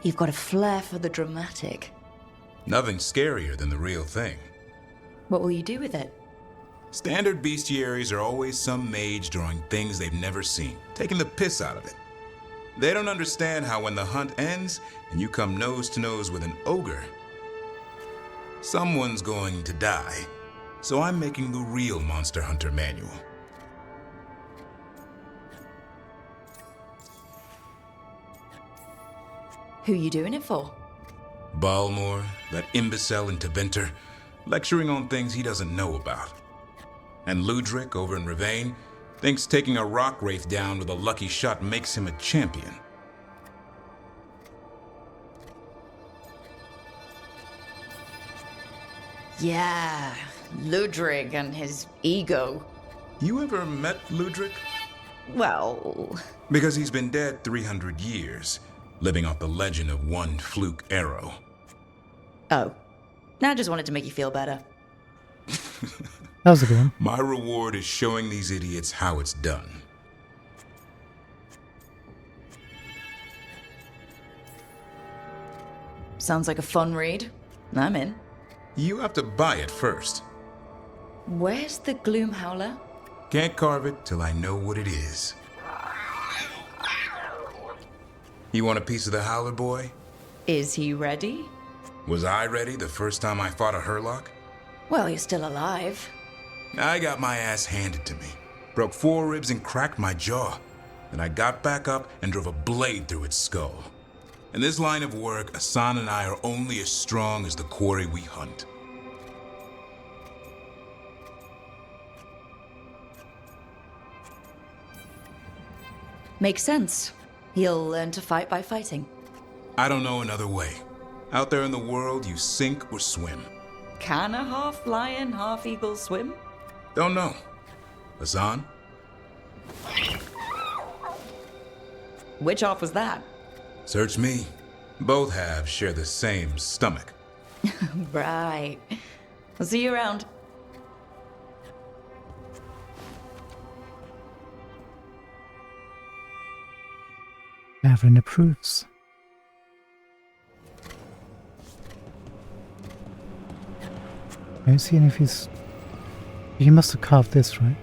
You've got a flair for the dramatic. Nothing scarier than the real thing. What will you do with it? Standard bestiaries are always some mage drawing things they've never seen, taking the piss out of it. They don't understand how when the hunt ends and you come nose to nose with an ogre, someone's going to die. So I'm making the real Monster Hunter manual. Who you doing it for? Balmor, that imbecile in Teventer, lecturing on things he doesn't know about. And Ludric over in Ravane thinks taking a rock wraith down with a lucky shot makes him a champion. Yeah, Ludrig and his ego. You ever met Ludric? Well... Because he's been dead 300 years, living off the legend of one fluke arrow. Oh. I just wanted to make you feel better. That was a good one. My reward is showing these idiots how it's done. Sounds like a fun read. I'm in. You have to buy it first. Where's the Gloom Howler? Can't carve it till I know what it is. You want a piece of the Howler, boy? Is he ready? Was I ready the first time I fought a Hurlock? Well, you're still alive. I got my ass handed to me. Broke 4 ribs and cracked my jaw. Then I got back up and drove a blade through its skull. In this line of work, Asan and I are only as strong as the quarry we hunt. Makes sense. He'll learn to fight by fighting. I don't know another way. Out there in the world, you sink or swim. Can a half lion, half eagle swim? Don't know. Asan? Which half was that? Search me. Both halves share the same stomach. Right. I'll see you around. Avrin approves. I don't see any of his... He must have carved this, right?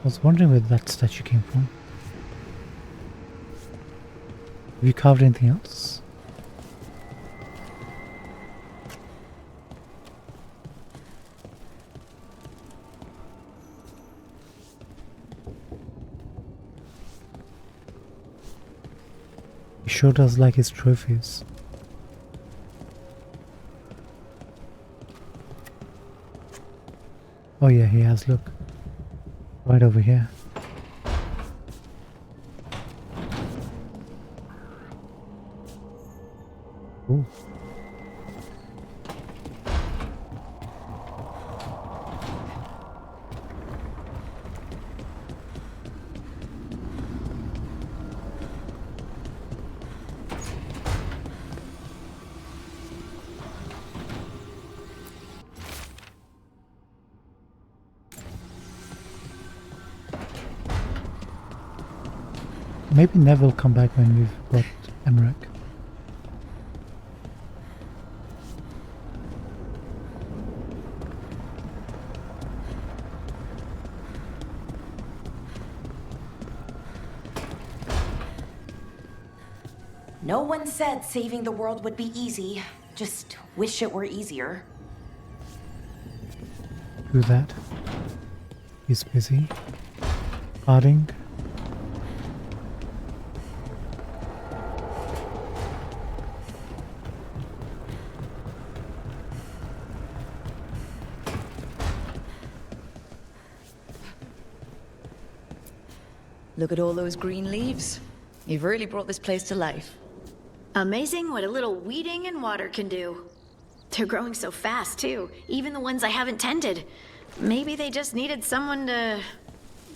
I was wondering where that statue came from. Have you carved anything else? He sure does like his trophies. Oh yeah, he has, look. Right over here. Ooh. Maybe Nev will come back when we've got Emmerich. No one said saving the world would be easy. Just wish it were easier. Do that. He's busy. Harding. Look at all those green leaves. You've really brought this place to life. Amazing what a little weeding and water can do. They're growing so fast, too. Even the ones I haven't tended. Maybe they just needed someone to...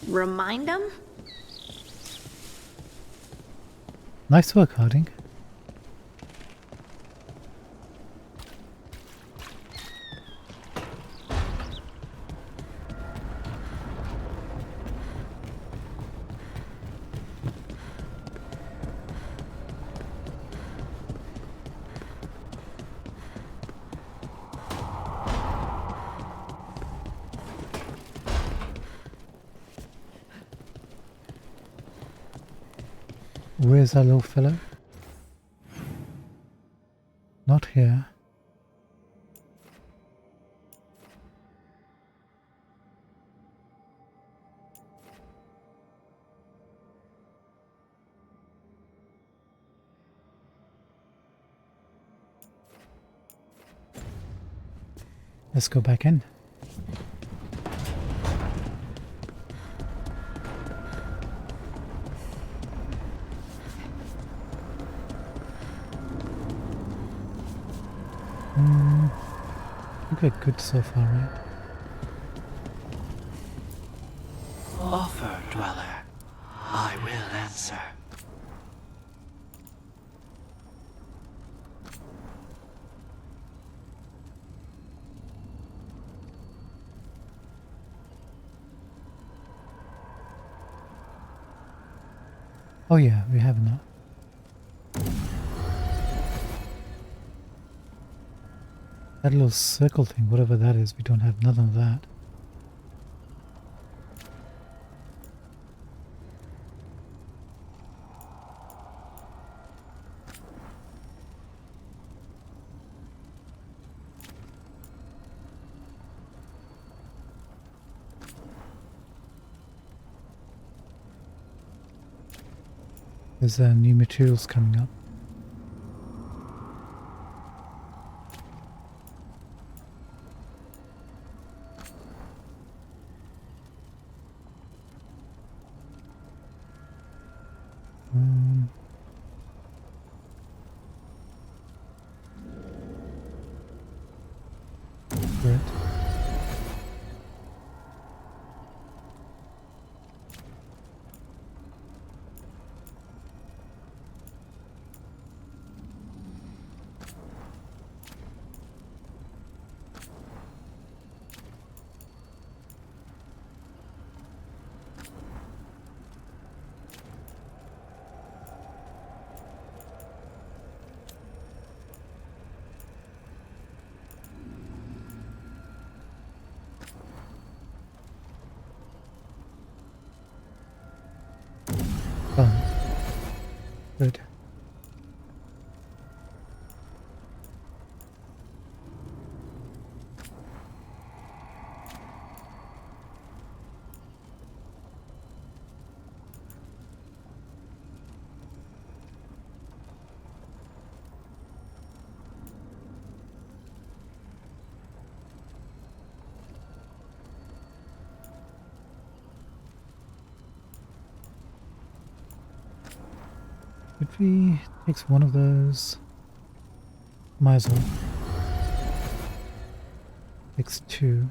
remind them? Nice work, Harding. Where's our little fellow? Not here. Let's go back in. We're good so far, right? Offer, Dweller. I will answer. Oh yeah, we have enough. That little circle thing, whatever that is, we don't have none of that. There's new materials coming up. Great. Done. Good. If we takes one of those, might as well. Takes two.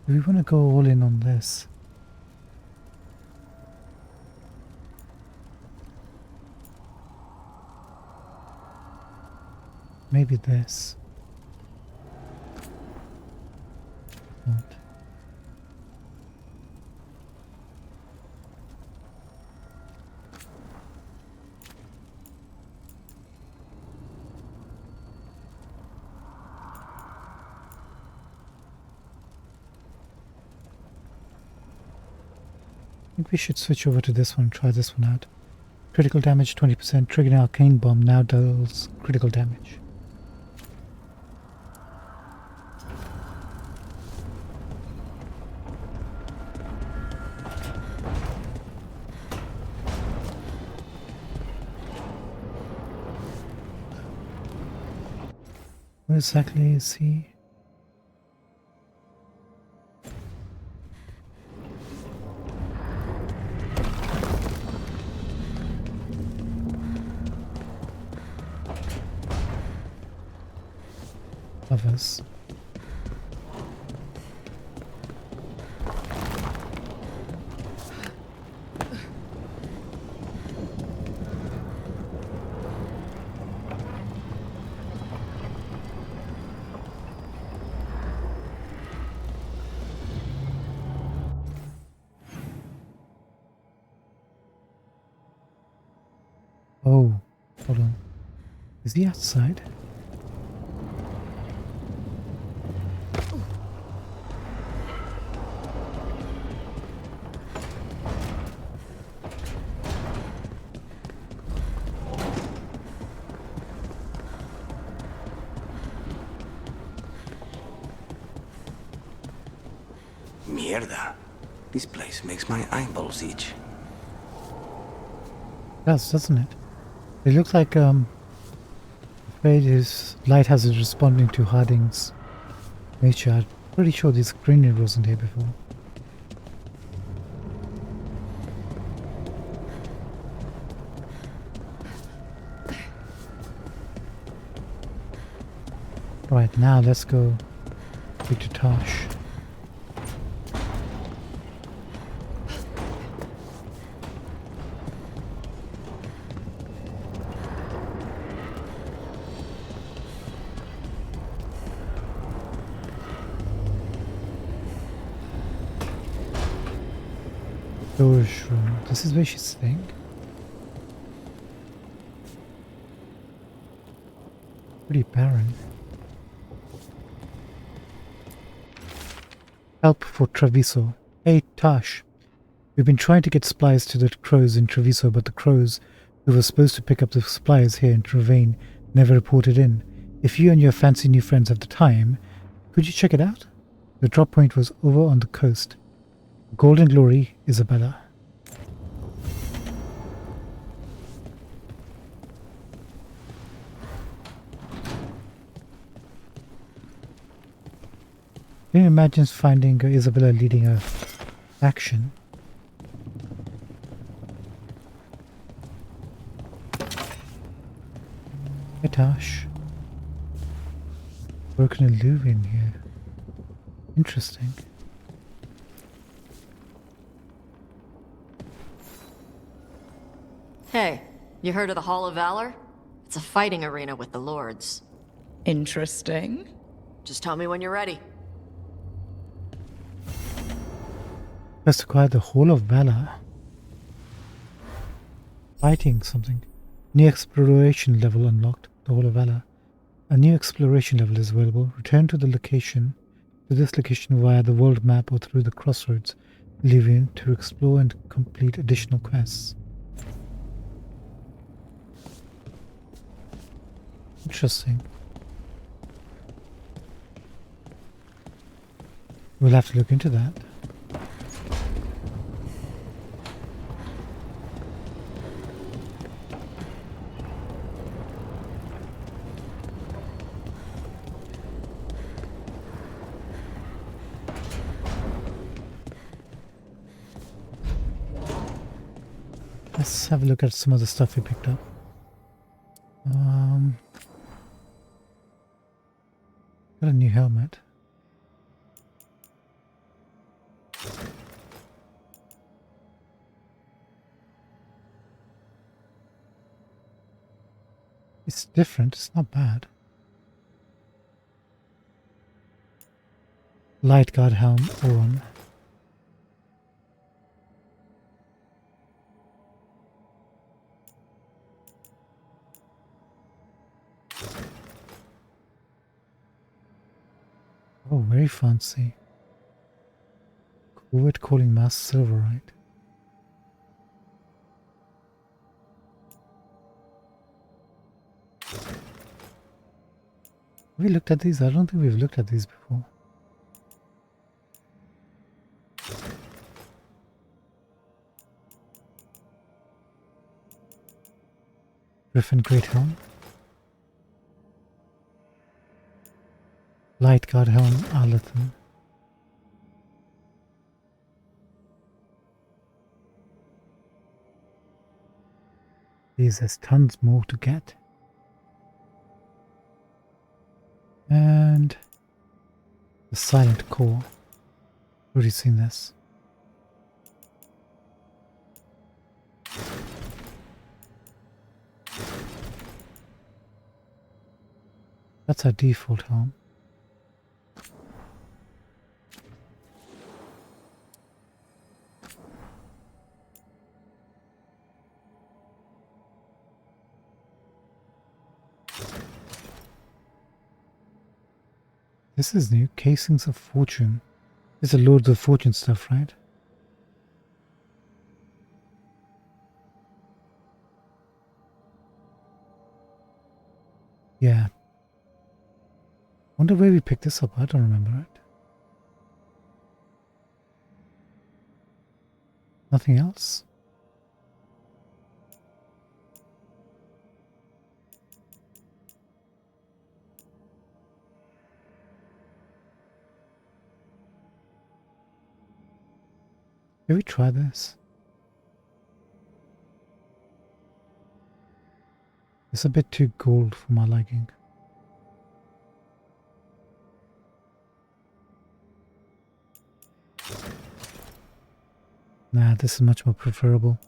Do we want to go all in on this? Maybe this. Not. I think we should switch over to this one and try this one out. Critical damage 20%, triggering arcane bomb now deals critical damage. Where exactly is he? Others. Oh, hold on. Is he outside? Mierda. This place makes my eyeballs itch. It does, doesn't it? It looks like afraid his lighthouse is responding to Harding's nature. I'm pretty sure this greenery wasn't here before. Right, now let's go speak to Tosh. Storage room. This is where she's staying. Pretty barren. Help for Treviso. Hey, Tash. We've been trying to get supplies to the crows in Treviso, but the crows who were supposed to pick up the supplies here in Ravine never reported in. If you and your fancy new friends have the time, could you check it out? The drop point was over on the coast. Golden Glory, Isabella. Can you imagine finding Isabella leading a action? Hey Tash. Broken alluvium here. Interesting. Hey, you heard of the Hall of Valor? It's a fighting arena with the lords. Interesting. Just tell me when you're ready. Let's acquire the Hall of Valor. Fighting something. New exploration level unlocked. The Hall of Valor. A new exploration level is available. Return to this location via the world map or through the crossroads, leaving to explore and complete additional quests. Interesting. We'll have to look into that. Let's have a look at some of the stuff we picked up. Got a new helmet. It's different, it's not bad. Light guard helm, Oron. Oh, very fancy. Covert calling mass silverite. Have we looked at these? I don't think we've looked at these before. Griffin Great Helm. Light Guard Helm, Arlethan. There's tons more to get. And the Silent Core. Already seen this. That's our default helm. This is new. Casings of Fortune. This is the Lords of Fortune stuff, right? Yeah. Wonder where we picked this up. I don't remember it. Nothing else? Can we try this? It's a bit too gold for my liking. Nah, this is much more preferable.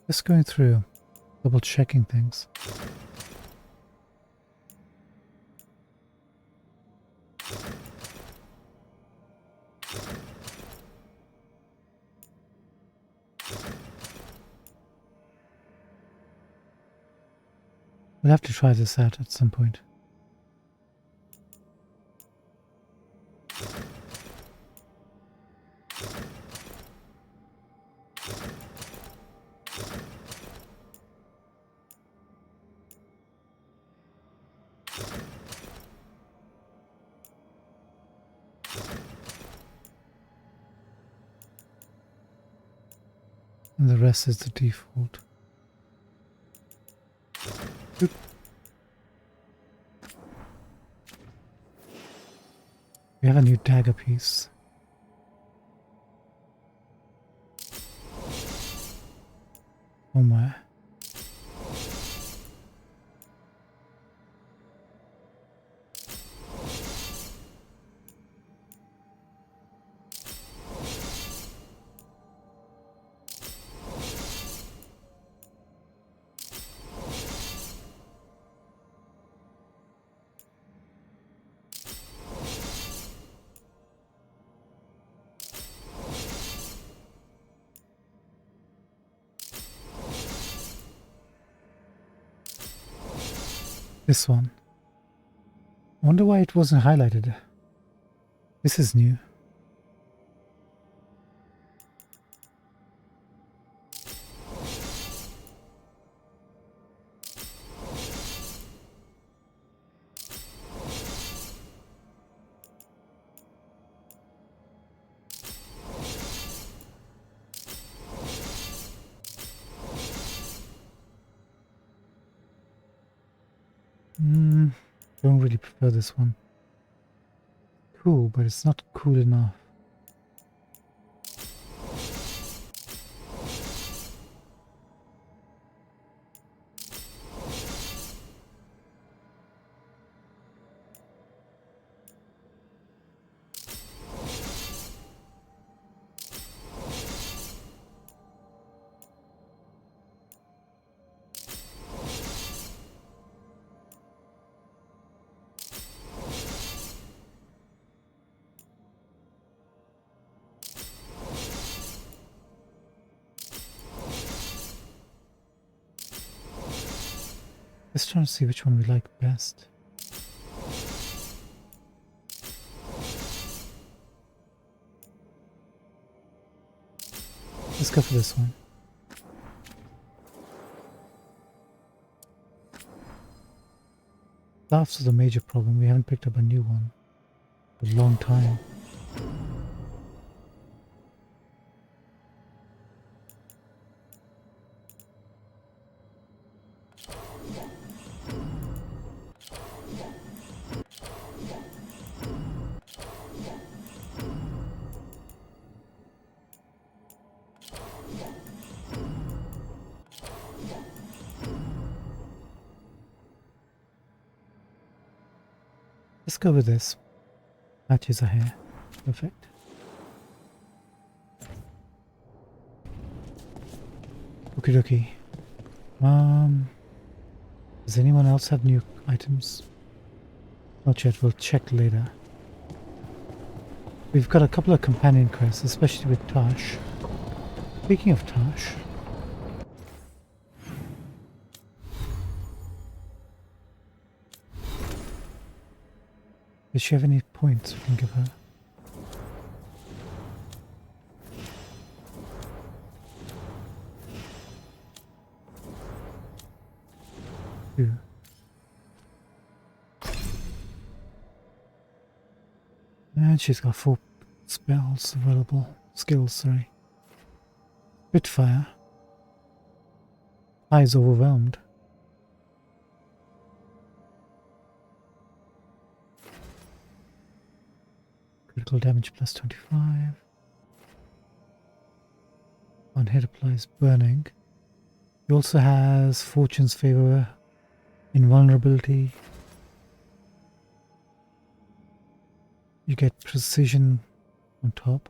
Just going through, double checking things. We'll have to try this out at some point. And the rest is the default. Oop. We have a new dagger piece. Oh my. This one. I wonder why it wasn't highlighted. This is new. Don't really prefer this one. Cool, but it's not cool enough. Let's try to see which one we like best. Let's go for this one. Laughs is a major problem. We haven't picked up a new one for a long time. Let's go with this. Matches are here. Perfect. Okie dokie. Does anyone else have new items? Not yet, we'll check later. We've got a couple of companion quests, especially with Tash. Speaking of Tash, does she have any points we can give her? Two. And she's got 4 spells available. Skills, sorry. Spitfire. Eyes overwhelmed. Critical damage plus 25. One hit applies burning. He also has Fortune's Favor, Invulnerability. You get Precision on top.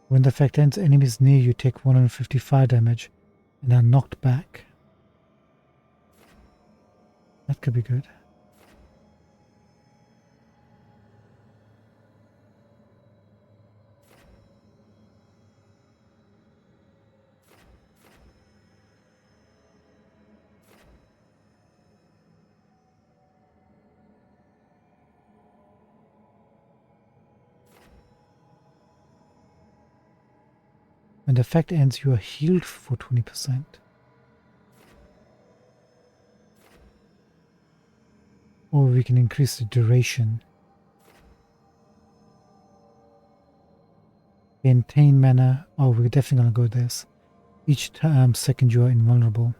When the effect ends, enemies near you take 155 damage and are knocked back. That could be good. When the effect ends, you are healed for 20%. Or we can increase the duration. Maintain mana. Oh, we're definitely going to go with this. Each second you are invulnerable.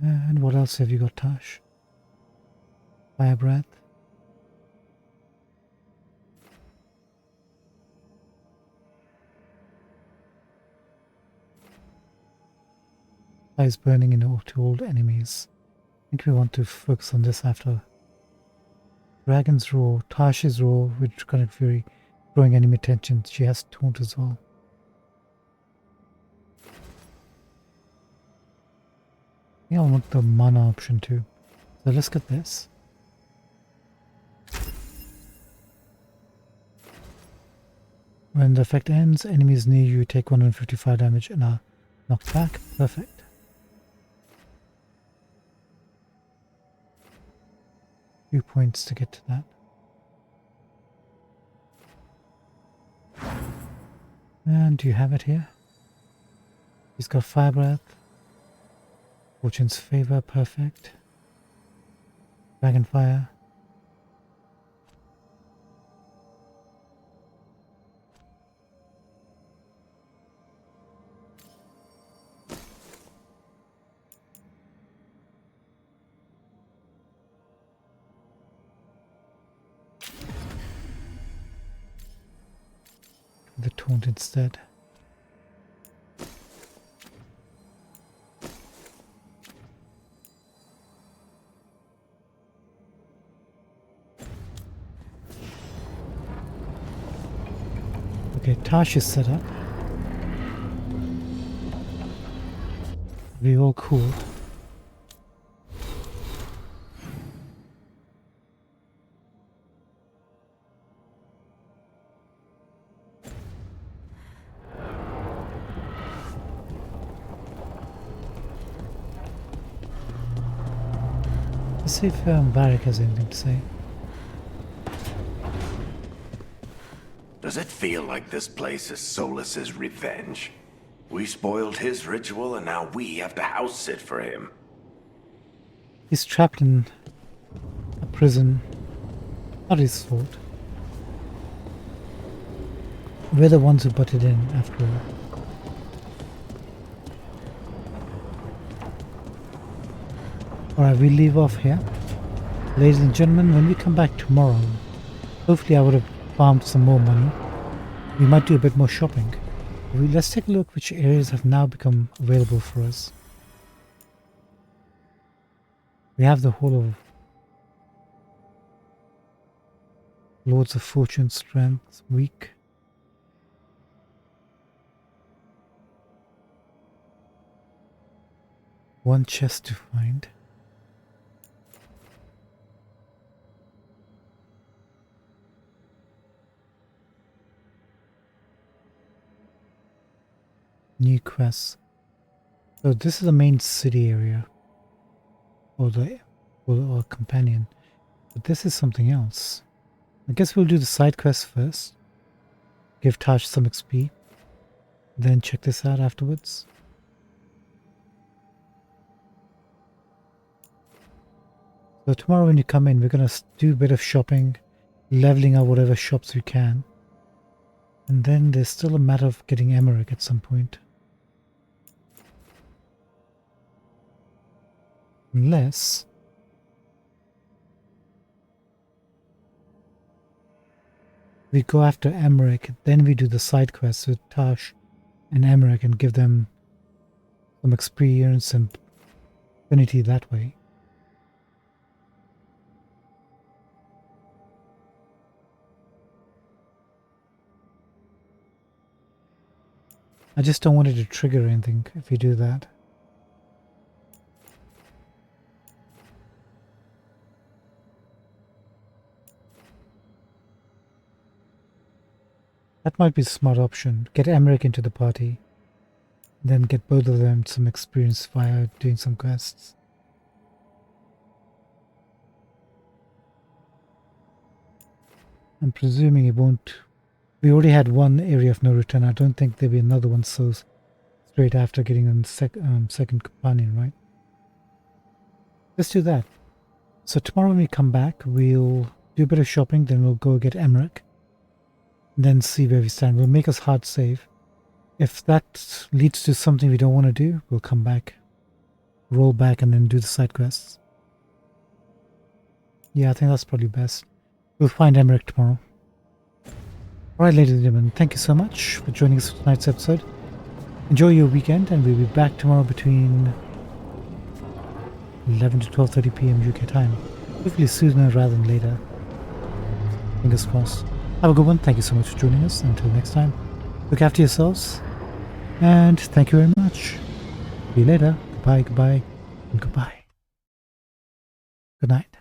And what else have you got, Tash? Fire Breath. Eyes burning to all enemies. I think we want to focus on this after. Dragon's Roar, Tash's Roar with Draconic Fury, drawing enemy attention. She has Taunt as well. Yeah, I want the mana option too. So let's get this. When the effect ends, enemies near you take 155 damage and are knocked back. Perfect. Few points to get to that. And do you have it here? He's got Fire Breath. Fortune's Favor, perfect. Dragonfire. The taunt instead. Okay, Tash is set up. We all cool. Let's see if Varric has anything to say. Does it feel like this place is Solus's revenge? We spoiled his ritual and now we have to house sit for him. He's trapped in a prison. Not his fault. We're the ones who butted in after all. Alright, we leave off here. Ladies and gentlemen, when we come back tomorrow, hopefully I would have farmed some more money. We might do a bit more shopping. Let's take a look which areas have now become available for us. We have the whole of Lords of Fortune, Strength, Weak. One chest to find. New quests. So this is the main city area, or companion. But this is something else. I guess we'll do the side quest first. Give Tash some XP. Then check this out afterwards. So tomorrow when you come in, we're gonna do a bit of shopping, leveling out whatever shops we can. And then there's still a matter of getting Emmerich at some point. Unless we go after Emmerich, then we do the side quests with Tash and Emmerich and give them some experience and affinity that way. I just don't want it to trigger anything if you do that. That might be a smart option. Get Emmerich into the party. Then get both of them some experience via doing some quests. I'm presuming it won't... We already had one area of no return. I don't think there'll be another one so straight after getting a second companion, right? Let's do that. So tomorrow when we come back, we'll do a bit of shopping, then we'll go get Emmerich. Then see where we stand. We'll make us hard save. If that leads to something we don't want to do, we'll come back, roll back, and then do the side quests. Yeah, I think that's probably best. We'll find Emmerich tomorrow. Alright, ladies and gentlemen, thank you so much for joining us for tonight's episode. Enjoy your weekend, and we'll be back tomorrow between 11 to 12:30 p.m. UK time. Hopefully sooner rather than later. Fingers crossed. Have a good one. Thank you so much for joining us. Until next time, look after yourselves. And thank you very much. See you later. Goodbye, goodbye, and goodbye. Good night.